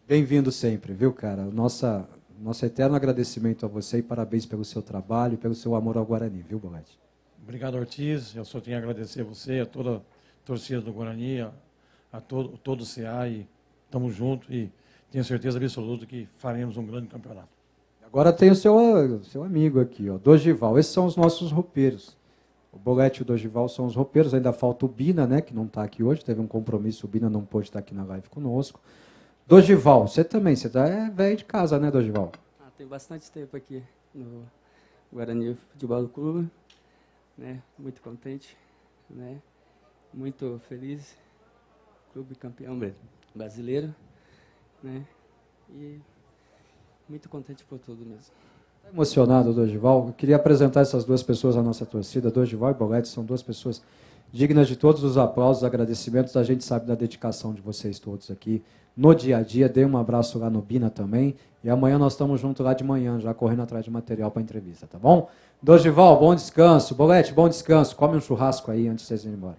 Bem-vindo sempre, viu, cara? Nosso eterno agradecimento a você e parabéns pelo seu trabalho e pelo seu amor ao Guarani, viu, Bolete? Obrigado, Ortiz. Eu só tenho a agradecer a você, a toda a torcida do Guarani, a todo o CA, e estamos juntos e tenho certeza absoluta que faremos um grande campeonato. Agora tem o seu amigo aqui, ó, Dorival. Esses são os nossos roupeiros. O Bolete e o Dorival são os roupeiros. Ainda falta o Bina, né, que não está aqui hoje. Teve um compromisso, o Bina não pôde estar aqui na live conosco. Dorival, você também, você é velho de casa, né, Dorival? Tenho bastante tempo aqui no Guarani Futebol Clube. Né? Muito contente. né? Muito feliz, clube campeão brasileiro, né? E muito contente por tudo mesmo. Emocionado, Dorival. Eu queria apresentar essas duas pessoas à nossa torcida. Dorival e Bolete são duas pessoas dignas de todos os aplausos, agradecimentos. A gente sabe da dedicação de vocês todos aqui no dia a dia. Dê um abraço lá no Bina também. E amanhã nós estamos juntos lá de manhã, já correndo atrás de material para entrevista, tá bom? Dorival, bom descanso. Bolete, bom descanso. Come um churrasco aí antes de vocês irem embora.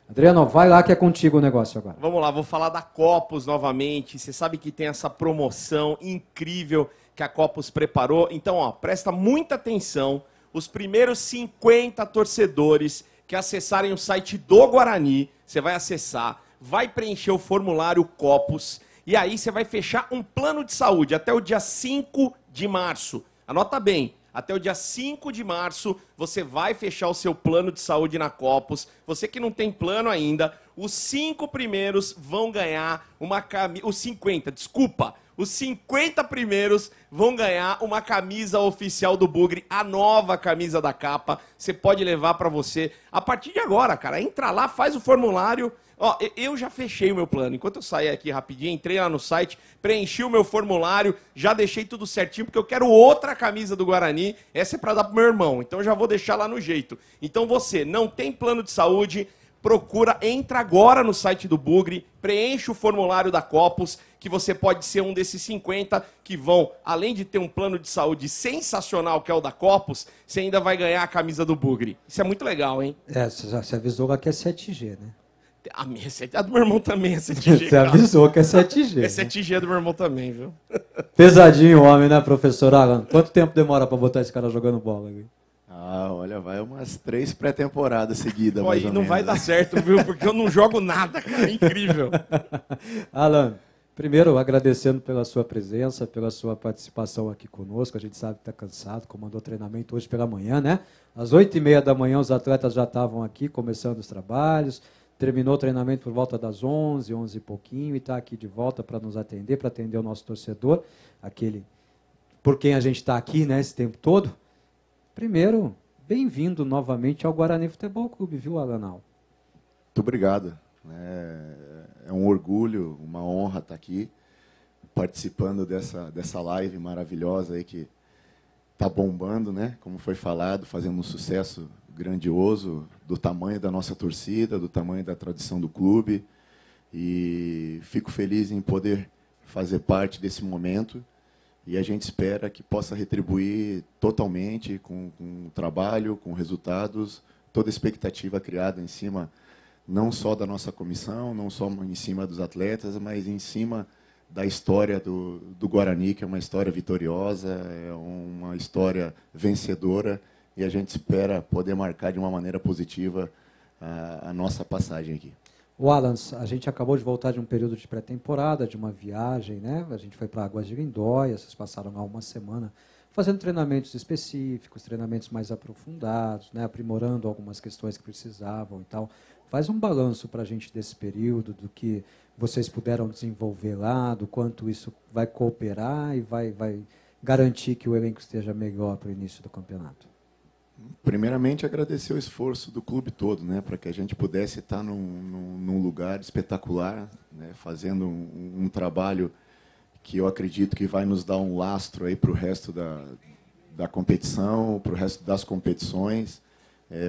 Adriano, vai lá que é contigo o negócio agora. Vamos lá, vou falar da Copos novamente. Você sabe que tem essa promoção incrível que a Copos preparou. Então, ó, presta muita atenção. Os primeiros 50 torcedores que acessarem o site do Guarani, você vai acessar, vai preencher o formulário Copos e aí você vai fechar um plano de saúde até o dia 5 de março. Anota bem. Até o dia 5 de março, você vai fechar o seu plano de saúde na Copos. Você que não tem plano ainda, os 5 primeiros vão ganhar uma camisa... Os 50, desculpa. Os 50 primeiros vão ganhar uma camisa oficial do Bugre, a nova camisa da capa. Você pode levar para você a partir de agora, cara. Entra lá, faz o formulário... Ó, eu já fechei o meu plano. Enquanto eu saí aqui rapidinho, entrei lá no site, preenchi o meu formulário, já deixei tudo certinho, porque eu quero outra camisa do Guarani. Essa é para dar pro meu irmão, então eu já vou deixar lá no jeito. Então você não tem plano de saúde, procura, entra agora no site do Bugre, preenche o formulário da Copos, que você pode ser um desses 50 que vão, além de ter um plano de saúde sensacional, que é o da Copos, você ainda vai ganhar a camisa do Bugre. Isso é muito legal, hein? É, você avisou lá que é 7G, né? A minha a do meu irmão também é 7G. Você avisou que é 7G. É 7G do meu irmão também, viu? Pesadinho o homem, né, professor Alan? Quanto tempo demora pra botar esse cara jogando bola? Viu? Ah, olha, vai umas 3 pré-temporadas seguidas. Pô, e não vai dar certo, viu? Porque eu não jogo nada, cara. É incrível. Alan, primeiro agradecendo pela sua presença, pela sua participação aqui conosco. A gente sabe que está cansado, comandou treinamento hoje pela manhã, né? Às 8h30 da manhã os atletas já estavam aqui começando os trabalhos. Terminou o treinamento por volta das 11 e pouquinho, e está aqui de volta para nos atender, para atender o nosso torcedor, aquele por quem a gente está aqui, né, esse tempo todo. Primeiro, bem-vindo novamente ao Guarani Futebol Clube, viu, Alanal? Muito obrigado. É um orgulho, uma honra estar aqui, participando dessa live maravilhosa aí que está bombando, né, como foi falado, fazendo um sucesso grandioso, do tamanho da nossa torcida, do tamanho da tradição do clube, e fico feliz em poder fazer parte desse momento, e a gente espera que possa retribuir totalmente com o trabalho, com resultados, toda a expectativa criada em cima não só da nossa comissão, não só em cima dos atletas, mas em cima da história do Guarani, que é uma história vitoriosa, é uma história vencedora, e a gente espera poder marcar de uma maneira positiva a nossa passagem aqui. O Alan, a gente acabou de voltar de um período de pré-temporada, de uma viagem, né? A gente foi para Águas de Lindóia, vocês passaram lá uma semana fazendo treinamentos específicos, treinamentos mais aprofundados, né? Aprimorando algumas questões que precisavam e tal. Faz um balanço para a gente desse período, do que vocês puderam desenvolver lá, do quanto isso vai cooperar e vai garantir que o elenco esteja melhor para o início do campeonato. Primeiramente, agradecer o esforço do clube todo, né, para que a gente pudesse estar num lugar espetacular, né, fazendo um trabalho que eu acredito que vai nos dar um lastro aí para o resto da competição, para o resto das competições.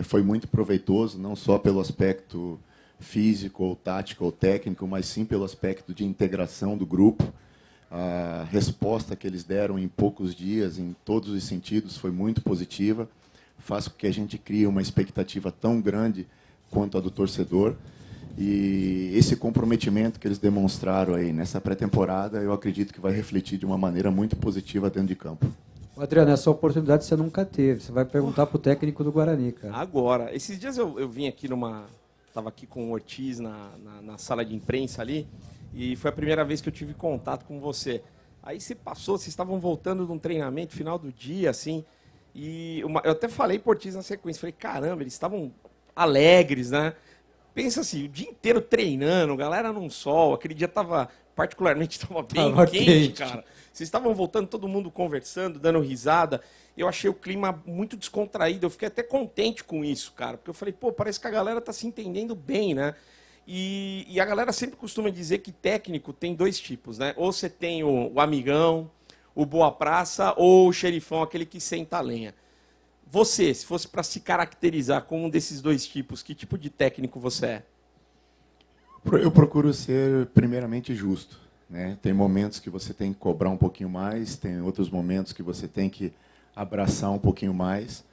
Foi muito proveitoso, não só pelo aspecto físico, ou tático, ou técnico, mas sim pelo aspecto de integração do grupo. A resposta que eles deram em poucos dias, em todos os sentidos, foi muito positiva. Faz com que a gente crie uma expectativa tão grande quanto a do torcedor. E esse comprometimento que eles demonstraram aí nessa pré-temporada, eu acredito que vai refletir de uma maneira muito positiva dentro de campo. Adriano, essa oportunidade você nunca teve. Você vai perguntar para o técnico do Guarani, cara. Agora, esses dias eu vim aqui estava aqui com o Ortiz na sala de imprensa ali, e foi a primeira vez que eu tive contato com você. Aí você passou, vocês estavam voltando de um treinamento final do dia, assim, e eu até falei pro Ortiz na sequência, falei, caramba, eles estavam alegres, né? Pensa assim, o dia inteiro treinando, galera num sol, aquele dia tava particularmente estava bem Tava quente, quente. cara. Vocês estavam voltando, todo mundo conversando, dando risada. Eu achei o clima muito descontraído. Eu fiquei até contente com isso, cara. Porque eu falei, pô, parece que a galera tá se entendendo bem, né? E a galera sempre costuma dizer que técnico tem dois tipos, né? Ou você tem o amigão, o boa praça, ou o xerifão, aquele que senta a lenha. Você, se fosse para se caracterizar como um desses dois tipos, que tipo de técnico você é? Eu procuro ser, primeiramente, justo, né? Tem momentos que você tem que cobrar um pouquinho mais, tem outros momentos que você tem que abraçar um pouquinho mais.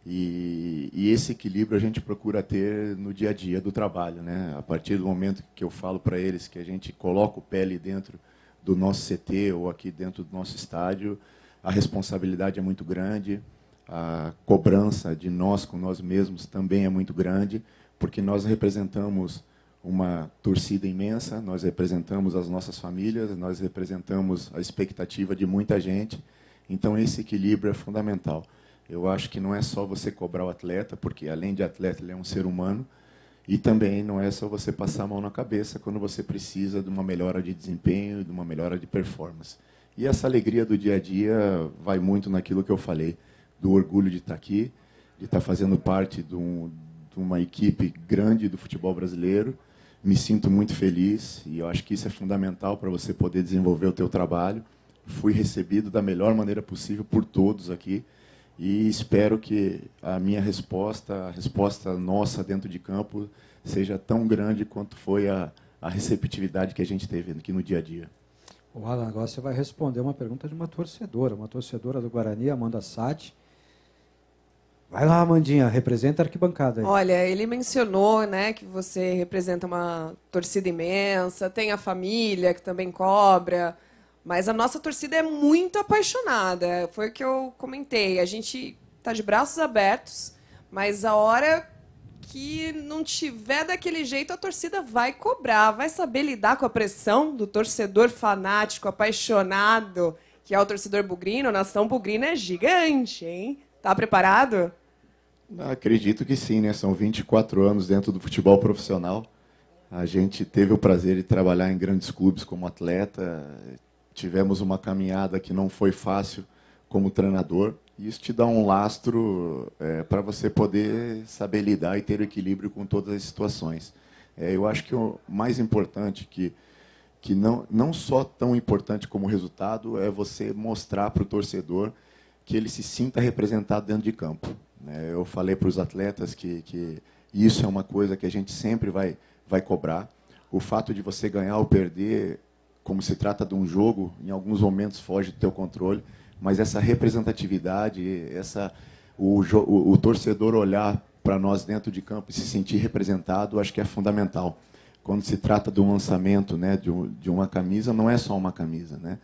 E esse equilíbrio a gente procura ter no dia a dia do trabalho, né? A partir do momento que eu falo para eles que a gente coloca o pé ali dentro do nosso CT ou aqui dentro do nosso estádio, a responsabilidade é muito grande, a cobrança de nós com nós mesmos também é muito grande, porque nós representamos uma torcida imensa, nós representamos as nossas famílias, nós representamos a expectativa de muita gente, então esse equilíbrio é fundamental. Eu acho que não é só você cobrar o atleta, porque além de atleta ele é um ser humano, e também não é só você passar a mão na cabeça quando você precisa de uma melhora de desempenho, de uma melhora de performance. E essa alegria do dia a dia vai muito naquilo que eu falei, do orgulho de estar aqui, de estar fazendo parte de uma equipe grande do futebol brasileiro. Me sinto muito feliz e eu acho que isso é fundamental para você poder desenvolver o teu trabalho. Fui recebido da melhor maneira possível por todos aqui. E espero que a minha resposta, a resposta nossa dentro de campo, seja tão grande quanto foi a receptividade que a gente teve aqui no dia a dia. O Alan, agora você vai responder uma pergunta de uma torcedora do Guarani, Amanda Sati. Vai lá, Amandinha, representa a arquibancada aí. Olha, ele mencionou, né, que você representa uma torcida imensa, tem a família que também cobra. Mas a nossa torcida é muito apaixonada. Foi o que eu comentei. A gente está de braços abertos, mas a hora que não tiver daquele jeito, a torcida vai cobrar. Vai saber lidar com a pressão do torcedor fanático, apaixonado, que é o torcedor bugrino. Nação bugrina é gigante, hein? Tá preparado? Acredito que sim, né? São 24 anos dentro do futebol profissional. A gente teve o prazer de trabalhar em grandes clubes como atleta. Tivemos uma caminhada que não foi fácil como treinador. E isso te dá um lastro para você poder saber lidar e ter equilíbrio com todas as situações. Eu acho que o mais importante, que não só tão importante como o resultado, é você mostrar para o torcedor que ele se sinta representado dentro de campo. Eu falei para os atletas que isso é uma coisa que a gente sempre vai cobrar. O fato de você ganhar ou perder, como se trata de um jogo, em alguns momentos foge do teu controle, mas essa representatividade, o torcedor olhar para nós dentro de campo e se sentir representado, acho que é fundamental. Quando se trata de um lançamento, né, de uma camisa, não é só uma camisa, né?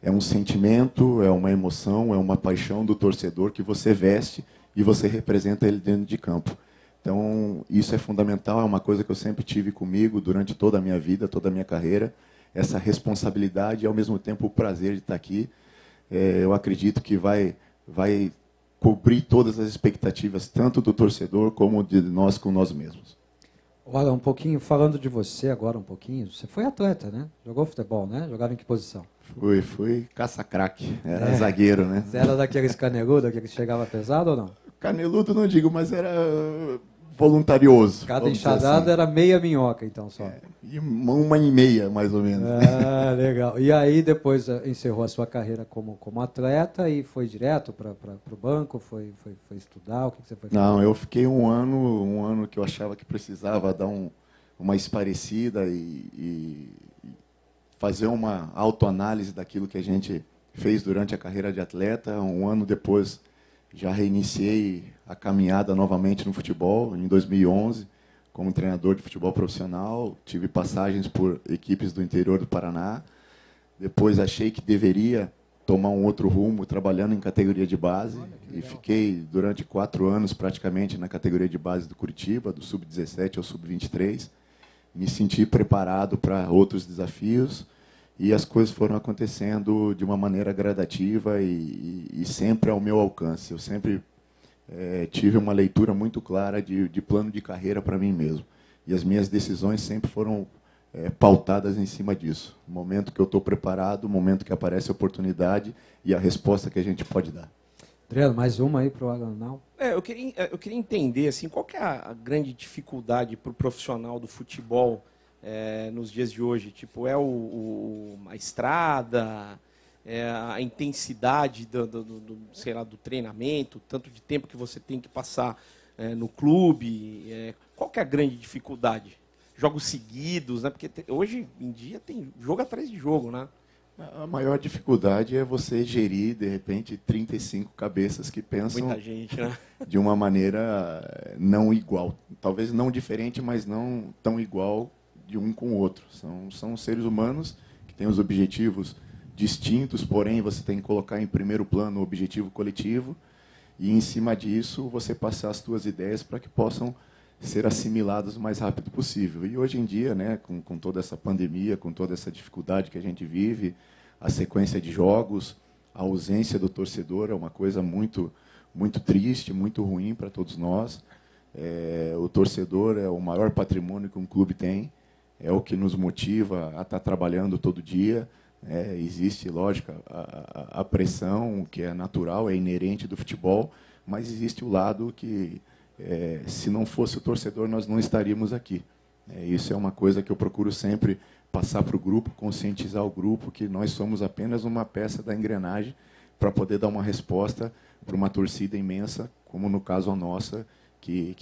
É um sentimento, é uma emoção, é uma paixão do torcedor que você veste e você representa ele dentro de campo. Então, isso é fundamental, é uma coisa que eu sempre tive comigo durante toda a minha vida, toda a minha carreira, essa responsabilidade e, ao mesmo tempo, o prazer de estar aqui. Eu acredito que vai cobrir todas as expectativas, tanto do torcedor como de nós com nós mesmos. Olha, um pouquinho, falando de você agora um pouquinho, você foi atleta, né? Jogou futebol, né? Jogava em que posição? Fui caça-craque, era zagueiro, né? Você era daqueles caneludos, aquele que chegava pesado ou não? Caneludo não digo, mas era voluntarioso. Cada enxadada assim. Era meia minhoca, então, só. E 1,5, mais ou menos. Ah, legal. E aí depois encerrou a sua carreira como atleta e foi direto para o banco? Foi estudar? O que você foi fazer? Não, eu fiquei um ano que eu achava que precisava dar uma esparecida e fazer uma autoanálise daquilo que a gente fez durante a carreira de atleta. Um ano depois já reiniciei a caminhada novamente no futebol, em 2011, como treinador de futebol profissional. Tive passagens por equipes do interior do Paraná. Depois achei que deveria tomar um outro rumo, trabalhando em categoria de base. E fiquei durante 4 anos praticamente na categoria de base do Curitiba, do Sub-17 ao Sub-23. Me senti preparado para outros desafios. E as coisas foram acontecendo de uma maneira gradativa e sempre ao meu alcance. Eu sempre tive uma leitura muito clara de plano de carreira para mim mesmo. E as minhas decisões sempre foram pautadas em cima disso. O momento que eu estou preparado, o momento que aparece a oportunidade e a resposta que a gente pode dar. Adriano, mais uma aí para o Alanal. Eu queria entender assim, qual que é a grande dificuldade para o profissional do futebol nos dias de hoje. Tipo, a estrada, a intensidade sei lá, do treinamento, tanto de tempo que você tem que passar no clube. Qual que é a grande dificuldade? Jogos seguidos, né? Porque hoje em dia tem jogo atrás de jogo, né? A maior dificuldade é você gerir, de repente, 35 cabeças que pensam muita gente, né? De uma maneira não igual. Talvez não diferente, mas não tão igual de um com o outro. São seres humanos que têm os objetivos distintos, porém você tem que colocar em primeiro plano o objetivo coletivo e, em cima disso, você passar as suas ideias para que possam ser assimiladas o mais rápido possível. E hoje em dia, né, com toda essa pandemia, com toda essa dificuldade que a gente vive, a sequência de jogos, a ausência do torcedor é uma coisa muito, muito triste, muito ruim para todos nós. O torcedor é o maior patrimônio que um clube tem, é o que nos motiva a estar trabalhando todo dia. Existe, lógico, a pressão, que é natural, é inerente do futebol, mas existe o lado que, se não fosse o torcedor, nós não estaríamos aqui. Isso é uma coisa que eu procuro sempre passar para o grupo, conscientizar o grupo que nós somos apenas uma peça da engrenagem para poder dar uma resposta para uma torcida imensa, como no caso a nossa, que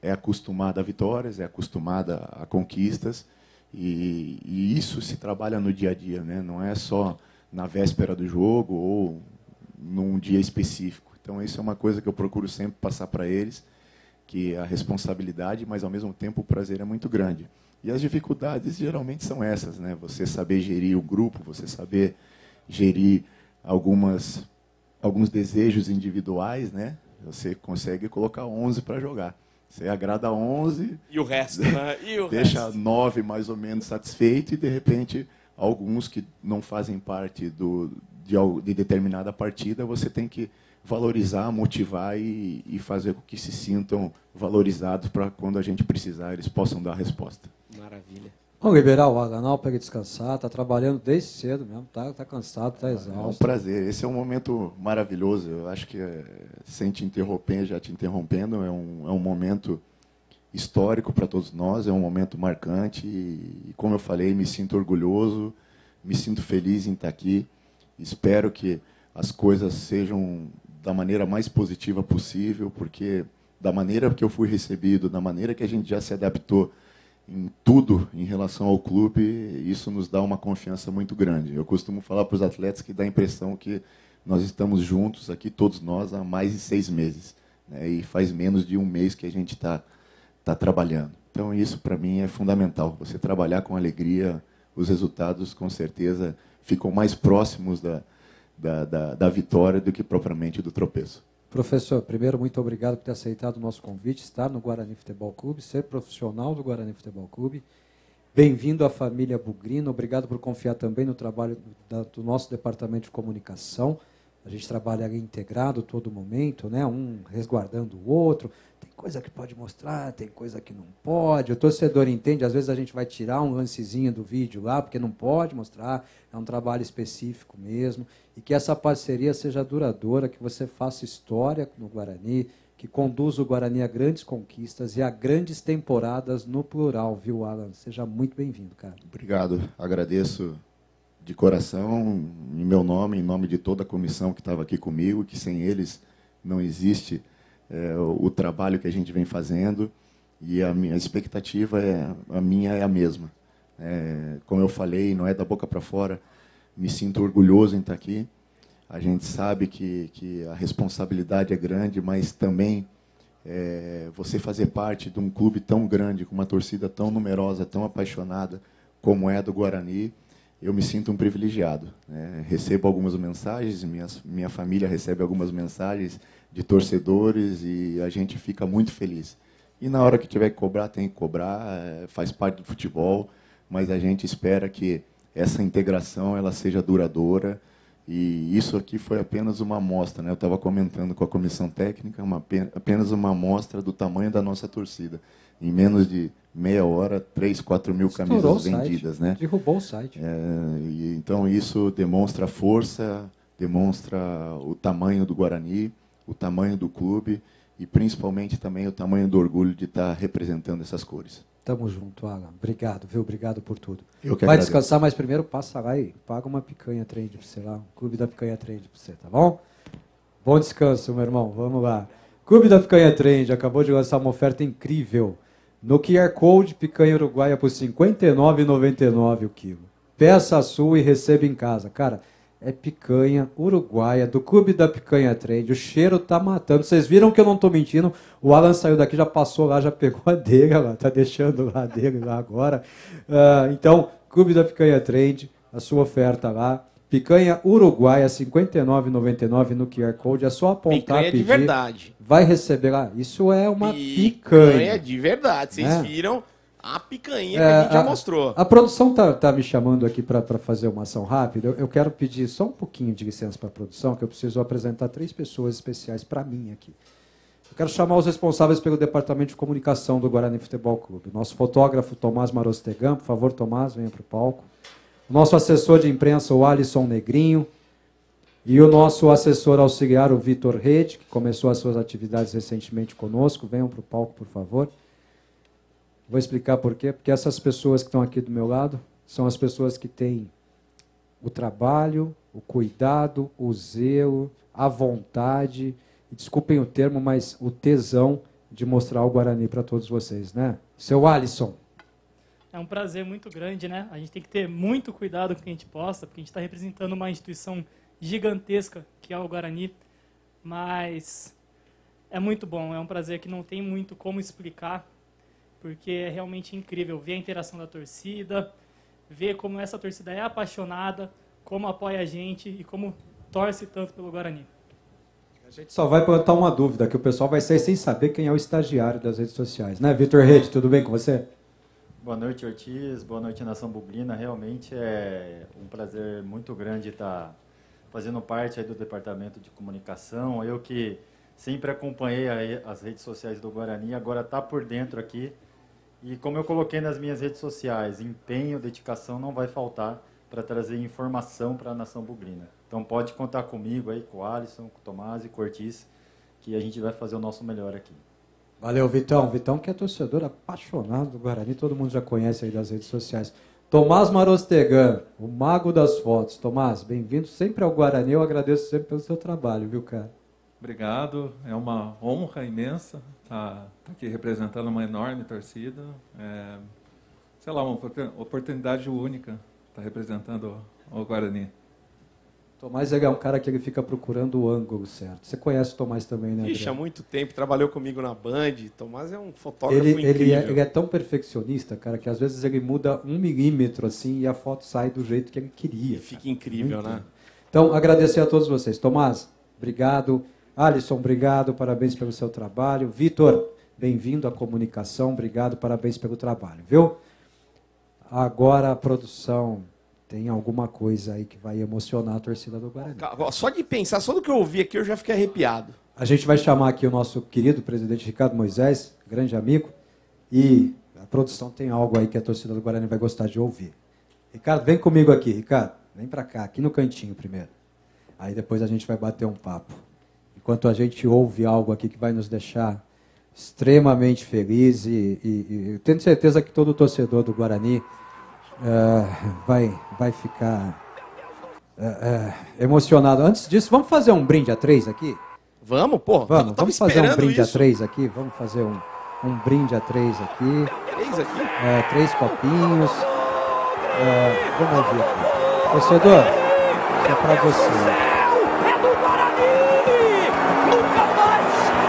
é acostumada a vitórias, é acostumada a conquistas, e isso se trabalha no dia a dia, né? Não é só na véspera do jogo ou num dia específico. Então, isso é uma coisa que eu procuro sempre passar para eles, que a responsabilidade, mas, ao mesmo tempo, o prazer é muito grande. E as dificuldades, geralmente, são essas, né? Você saber gerir o grupo, você saber gerir alguns desejos individuais, né? Você consegue colocar 11 para jogar. Você agrada 11... E o resto, né? Deixa 9, mais ou menos, satisfeito, e, de repente, alguns que não fazem parte de determinada partida, você tem que valorizar, motivar e fazer com que se sintam valorizados para quando a gente precisar, eles possam dar a resposta. Maravilha. Vamos liberar o Alanal para ele descansar, está trabalhando desde cedo mesmo, tá cansado, está exausto. É um prazer, esse é um momento maravilhoso, eu acho que, sem te interromper, já te interrompendo, é um momento histórico para todos nós, é um momento marcante e, como eu falei, me sinto orgulhoso, me sinto feliz em estar aqui, espero que as coisas sejam da maneira mais positiva possível, porque da maneira que eu fui recebido, da maneira que a gente já se adaptou em tudo em relação ao clube, isso nos dá uma confiança muito grande. Eu costumo falar para os atletas que dá a impressão que nós estamos juntos aqui, todos nós, há mais de 6 meses. Né? E faz menos de um mês que a gente está trabalhando. Então, isso, para mim, é fundamental. Você trabalhar com alegria, os resultados, com certeza, ficam mais próximos da vitória do que propriamente do tropeço. Professor, primeiro, muito obrigado por ter aceitado o nosso convite, estar no Guarani Futebol Clube, ser profissional do Guarani Futebol Clube. Bem-vindo à família Bugrino, obrigado por confiar também no trabalho do nosso departamento de comunicação. A gente trabalha ali integrado todo momento, né? Um resguardando o outro. Tem coisa que pode mostrar, tem coisa que não pode. O torcedor entende, às vezes a gente vai tirar um lancezinho do vídeo lá, porque não pode mostrar, é um trabalho específico mesmo. E que essa parceria seja duradoura, que você faça história no Guarani, que conduza o Guarani a grandes conquistas e a grandes temporadas no plural, viu, Alan? Seja muito bem-vindo, cara. Obrigado, agradeço de coração, em meu nome, em nome de toda a comissão que estava aqui comigo, que sem eles não existe o trabalho que a gente vem fazendo, e a minha expectativa é a mesma. Como eu falei, não é da boca para fora, me sinto orgulhoso em estar aqui. A gente sabe que a responsabilidade é grande, mas também você fazer parte de um clube tão grande, com uma torcida tão numerosa, tão apaixonada, como é a do Guarani, eu me sinto um privilegiado. Recebo algumas mensagens, minha família recebe algumas mensagens de torcedores e a gente fica muito feliz. E na hora que tiver que cobrar, tem que cobrar, faz parte do futebol, mas a gente espera que essa integração ela seja duradoura. E isso aqui foi apenas uma amostra, né? Eu estava comentando com a comissão técnica, apenas uma amostra do tamanho da nossa torcida. Em menos de meia hora, 3, 4 mil Estourou camisas o site. vendidas, né? Derrubou o site. Então isso demonstra força, demonstra o tamanho do Guarani, o tamanho do clube e principalmente também o tamanho do orgulho de estar representando essas cores. Tamo junto, Alan. Obrigado, viu? Obrigado por tudo. Eu que Vai agradeço. descansar, mas primeiro passa lá e paga uma picanha trade pra você lá. Um clube da picanha trade pra você, tá bom? Bom descanso, meu irmão. Vamos lá. Clube da Picanha Trend acabou de lançar uma oferta incrível. No QR Code, picanha uruguaia por R$ 59,99 o quilo. Peça a sua e receba em casa. Cara, é picanha uruguaia do Clube da Picanha Trend. O cheiro tá matando. Vocês viram que eu não tô mentindo. O Alan saiu daqui, já passou lá, já pegou a dele lá. Tá deixando lá a dele lá agora. Então, Clube da Picanha Trend, a sua oferta lá. Picanha uruguaia, R$ 59,99 no QR Code. É só apontar, Picanha pedir. de verdade. Vai receber lá. Isso é uma Picanha picanha. de verdade. Vocês É. viram a picanha que a gente já mostrou. A produção tá me chamando aqui para fazer uma ação rápida. Eu quero pedir só um pouquinho de licença para a produção, que eu preciso apresentar 3 pessoas especiais para mim aqui. Eu quero chamar os responsáveis pelo departamento de comunicação do Guarani Futebol Clube. Nosso fotógrafo Tomás Marostegan, por favor, Tomás, venha para o palco. O nosso assessor de imprensa, o Alisson Negrinho. E o nosso assessor auxiliar, o Vitor Rede, que começou as suas atividades recentemente conosco. Venham para o palco, por favor. Vou explicar por quê. Porque essas pessoas que estão aqui do meu lado são as pessoas que têm o trabalho, o cuidado, o zelo, a vontade, e desculpem o termo, mas o tesão de mostrar o Guarani para todos vocês, né? Seu Alisson. É um prazer muito grande, né? A gente tem que ter muito cuidado com o que a gente posta, porque a gente está representando uma instituição gigantesca, que é o Guarani, mas é muito bom, é um prazer que não tem muito como explicar, porque é realmente incrível ver a interação da torcida, ver como essa torcida é apaixonada, como apoia a gente e como torce tanto pelo Guarani. A gente só vai plantar uma dúvida, que o pessoal vai sair sem saber quem é o estagiário das redes sociais, né? Vitor Rede, tudo bem com você? Boa noite, Ortiz. Boa noite, Nação Bugrina. Realmente é um prazer muito grande estar fazendo parte aí do departamento de comunicação. Eu que sempre acompanhei as redes sociais do Guarani, agora está por dentro aqui. E como eu coloquei nas minhas redes sociais, empenho, dedicação não vai faltar para trazer informação para a Nação Bugrina. Então pode contar comigo aí, com o Alisson, com o Tomás e com o Ortiz, que a gente vai fazer o nosso melhor aqui. Valeu, Vitão. Vitão que é torcedor apaixonado do Guarani, todo mundo já conhece aí das redes sociais. Tomás Marostegan, o mago das fotos. Tomás, bem-vindo sempre ao Guarani, eu agradeço sempre pelo seu trabalho, viu, cara? Obrigado, é uma honra imensa estar aqui representando uma enorme torcida. Sei lá, uma oportunidade única estar representando o Guarani. Tomás é um cara que ele fica procurando o ângulo certo. Você conhece o Tomás também, né, Ixi, há Adriano? muito tempo, trabalhou comigo na Band. Tomás é um fotógrafo incrível. Ele é tão perfeccionista, cara, que às vezes ele muda 1 milímetro assim e a foto sai do jeito que ele queria. E fica incrível, né? Então, agradecer a todos vocês. Tomás, obrigado. Alisson, obrigado. Parabéns pelo seu trabalho. Vitor, bem-vindo à comunicação. Obrigado, parabéns pelo trabalho, viu? Agora a produção tem alguma coisa aí que vai emocionar a torcida do Guarani. Só de pensar, só do que eu ouvi aqui, eu já fiquei arrepiado. A gente vai chamar aqui o nosso querido presidente Ricardo Moisés, grande amigo, e a produção tem algo aí que a torcida do Guarani vai gostar de ouvir. Ricardo, vem comigo aqui, Ricardo. Vem pra cá, aqui no cantinho primeiro. Aí depois a gente vai bater um papo. Enquanto a gente ouve algo aqui que vai nos deixar extremamente feliz e eu tenho certeza que todo torcedor do Guarani vai ficar emocionado. Antes disso, vamos fazer um brinde a 3 aqui? Vamos, pô. Vamos fazer um brinde a 3 aqui? Vamos fazer um brinde a 3 aqui. 3 aqui? 3 copinhos. Vamos ouvir aqui. Torcedor, isso é pra você.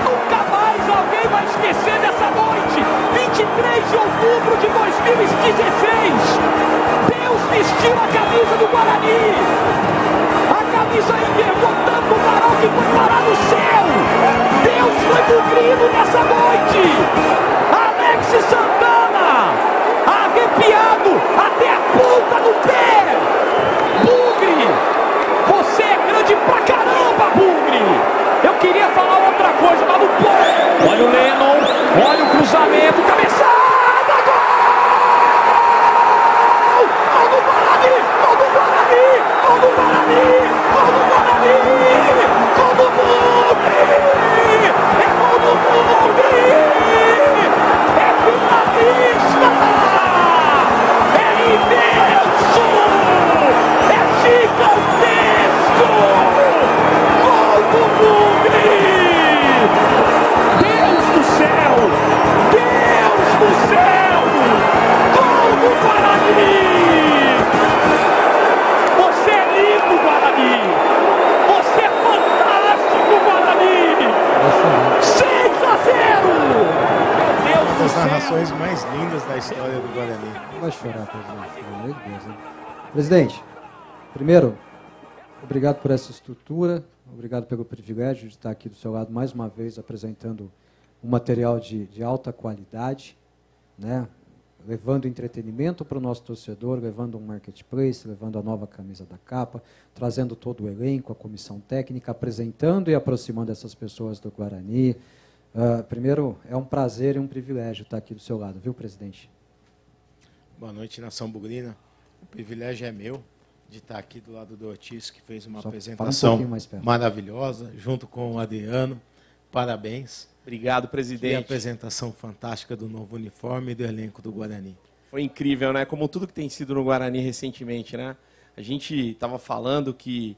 Nunca mais alguém vai esquecer dessa noite. 23 de outubro de 2016. Deus vestiu a camisa do Guarani. A camisa envergou tanto o varão que foi parar no céu. Deus foi bugrino nessa noite. Alex Santana, arrepiado até a ponta do pé. Bugre, você é grande pra caramba, Bugre. Eu queria falar outra coisa, mas não pode. Olha o Lennon, olha o cruzamento, cabeçada, gol! ações mais lindas da história do Guarani. Não vai chorar, presidente. Pelo amor de Deus, hein? Presidente, primeiro, obrigado por essa estrutura, obrigado pelo privilégio de estar aqui do seu lado mais uma vez apresentando um material de alta qualidade, né? Levando entretenimento para o nosso torcedor, levando um marketplace, levando a nova camisa da capa, trazendo todo o elenco, a comissão técnica, apresentando e aproximando essas pessoas do Guarani. Primeiro, é um prazer e um privilégio estar aqui do seu lado, viu, presidente? Boa noite, Nação Bugrina. O privilégio é meu de estar aqui do lado do Ortiz, que fez uma apresentação maravilhosa, junto com o Adriano. Parabéns. Obrigado, presidente. E a apresentação fantástica do novo uniforme e do elenco do Guarani. Foi incrível, né? Como tudo que tem sido no Guarani recentemente, né? A gente estava falando que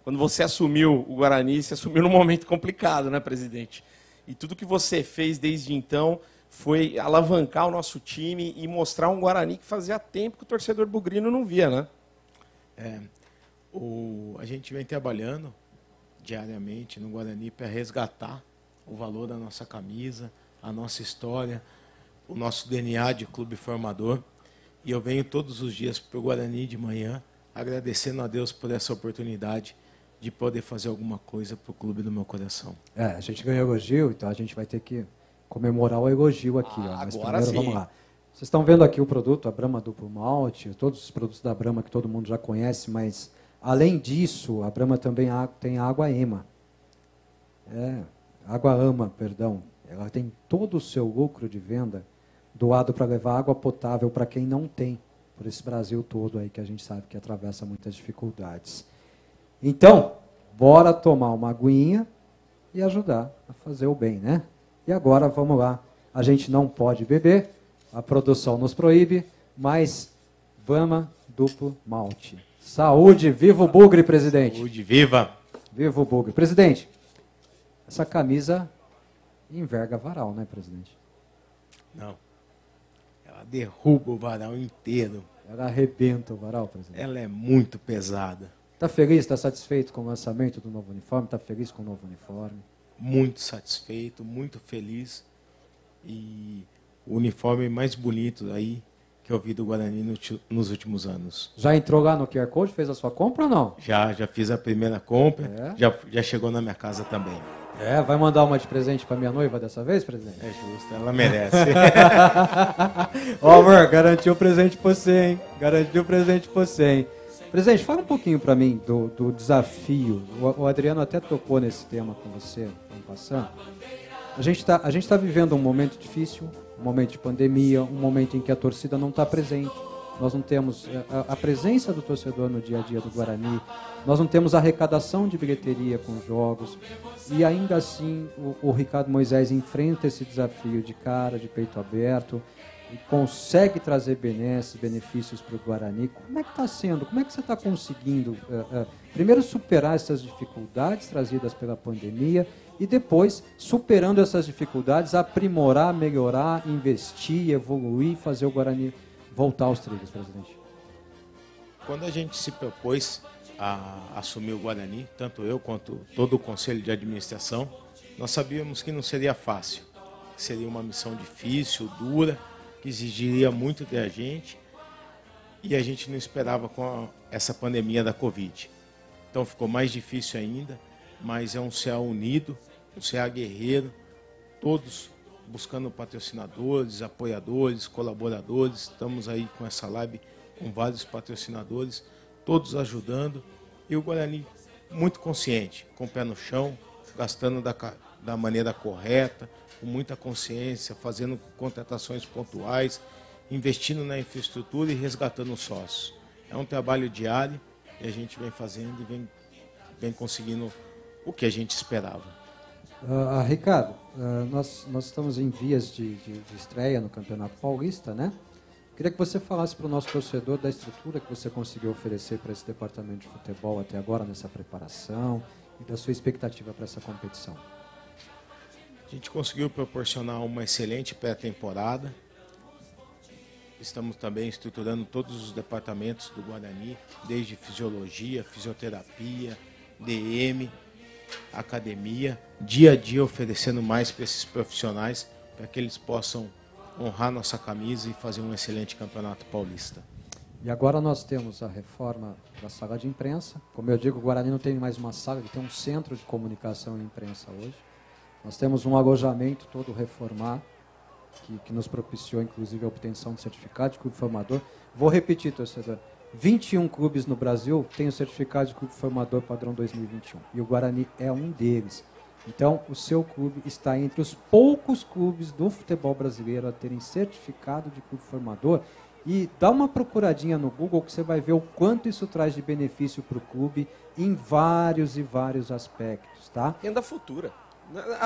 quando você assumiu o Guarani, você assumiu num momento complicado, né, presidente? E tudo que você fez desde então foi alavancar o nosso time e mostrar um Guarani que fazia tempo que o torcedor bugrino não via, né? A gente vem trabalhando diariamente no Guarani para resgatar o valor da nossa camisa, a nossa história, o nosso DNA de clube formador. E eu venho todos os dias para o Guarani de manhã, agradecendo a Deus por essa oportunidade de poder fazer alguma coisa para o clube do meu coração. A gente ganhou elogio, então a gente vai ter que comemorar o elogio aqui. Mas agora primeiro, sim. vamos lá. Vocês estão vendo aqui o produto, a Brahma Duplo Malte, todos os produtos da Brahma que todo mundo já conhece, mas além disso, a Brahma também tem a água EMA. Água AMA, perdão. Ela tem todo o seu lucro de venda doado para levar água potável para quem não tem, por esse Brasil todo aí que a gente sabe que atravessa muitas dificuldades. Então, bora tomar uma aguinha e ajudar a fazer o bem, né? E agora, vamos lá. A gente não pode beber, a produção nos proíbe, mas Brahma Duplo Malte. Saúde, viva o Bugre, presidente. Saúde, viva. Viva o Bugre. Presidente, essa camisa enverga varal, né, presidente? Não. Ela derruba o varal inteiro. Ela arrebenta o varal, presidente? Ela é muito pesada. Está feliz, está satisfeito com o lançamento do novo uniforme? Está feliz com o novo uniforme? Muito satisfeito, muito feliz. E o uniforme mais bonito aí que eu vi do Guarani nos últimos anos. Já entrou lá no QR Code, fez a sua compra ou não? Já fiz a primeira compra, já chegou na minha casa também. Vai mandar uma de presente para minha noiva dessa vez, presidente? É justo, ela merece. Ó, amor, garantiu o presente para você, hein? Garantiu o presente para você, hein? Presidente, fala um pouquinho para mim do desafio. O Adriano até tocou nesse tema com você, ano passado. A gente tá vivendo um momento difícil, um momento de pandemia, um momento em que a torcida não está presente. Nós não temos a presença do torcedor no dia a dia do Guarani, nós não temos arrecadação de bilheteria com jogos, e ainda assim o Ricardo Moisés enfrenta esse desafio de cara, de peito aberto, e consegue trazer benefícios para o Guarani. Como é que está sendo? Como é que você está conseguindo, primeiro, superar essas dificuldades trazidas pela pandemia, e depois, superando essas dificuldades, aprimorar, melhorar, investir, evoluir, fazer o Guarani voltar aos trilhos, presidente? Quando a gente se propôs a assumir o Guarani, tanto eu quanto todo o Conselho de Administração, nós sabíamos que não seria fácil, que seria uma missão difícil, dura, que exigiria muito da gente, e a gente não esperava com essa pandemia da Covid. Então ficou mais difícil ainda, mas é um CA unido, um CA guerreiro, todos buscando patrocinadores, apoiadores, colaboradores. Estamos aí com essa live com vários patrocinadores, todos ajudando, e o Guarani muito consciente, com o pé no chão, gastando da maneira correta, com muita consciência, fazendo contratações pontuais, investindo na infraestrutura e resgatando os sócios. É um trabalho diário e a gente vem fazendo e vem conseguindo o que a gente esperava. Ricardo, nós estamos em vias de estreia no Campeonato Paulista, né? Queria que você falasse para o nosso torcedor da estrutura que você conseguiu oferecer para esse departamento de futebol até agora, nessa preparação, e da sua expectativa para essa competição. A gente conseguiu proporcionar uma excelente pré-temporada. Estamos também estruturando todos os departamentos do Guarani, desde fisiologia, fisioterapia, DM, academia, dia a dia oferecendo mais para esses profissionais, para que eles possam honrar nossa camisa e fazer um excelente campeonato paulista. E agora nós temos a reforma da sala de imprensa. Como eu digo, o Guarani não tem mais uma sala, ele tem um centro de comunicação e imprensa hoje. Nós temos um alojamento todo reformado, que nos propiciou, inclusive, a obtenção de certificado de clube formador. Vou repetir, torcedor. 21 clubes no Brasil têm o certificado de clube formador padrão 2021. E o Guarani é um deles. Então, o seu clube está entre os poucos clubes do futebol brasileiro a terem certificado de clube formador. E dá uma procuradinha no Google que você vai ver o quanto isso traz de benefício para o clube em vários e vários aspectos, tá? Renda futura.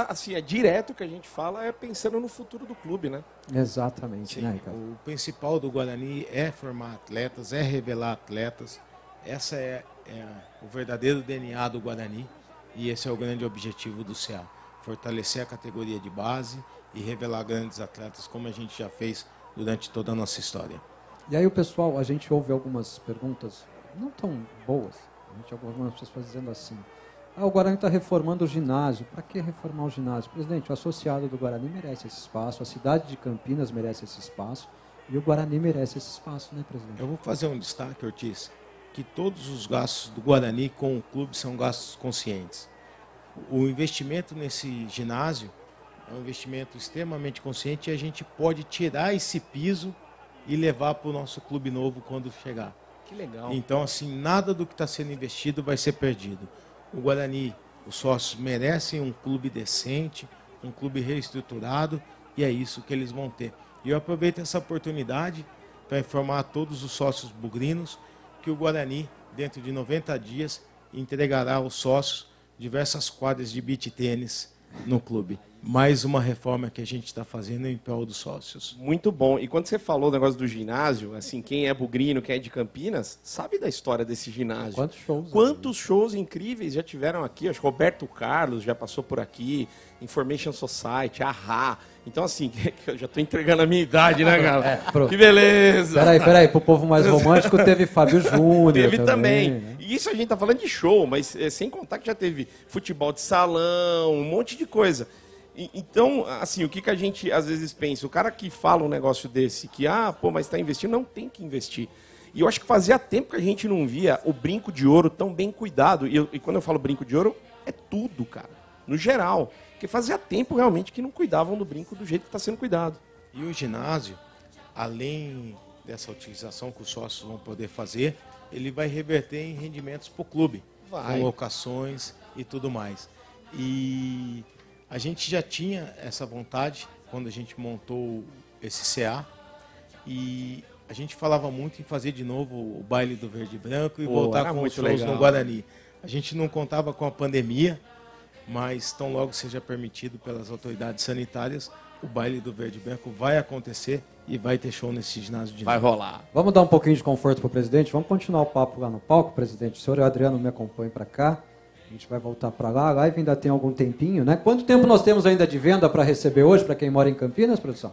Assim, é direto o que a gente fala, é pensando no futuro do clube, né? Exatamente, Sim, né, Ricardo? o principal do Guarani é formar atletas, é revelar atletas. Essa é o verdadeiro DNA do Guarani e esse é o grande objetivo do CA. Fortalecer a categoria de base e revelar grandes atletas, como a gente já fez durante toda a nossa história. E aí o pessoal, a gente ouve algumas perguntas não tão boas. A gente ouve algumas pessoas dizendo assim: o Guarani está reformando o ginásio. Para que reformar o ginásio? Presidente, o associado do Guarani merece esse espaço, a cidade de Campinas merece esse espaço e o Guarani merece esse espaço, né, presidente? Eu vou fazer um destaque, Ortiz, que todos os gastos do Guarani com o clube são gastos conscientes. O investimento nesse ginásio é um investimento extremamente consciente e a gente pode tirar esse piso e levar para o nosso clube novo quando chegar. Que legal. Então, assim, nada do que está sendo investido vai ser perdido. O Guarani, os sócios merecem um clube decente, um clube reestruturado e é isso que eles vão ter. E eu aproveito essa oportunidade para informar a todos os sócios bugrinos que o Guarani, dentro de 90 dias, entregará aos sócios diversas quadras de beach tênis no clube. Mais uma reforma que a gente está fazendo em prol dos sócios. Muito bom. E quando você falou o negócio do ginásio, assim, quem é bugrino, quem é de Campinas, sabe da história desse ginásio. Quantos shows incríveis já tiveram aqui? Acho que Roberto Carlos já passou por aqui, Information Society, Ahá. Então, assim, eu já estou entregando a minha idade, né, cara? Que beleza! Peraí, pro povo mais romântico teve Fábio Júnior. Teve também. Né? E isso a gente tá falando de show, mas sem contar que já teve futebol de salão, um monte de coisa. Então, assim, o que a gente às vezes pensa? O cara que fala um negócio desse, que, mas está investindo, não tem que investir. E eu acho que fazia tempo que a gente não via o brinco de ouro tão bem cuidado. E quando eu falo brinco de ouro, é tudo, cara, no geral. Porque fazia tempo realmente que não cuidavam do brinco do jeito que está sendo cuidado. E o ginásio, além dessa utilização que os sócios vão poder fazer, ele vai reverter em rendimentos para o clube, com locações e tudo mais. E a gente já tinha essa vontade quando a gente montou esse CA e a gente falava muito em fazer de novo o baile do verde e branco e voltar com os shows no Guarani. A gente não contava com a pandemia, mas tão logo seja permitido pelas autoridades sanitárias, o baile do verde e branco vai acontecer e vai ter show nesse ginásio de novo. Vai rolar. Vamos dar um pouquinho de conforto para o presidente? Vamos continuar o papo lá no palco, presidente? O senhor e o Adriano me acompanhem para cá. A gente vai voltar para lá. A live ainda tem algum tempinho, né? Quanto tempo nós temos ainda de venda para receber hoje, para quem mora em Campinas, produção?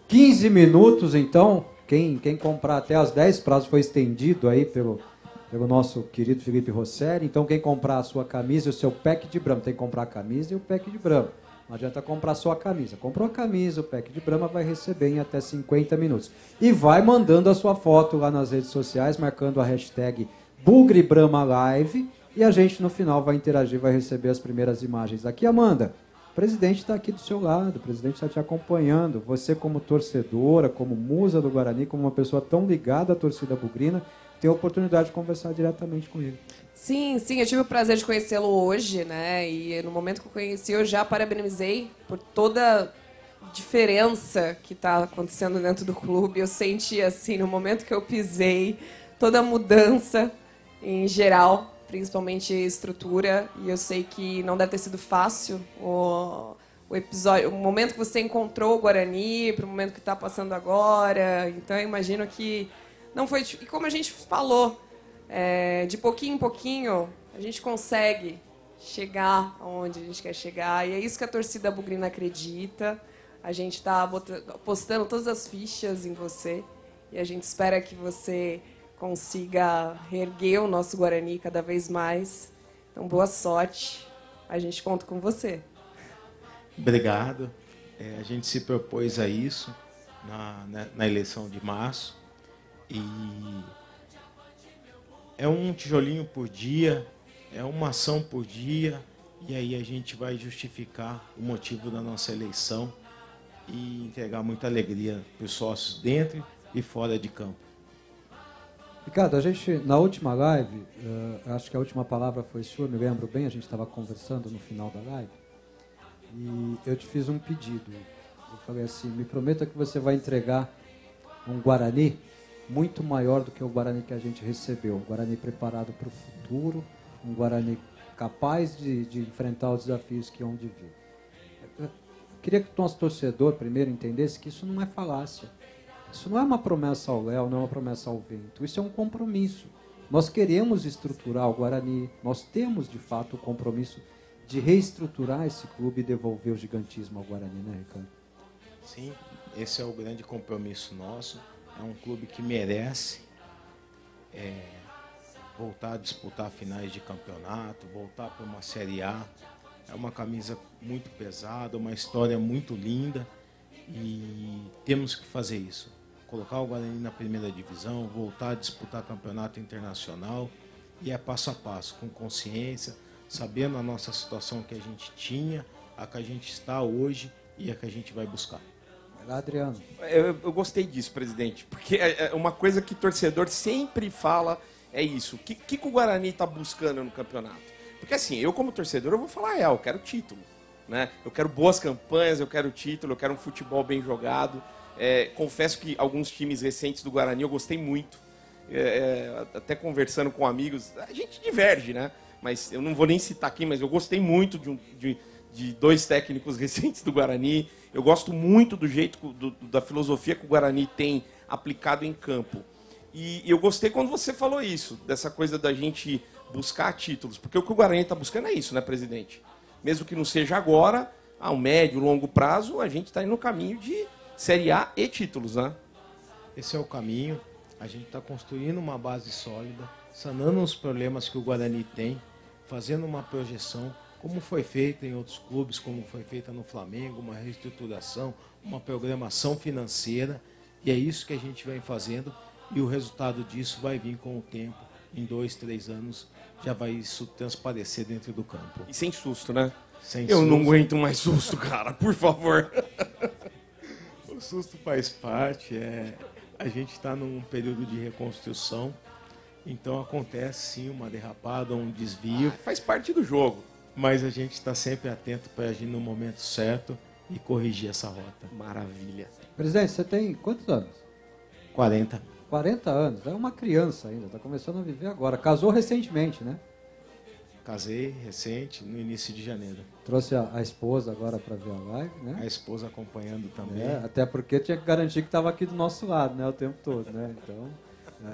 15 minutos, então. Quem comprar até as 10, o prazo foi estendido aí pelo nosso querido Felipe Rosseri. Então, quem comprar a sua camisa e o seu pack de Brahma, tem que comprar a camisa e o pack de Brahma. Não adianta comprar só a camisa. Comprou a camisa, o pack de Brahma vai receber em até 50 minutos. E vai mandando a sua foto lá nas redes sociais, marcando a hashtag Bugre Brahma Live, e a gente no final vai interagir, vai receber as primeiras imagens. Aqui, Amanda, o presidente está aqui do seu lado, o presidente está te acompanhando. Você como torcedora, como musa do Guarani, como uma pessoa tão ligada à torcida bugrina, tem a oportunidade de conversar diretamente com ele. Sim, eu tive o prazer de conhecê-lo hoje, né? E no momento que eu conheci, eu já parabenizei por toda a diferença que está acontecendo dentro do clube. Eu senti, assim, no momento que eu pisei, toda a mudança em geral, principalmente estrutura, e eu sei que não deve ter sido fácil o episódio, o momento que você encontrou o Guarani, para o momento que está passando agora. Então eu imagino que não foi, e como a gente falou, de pouquinho em pouquinho a gente consegue chegar onde a gente quer chegar, e é isso que a torcida bugrina acredita. A gente está apostando todas as fichas em você e a gente espera que você consiga reerguer o nosso Guarani cada vez mais. Então, boa sorte. A gente conta com você. Obrigado. A gente se propôs a isso na eleição de março. E é um tijolinho por dia, é uma ação por dia, e aí a gente vai justificar o motivo da nossa eleição e entregar muita alegria para os sócios dentro e fora de campo. Ricardo, a gente, na última live, acho que a última palavra foi sua, me lembro bem, a gente estava conversando no final da live, e eu te fiz um pedido. Eu falei assim, me prometa que você vai entregar um Guarani muito maior do que o Guarani que a gente recebeu. Um Guarani preparado para o futuro, um Guarani capaz de enfrentar os desafios que hão de vir. Eu queria que o nosso torcedor primeiro entendesse que isso não é falácia. Isso não é uma promessa ao Léo, não é uma promessa ao vento. Isso é um compromisso. Nós queremos estruturar o Guarani, nós temos, de fato, o compromisso de reestruturar esse clube e devolver o gigantismo ao Guarani, né, Ricardo? Sim, esse é o grande compromisso nosso. É um clube que merece voltar a disputar finais de campeonato, voltar para uma Série A. É uma camisa muito pesada, uma história muito linda e temos que fazer isso. Colocar o Guarani na primeira divisão, voltar a disputar campeonato internacional e é passo a passo, com consciência, sabendo a nossa situação que a gente tinha, a que a gente está hoje e a que a gente vai buscar. Adriano. Eu gostei disso, presidente, porque é uma coisa que torcedor sempre fala é isso. O que o Guarani está buscando no campeonato? Porque assim, eu como torcedor, eu vou falar real, eu quero título. Né? Eu quero boas campanhas, eu quero título, eu quero um futebol bem jogado. Confesso que alguns times recentes do Guarani eu gostei muito. Até conversando com amigos, a gente diverge, né? Mas eu não vou nem citar aqui, mas eu gostei muito de dois técnicos recentes do Guarani. Eu gosto muito do jeito, da filosofia que o Guarani tem aplicado em campo. E eu gostei quando você falou isso, dessa coisa da gente buscar títulos. Porque o que o Guarani está buscando é isso, né, presidente? Mesmo que não seja agora, ao médio, longo prazo, a gente está indo no caminho de Série A e títulos, né? Esse é o caminho. A gente está construindo uma base sólida, sanando os problemas que o Guarani tem, fazendo uma projeção, como foi feita em outros clubes, como foi feita no Flamengo, uma reestruturação, uma programação financeira, e é isso que a gente vem fazendo, e o resultado disso vai vir com o tempo. Em 2, 3 anos já vai isso transparecer dentro do campo. E sem susto, né? Eu não aguento mais susto, cara, por favor. O susto faz parte, a gente está num período de reconstrução, então acontece sim uma derrapada, um desvio. Faz parte do jogo. Mas a gente está sempre atento para agir no momento certo e corrigir essa rota. Maravilha. Presidente, você tem quantos anos? 40. 40 anos, é uma criança ainda, está começando a viver agora. Casou recentemente, né? Casei recente, no início de janeiro. Trouxe a esposa agora para ver a live, né? A esposa acompanhando também. Até porque tinha que garantir que estava aqui do nosso lado, né? O tempo todo, né? Então,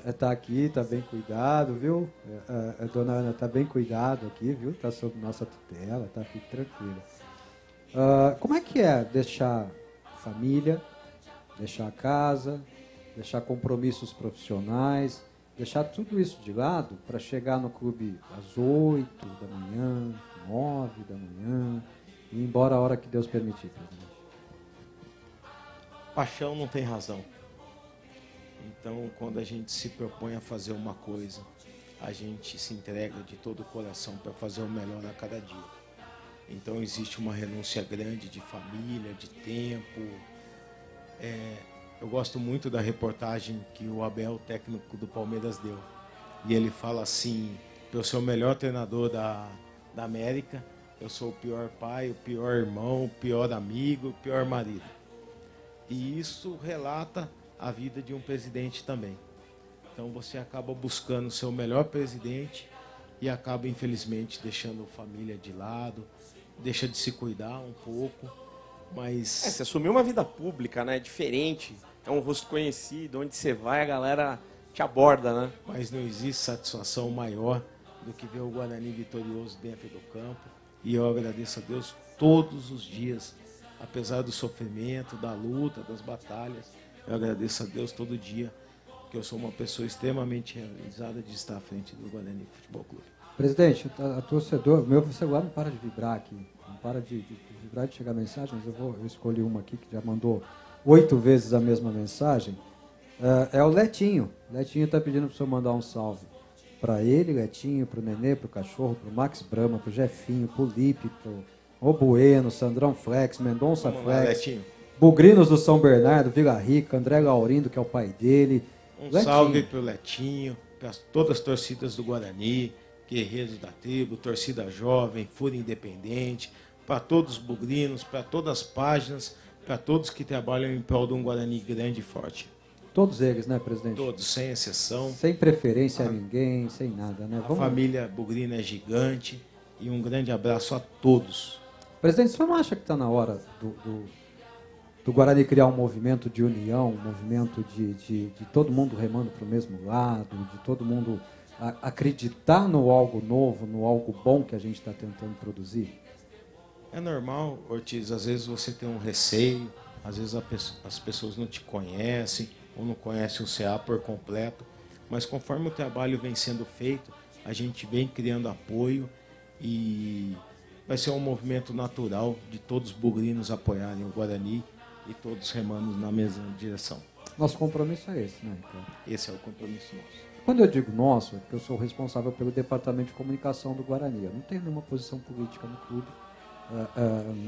está aqui, está bem cuidado, viu? A dona Ana está bem cuidado aqui, viu? Está sob nossa tutela, tá? Fique tranquila. Como é que é deixar família, deixar casa, deixar compromissos profissionais, deixar tudo isso de lado para chegar no clube às 8 da manhã, 9 da manhã, e ir embora a hora que Deus permitir, presidente? Paixão não tem razão. Então, quando a gente se propõe a fazer uma coisa, a gente se entrega de todo o coração para fazer o melhor a cada dia. Então, existe uma renúncia grande de família, de tempo. Eu gosto muito da reportagem que o Abel, técnico do Palmeiras, deu. E ele fala assim, eu sou o melhor treinador da América, eu sou o pior pai, o pior irmão, o pior amigo, o pior marido. E isso relata a vida de um presidente também. Então você acaba buscando ser o melhor presidente e acaba, infelizmente, deixando a família de lado, deixa de se cuidar um pouco, mas... Você assumiu uma vida pública, né? Diferente, é um rosto conhecido, onde você vai a galera te aborda, né? Mas não existe satisfação maior do que ver o Guarani vitorioso dentro do campo. E eu agradeço a Deus todos os dias, apesar do sofrimento, da luta, das batalhas. Eu agradeço a Deus todo dia, porque eu sou uma pessoa extremamente realizada de estar à frente do Guarani Futebol Clube. Presidente, a torcedor, meu celular não para de vibrar aqui. Não para de vibrar, de chegar mensagens. Eu escolhi uma aqui que já mandou 8 vezes a mesma mensagem. É o Letinho. Letinho está pedindo para o senhor mandar um salve para ele, Letinho, para o Nenê, para o cachorro, para o Max Brahma, para o Jefinho, para o Lipe, para o Bueno, Sandrão Flex, Mendonça Flex, Bugrinos do São Bernardo, Vila Rica, André Laurindo, que é o pai dele. Salve para o Letinho, para todas as torcidas do Guarani, Guerreiros da Tribo, Torcida Jovem, Fúria Independente, para todos os bugrinos, para todas as páginas, para todos que trabalham em prol de um Guarani grande e forte. Todos eles, né, presidente? Todos, sem exceção. Sem preferência a ninguém, sem nada, né? A família bugrina é gigante e um grande abraço a todos. Presidente, o senhor não acha que está na hora do Guarani criar um movimento de união, um movimento de todo mundo remando para o mesmo lado, de todo mundo acreditar no algo novo, no algo bom que a gente está tentando produzir? É normal, Ortiz, às vezes você tem um receio, às vezes as pessoas não te conhecem ou não conhecem o CA por completo, mas conforme o trabalho vem sendo feito, a gente vem criando apoio e vai ser um movimento natural de todos os bugrinos apoiarem o Guarani e todos remando na mesma direção. Nosso compromisso é esse, né, Ricardo? Esse é o compromisso nosso. Quando eu digo nosso, é porque eu sou responsável pelo departamento de comunicação do Guarani. Eu não tenho nenhuma posição política no clube,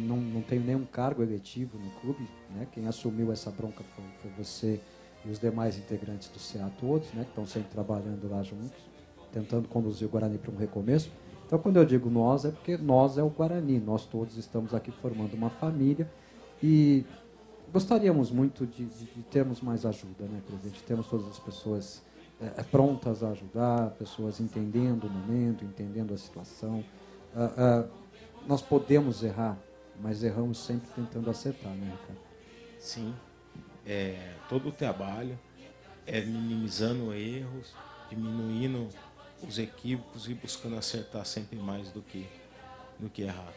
não tenho nenhum cargo eletivo no clube, né? Quem assumiu essa bronca foi você e os demais integrantes do CA todos, né? Que estão sempre trabalhando lá juntos, tentando conduzir o Guarani para um recomeço. Então, quando eu digo nós, é porque nós é o Guarani. Nós todos estamos aqui formando uma família e gostaríamos muito de termos mais ajuda, né, presidente? Temos todas as pessoas prontas a ajudar, pessoas entendendo o momento, entendendo a situação. Nós podemos errar, mas erramos sempre tentando acertar, né, Ricardo? Sim. Todo o trabalho é minimizando erros, diminuindo os equívocos e buscando acertar sempre mais do que errar.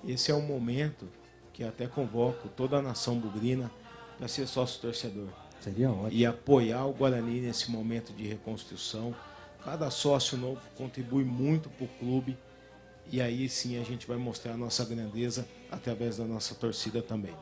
Esse é o momento que até convoco toda a nação bugrina para ser sócio-torcedor. Seria ótimo. E apoiar o Guarani nesse momento de reconstrução. Cada sócio novo contribui muito para o clube e aí sim a gente vai mostrar a nossa grandeza através da nossa torcida também.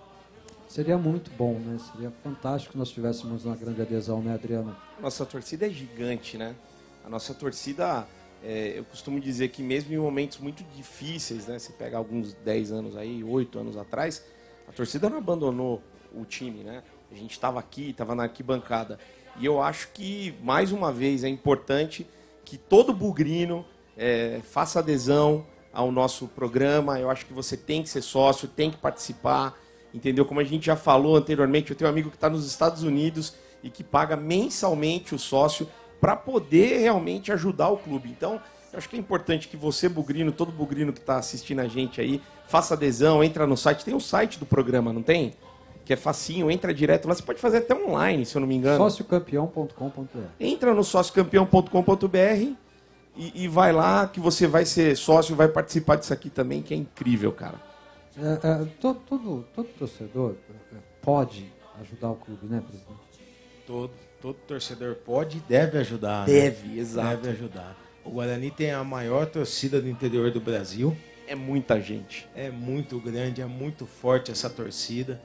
Seria muito bom, né? Seria fantástico se nós tivéssemos uma grande adesão, né, Adriano? Nossa torcida é gigante, né? A nossa torcida, eu costumo dizer que mesmo em momentos muito difíceis, né? Você pega alguns 10 anos aí, 8 anos atrás, a torcida não abandonou o time, né? A gente estava aqui, estava na arquibancada. E eu acho que, mais uma vez, é importante que todo bugrino faça adesão ao nosso programa. Eu acho que você tem que ser sócio, tem que participar, entendeu? Como a gente já falou anteriormente, eu tenho um amigo que está nos Estados Unidos e que paga mensalmente o sócio para poder realmente ajudar o clube. Então, eu acho que é importante que você, bugrino, todo bugrino que está assistindo a gente aí, faça adesão, entra no site. Tem o site do programa, não tem? Que é facinho, entra direto lá. Você pode fazer até online, se eu não me engano. Sociocampeão.com.br. Entra no sociocampeão.com.br e vai lá que você vai ser sócio, vai participar disso aqui também, que é incrível, cara. Todo torcedor pode ajudar o clube, né, presidente? Todo torcedor pode e deve ajudar. Deve, exato. Deve ajudar. O Guarani tem a maior torcida do interior do Brasil. É muita gente. É muito grande, é muito forte essa torcida.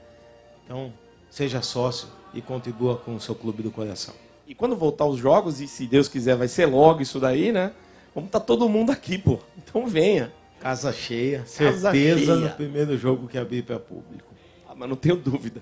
Então, seja sócio e contribua com o seu clube do coração. E quando voltar os jogos, e se Deus quiser vai ser logo isso daí, né? Vamos estar todo mundo aqui, pô. Então venha. Casa cheia, certeza no primeiro jogo que abrir para público. Mas não tenho dúvida.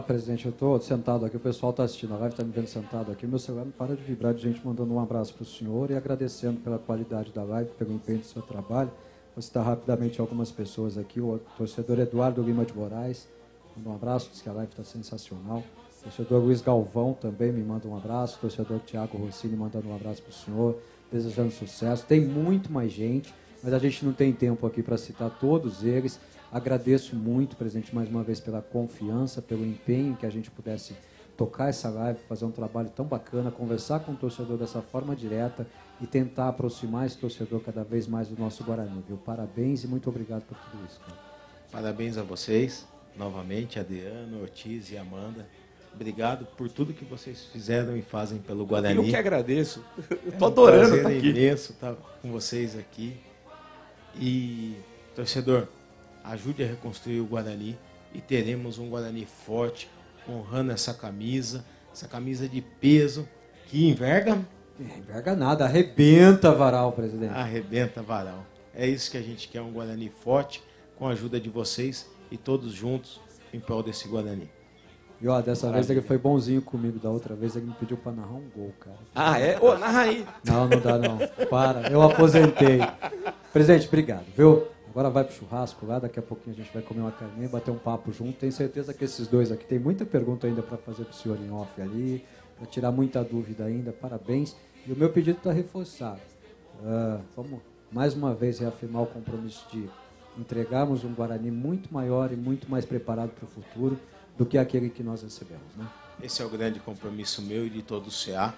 Presidente, eu estou sentado aqui, o pessoal está assistindo a live, está me vendo sentado aqui, meu celular não para de vibrar de gente mandando um abraço para o senhor e agradecendo pela qualidade da live, pelo empenho do seu trabalho. Vou citar rapidamente algumas pessoas aqui, o torcedor Eduardo Lima de Moraes, manda um abraço, diz que a live está sensacional. O torcedor Luiz Galvão também me manda um abraço, o torcedor Thiago Rossini mandando um abraço para o senhor, desejando sucesso. Tem muito mais gente, mas a gente não tem tempo aqui para citar todos eles. Agradeço muito, presidente, mais uma vez pela confiança, pelo empenho que a gente pudesse tocar essa live, fazer um trabalho tão bacana, conversar com o torcedor dessa forma direta e tentar aproximar esse torcedor cada vez mais do nosso Guarani, viu? Parabéns e muito obrigado por tudo isso, cara. Parabéns a vocês, novamente, Adriano, Ortiz e Amanda. Obrigado por tudo que vocês fizeram e fazem pelo Guarani. Eu que agradeço. Eu tô adorando estar aqui. É imenso estar com vocês aqui. E, torcedor, ajude a reconstruir o Guarani e teremos um Guarani forte, honrando essa camisa de peso, que enverga. Enverga nada, arrebenta varal, presidente. Arrebenta varal. É isso que a gente quer, um Guarani forte, com a ajuda de vocês e todos juntos em prol desse Guarani. E ó, dessa vez ele foi bonzinho comigo, da outra vez ele me pediu pra narrar um gol, cara. Ah, é? Ô, narra aí. Não dá não. Para, eu aposentei. Presidente, obrigado, viu? Agora vai pro churrasco lá, daqui a pouquinho a gente vai comer uma carninha, bater um papo junto. Tenho certeza que esses dois aqui tem muita pergunta ainda para fazer pro senhor em off ali, para tirar muita dúvida ainda. Parabéns. E o meu pedido está reforçado. Vamos mais uma vez reafirmar o compromisso de entregarmos um Guarani muito maior e muito mais preparado para o futuro do que aquele que nós recebemos, né? Esse é o grande compromisso meu e de todo o CA.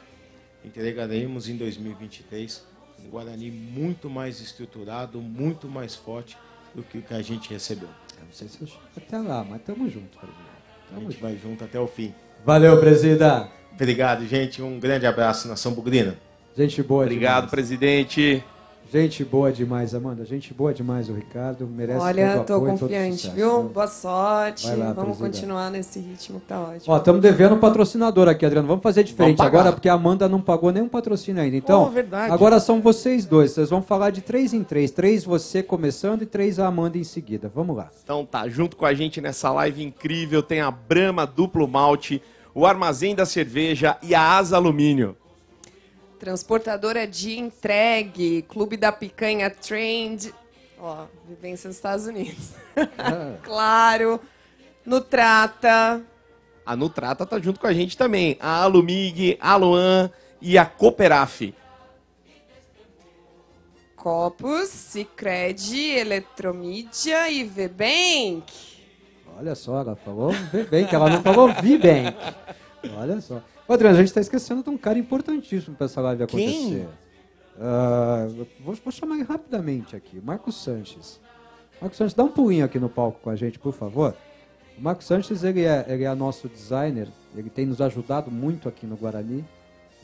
Entregaremos em 2023 um Guarani muito mais estruturado, muito mais forte do que o que a gente recebeu. Eu não sei se eu chego até lá, mas estamos juntos, presidente. A gente vai junto até o fim. Valeu, presida. Obrigado, gente. Um grande abraço, Nação Bugrina. Gente boa Obrigado, demais. presidente. Gente boa demais, Amanda. Gente boa demais, o Ricardo. Merece Olha, todo o tô apoio, confiante, todo o sucesso, viu? Boa sorte. Vai lá, Vamos presida. continuar nesse ritmo que tá ótimo. Ó, estamos devendo um patrocinador aqui, Adriano. Vamos fazer diferente Vamos pagar. agora, porque a Amanda não pagou nenhum patrocínio ainda. Então, Verdade. agora são vocês dois. Vocês vão falar de 3 em 3. 3 você começando e 3 a Amanda em seguida. Vamos lá. Então tá, junto com a gente nessa live incrível tem a Brahma Duplo Malte, o Armazém da Cerveja e a Asa Alumínio. Transportadora de entregue, Clube da Picanha Trend. Ó, vivência nos Estados Unidos. Claro. Nutrata. A Nutrata tá junto com a gente também. A Alumig, a Luan e a Cooperaf. Copos, Sicredi, Eletromídia e VBank. Olha só, ela falou V-Bank, ela não falou V-Bank. Olha só. Ô, Adriano, a gente está esquecendo de um cara importantíssimo para essa live acontecer. Vou chamar ele rapidamente aqui. O Marcos Sanches. Marcos Sanches, dá um pulinho aqui no palco com a gente, por favor. O Marcos Sanches, ele é nosso designer. Ele tem nos ajudado muito aqui no Guarani.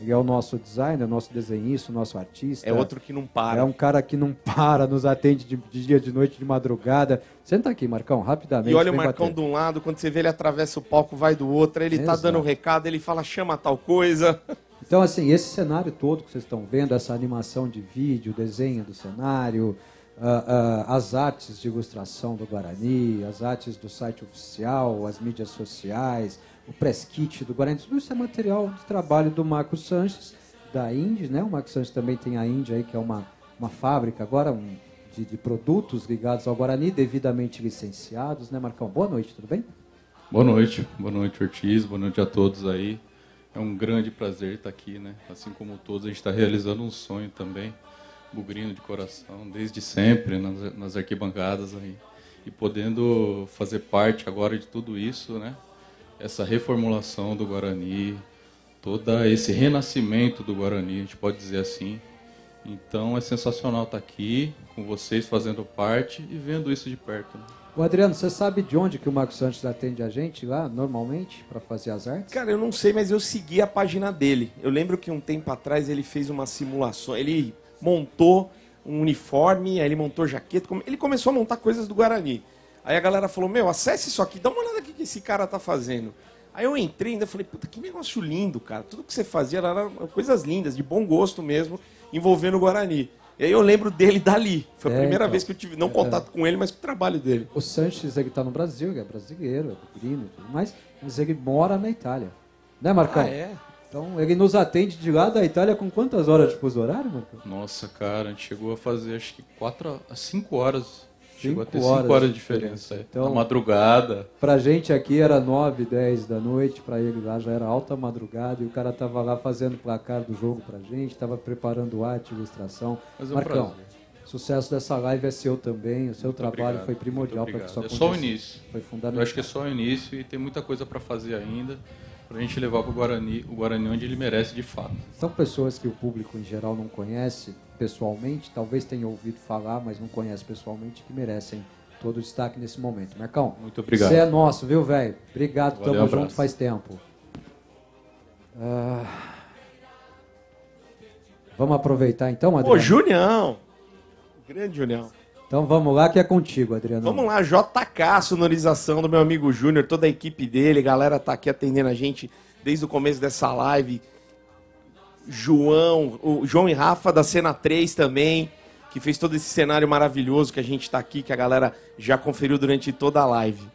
Ele é o nosso designer, nosso desenhista, o nosso artista. É outro que não para. É um cara que não para, nos atende de dia, de noite, de madrugada. Senta aqui, Marcão, rapidamente. E olha o vem Marcão bater. de um lado, quando você vê ele atravessa o palco, vai do outro, ele tá Exato. dando um recado, ele fala, chama tal coisa. Então, assim, esse cenário todo que vocês estão vendo, essa animação de vídeo, desenho do cenário, as artes de ilustração do Guarani, as artes do site oficial, as mídias sociais, o press kit do Guarani, tudo isso é material de trabalho do Marcos Sanches, da Indy, né? O Marcos Sanches também tem a Indy aí, que é uma fábrica agora de produtos ligados ao Guarani, devidamente licenciados, né, Marcão? Boa noite, tudo bem? Boa noite Ortiz, boa noite a todos aí. É um grande prazer estar aqui, né? Assim como todos, a gente está realizando um sonho também, bugrino de coração, desde sempre, nas arquibancadas aí. E podendo fazer parte agora de tudo isso, né? Essa reformulação do Guarani, todo esse renascimento do Guarani, a gente pode dizer assim. Então é sensacional estar aqui com vocês, fazendo parte e vendo isso de perto, né? O Adriano, você sabe de onde que o Marcos Sanches atende a gente lá, normalmente, para fazer as artes? Cara, eu não sei, mas eu segui a página dele. Eu lembro que um tempo atrás ele fez uma simulação, ele montou um uniforme, aí ele montou jaqueta, ele começou a montar coisas do Guarani. Aí a galera falou, meu, acesse isso aqui, dá uma olhada aqui que esse cara tá fazendo. Aí eu entrei e ainda falei, puta, que negócio lindo, cara. Tudo que você fazia era coisas lindas, de bom gosto mesmo, envolvendo o Guarani. E aí eu lembro dele dali. Foi a primeira então, vez que eu tive, não contato com ele, mas com o trabalho dele. O Sanches, ele tá no Brasil, ele é brasileiro, é bugrino e tudo mais, mas ele mora na Itália. Né, Marcão? Ah, é? Então, ele nos atende de lá da Itália com quantas horas de fuso horário, Marcão? Nossa, cara, a gente chegou a fazer acho que 4 a 5 horas. Chegou a ter 5 5 horas de diferença. Então, na madrugada. Pra gente aqui era 9, 10 da noite, pra ele lá já era alta madrugada, e o cara tava lá fazendo o placar do jogo pra gente, tava preparando arte, ilustração. Mas é um Marcão, prazer. sucesso dessa live é seu também, o seu trabalho Obrigado, foi primordial muito para que isso obrigado. aconteça. É só o início. Foi fundamental. Eu acho que é só o início e tem muita coisa para fazer ainda, pra gente levar pro Guarani, o Guarani onde ele merece de fato. São pessoas que o público em geral não conhece pessoalmente, talvez tenha ouvido falar, mas não conhece pessoalmente, que merecem todo o destaque nesse momento. Marcão, muito obrigado. Você é nosso, viu, velho? Obrigado, Valeu, tamo abraço. junto faz tempo. Vamos aproveitar então, Adriano? Ô, Julião! Grande Julião. Então vamos lá que é contigo, Adriano. Vamos lá, JK, sonorização do meu amigo Júnior, toda a equipe dele, a galera tá aqui atendendo a gente desde o começo dessa live. O João e Rafa da Cena 3 também, que fez todo esse cenário maravilhoso que a gente tá aqui, que a galera já conferiu durante toda a live.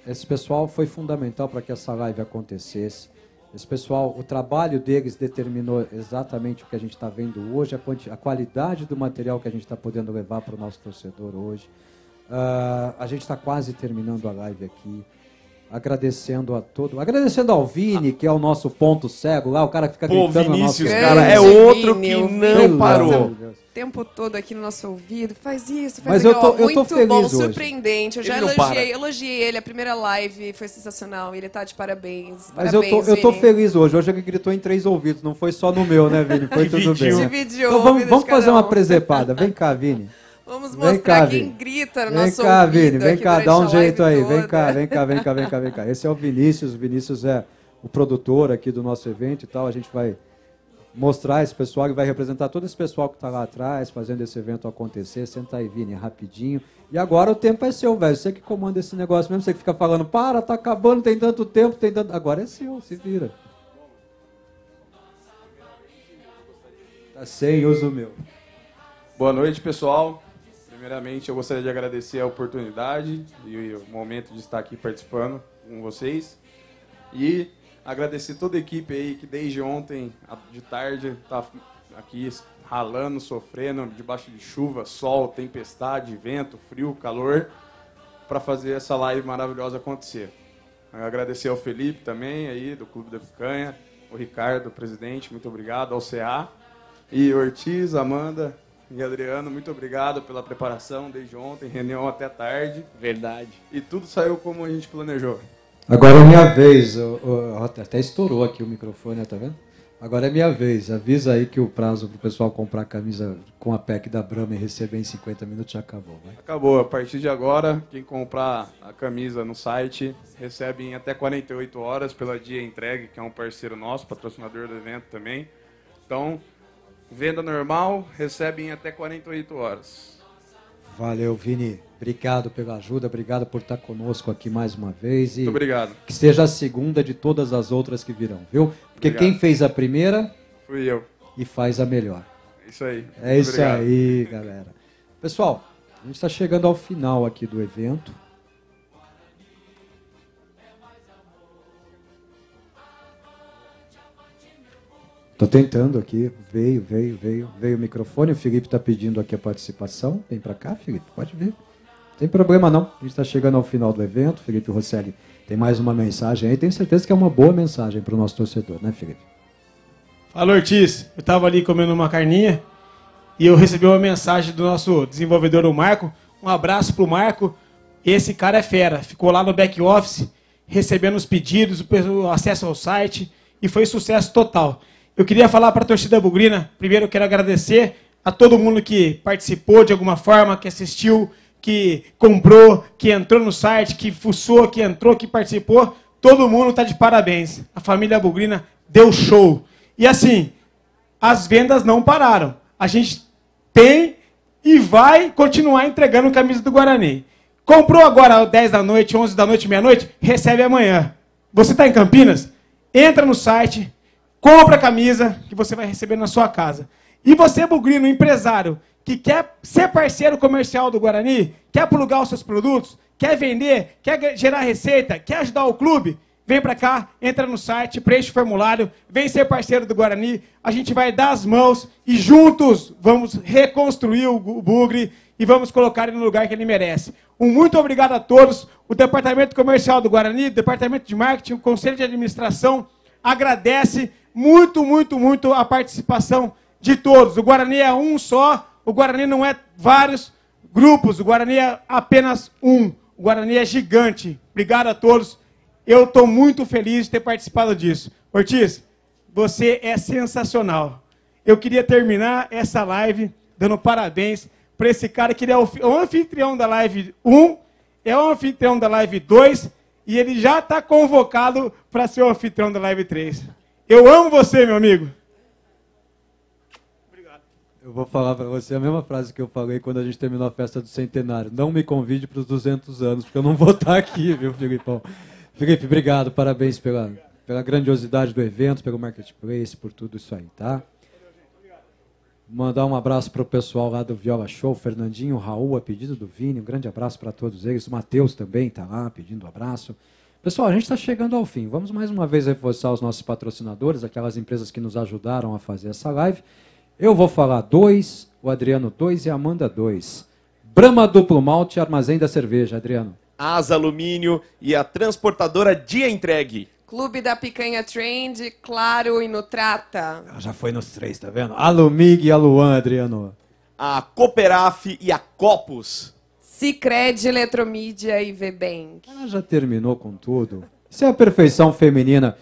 Esse pessoal foi fundamental para que essa live acontecesse. Esse pessoal, o trabalho deles determinou exatamente o que a gente está vendo hoje, a qualidade do material que a gente está podendo levar para o nosso torcedor hoje. A gente está quase terminando a live aqui. Agradecendo a todo, agradecendo ao Vini, que é o nosso ponto cego lá, o cara que fica gritando Vinícius, no nosso... cara, é outro que não parou. O tempo todo aqui no nosso ouvido, faz isso, Mas faz eu aquilo. tô Muito feliz bom, hoje. surpreendente. Eu já Ele não para. elogiei ele, a primeira live foi sensacional, ele tá de parabéns. Mas Parabéns, eu tô Vini. feliz hoje ele gritou em 3 ouvidos, não foi só no meu, né, Vini? Foi tudo bem. Né? Dividiu Então o vamos ouvido de fazer cada uma um. presepada, vem cá, Vini. Vamos Vem mostrar cá, quem Vini. grita no Vem nosso cá, ouvido Vini, vem aqui cá, durante dá a um jeito live aí. toda. Vem cá. Esse é o Vinícius. O Vinícius é o produtor aqui do nosso evento e tal. A gente vai mostrar esse pessoal e vai representar todo esse pessoal que está lá atrás, fazendo esse evento acontecer. Senta aí, Vini, rapidinho. E agora o tempo é seu, velho. Você que comanda esse negócio mesmo, você que fica falando, para, tá acabando, tem tanto tempo, tem tanto... Agora é seu, se vira. Tá sem uso meu. Boa noite, pessoal. Primeiramente, eu gostaria de agradecer a oportunidade e o momento de estar aqui participando com vocês. E agradecer toda a equipe aí que desde ontem, de tarde, está aqui ralando, sofrendo, debaixo de chuva, sol, tempestade, vento, frio, calor, para fazer essa live maravilhosa acontecer. Agradecer ao Felipe também, aí, do Clube da Picanha, o Ricardo, presidente, muito obrigado, ao CA, e Ortiz, Amanda e Adriano, muito obrigado pela preparação desde ontem, reunião até tarde. Verdade. E tudo saiu como a gente planejou. Agora é minha vez. Até estourou aqui o microfone, tá vendo? Agora é minha vez. Avisa aí que o prazo para o pessoal comprar a camisa com a PEC da Brahma e receber em 50 minutos já acabou. Vai. Acabou. A partir de agora, quem comprar a camisa no site recebe em até 48 horas pela Dia Entregue, que é um parceiro nosso, patrocinador do evento também. Então, venda normal, recebe em até 48 horas. Valeu, Vini. Obrigado pela ajuda, obrigado por estar conosco aqui mais uma vez. E muito obrigado. Que seja a segunda de todas as outras que virão, viu? Porque Obrigado. Quem fez a primeira... Fui eu. E faz a melhor. Isso aí. É Muito isso obrigado. aí, galera. Pessoal, a gente está chegando ao final aqui do evento. Tô tentando aqui. Veio o microfone. O Felipe está pedindo aqui a participação. Vem para cá, Felipe. Pode vir. Não tem problema não. A gente está chegando ao final do evento. Felipe Rosselli tem mais uma mensagem aí. Tenho certeza que é uma boa mensagem para o nosso torcedor, né, Felipe? Fala, Ortiz. Eu estava ali comendo uma carninha e eu recebi uma mensagem do nosso desenvolvedor, o Marco. Um abraço pro Marco. Esse cara é fera. Ficou lá no back office, recebendo os pedidos, o acesso ao site e foi sucesso total. Eu queria falar para a torcida bugrina, primeiro eu quero agradecer a todo mundo que participou de alguma forma, que assistiu, que comprou, que entrou no site, que fuçou, que entrou, que participou. Todo mundo está de parabéns. A família bugrina deu show. E assim, as vendas não pararam. A gente tem e vai continuar entregando camisa do Guarani. Comprou agora 10 da noite, 11 da noite, meia-noite, recebe amanhã. Você está em Campinas? Entra no site, compra a camisa que você vai receber na sua casa. E você, bugrino, empresário, que quer ser parceiro comercial do Guarani, quer plugar os seus produtos, quer vender, quer gerar receita, quer ajudar o clube, vem para cá, entra no site, preenche o formulário, vem ser parceiro do Guarani, a gente vai dar as mãos e juntos vamos reconstruir o Bugre e vamos colocar ele no lugar que ele merece. Um muito obrigado a todos, o Departamento Comercial do Guarani, o Departamento de Marketing, o Conselho de Administração, agradece muito, muito, muito a participação de todos. O Guarani é um só, o Guarani não é vários grupos, o Guarani é apenas um. O Guarani é gigante. Obrigado a todos. Eu estou muito feliz de ter participado disso. Ortiz, você é sensacional. Eu queria terminar essa live dando parabéns para esse cara que ele é o anfitrião da live 1, é o anfitrião da live 2 e ele já está convocado para ser o anfitrião da live 3. Eu amo você, meu amigo. Eu vou falar para você a mesma frase que eu falei quando a gente terminou a festa do centenário. Não me convide para os 200 anos, porque eu não vou estar aqui, viu, Filipão? Felipe, obrigado, parabéns pela grandiosidade do evento, pelo Marketplace, por tudo isso aí, tá? Mandar um abraço para o pessoal lá do Viola Show, Fernandinho, Raul, a pedido do Vini, um grande abraço para todos eles. O Matheus também está lá pedindo um abraço. Pessoal, a gente está chegando ao fim. Vamos mais uma vez reforçar os nossos patrocinadores, aquelas empresas que nos ajudaram a fazer essa live. Eu vou falar 2, o Adriano 2 e a Amanda 2. Brahma Duplo Malte, Armazém da Cerveja, Adriano. Asa Alumínio e a transportadora Dia Entregue. Clube da Picanha Trend, Claro e Nutrata. Ela já foi nos 3, tá vendo? A Lumig e a Luan, Adriano. A Cooperaf e a Copus. Sicredi, Eletromídia e VBank. Ela já terminou com tudo. Isso é a perfeição feminina.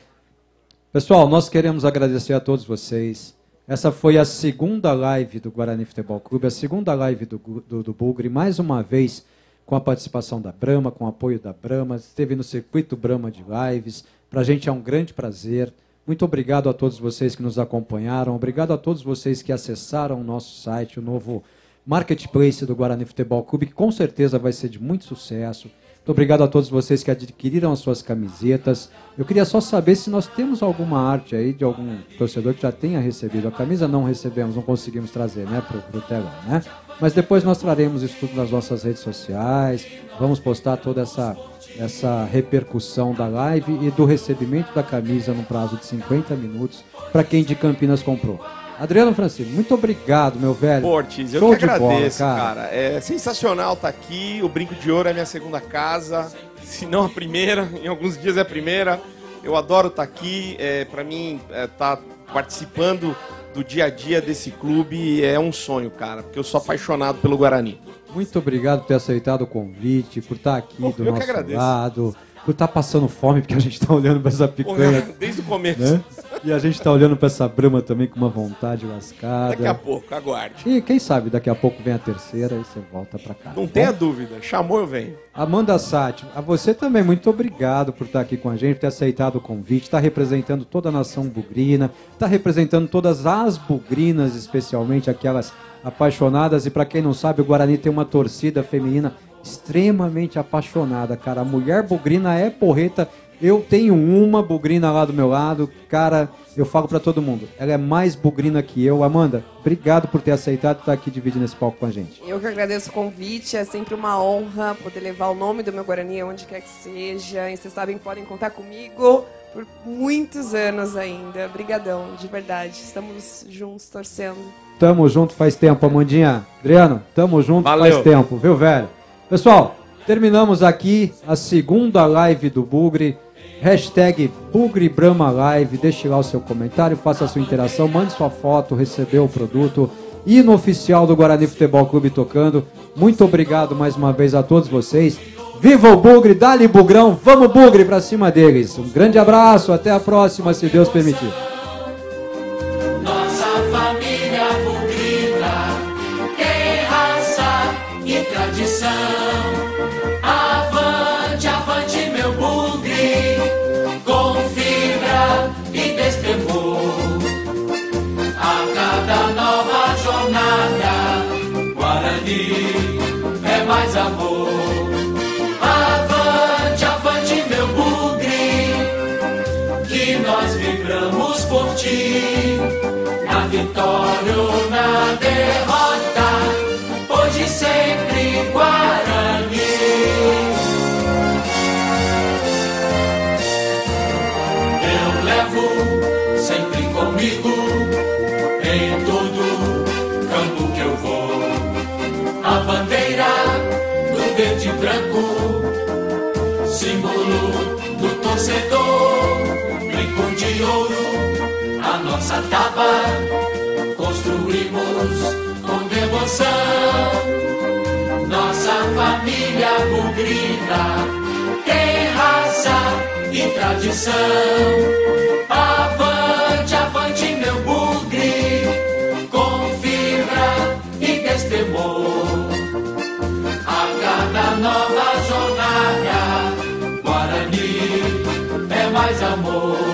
Pessoal, nós queremos agradecer a todos vocês. Essa foi a segunda live do Guarani Futebol Clube, a segunda live do Bugre, mais uma vez com a participação da Brahma, com o apoio da Brahma. Esteve no circuito Brahma de lives. Para a gente é um grande prazer. Muito obrigado a todos vocês que nos acompanharam. Obrigado a todos vocês que acessaram o nosso site, o novo Marketplace do Guarani Futebol Clube, que com certeza vai ser de muito sucesso. Muito obrigado a todos vocês que adquiriram as suas camisetas. Eu queria só saber se nós temos alguma arte aí de algum torcedor que já tenha recebido a camisa. Não recebemos, não conseguimos trazer, né, pro telão, né? Mas depois nós traremos isso tudo nas nossas redes sociais. Vamos postar toda essa repercussão da live e do recebimento da camisa no prazo de 50 minutos para quem de Campinas comprou. Adriano Francino, muito obrigado, meu velho. Pô, Ortiz, eu que agradeço, cara. É sensacional estar aqui. O Brinco de Ouro é minha segunda casa, se não a primeira. Em alguns dias é a primeira. Eu adoro estar aqui. Para mim, estar participando do dia a dia desse clube é um sonho, cara, porque eu sou apaixonado pelo Guarani. Muito obrigado por ter aceitado o convite, por estar aqui do nosso lado, por estar passando fome, porque a gente está olhando para essa picanha. Desde o começo. Né? E a gente está olhando para essa Brahma também com uma vontade lascada. Daqui a pouco, aguarde. E quem sabe daqui a pouco vem a terceira e você volta para cá. Não tenha dúvida, chamou, eu venho. Amanda Sati, a você também muito obrigado por estar aqui com a gente, por ter aceitado o convite, está representando toda a nação bugrina, está representando todas as bugrinas, especialmente aquelas apaixonadas. E para quem não sabe, o Guarani tem uma torcida feminina extremamente apaixonada, cara. A mulher bugrina é porreta. Eu tenho uma bugrina lá do meu lado, cara, eu falo pra todo mundo, ela é mais bugrina que eu. Amanda, obrigado por ter aceitado estar aqui dividindo esse palco com a gente. Eu que agradeço o convite, é sempre uma honra poder levar o nome do meu Guarani onde quer que seja, e vocês sabem que podem contar comigo por muitos anos ainda. Obrigadão, de verdade, estamos juntos torcendo. Tamo junto faz tempo, Amandinha. Adriano, tamo junto faz tempo, viu, velho? Pessoal, terminamos aqui a segunda live do Bugre. Hashtag Bugre Brahma Live. Deixe lá o seu comentário, faça a sua interação, mande sua foto, recebeu o produto. Hino oficial do Guarani Futebol Clube tocando. Muito obrigado mais uma vez a todos vocês. Viva o Bugre, dá-lhe Bugrão, vamos Bugre pra cima deles. Um grande abraço, até a próxima, se Deus permitir. Nossa família bugrina tem raça e tradição. Avante, avante, meu bugre, com fibra e destemor. A cada nova jornada, Guarani é mais amor. Avante, avante, meu bugre, que nós vibramos por ti. Na vitória ou na derrota, hoje e sempre Guarani. Eu levo sempre comigo, em todo campo que eu vou, a bandeira do verde e branco, símbolo do torcedor, brinco de ouro, a nossa taba, construímos com devoção. Nossa família bugrina tem raça e tradição. Avante, avante, meu bugre, com fibra e destemor. A cada nova jornada, Guarani é mais amor.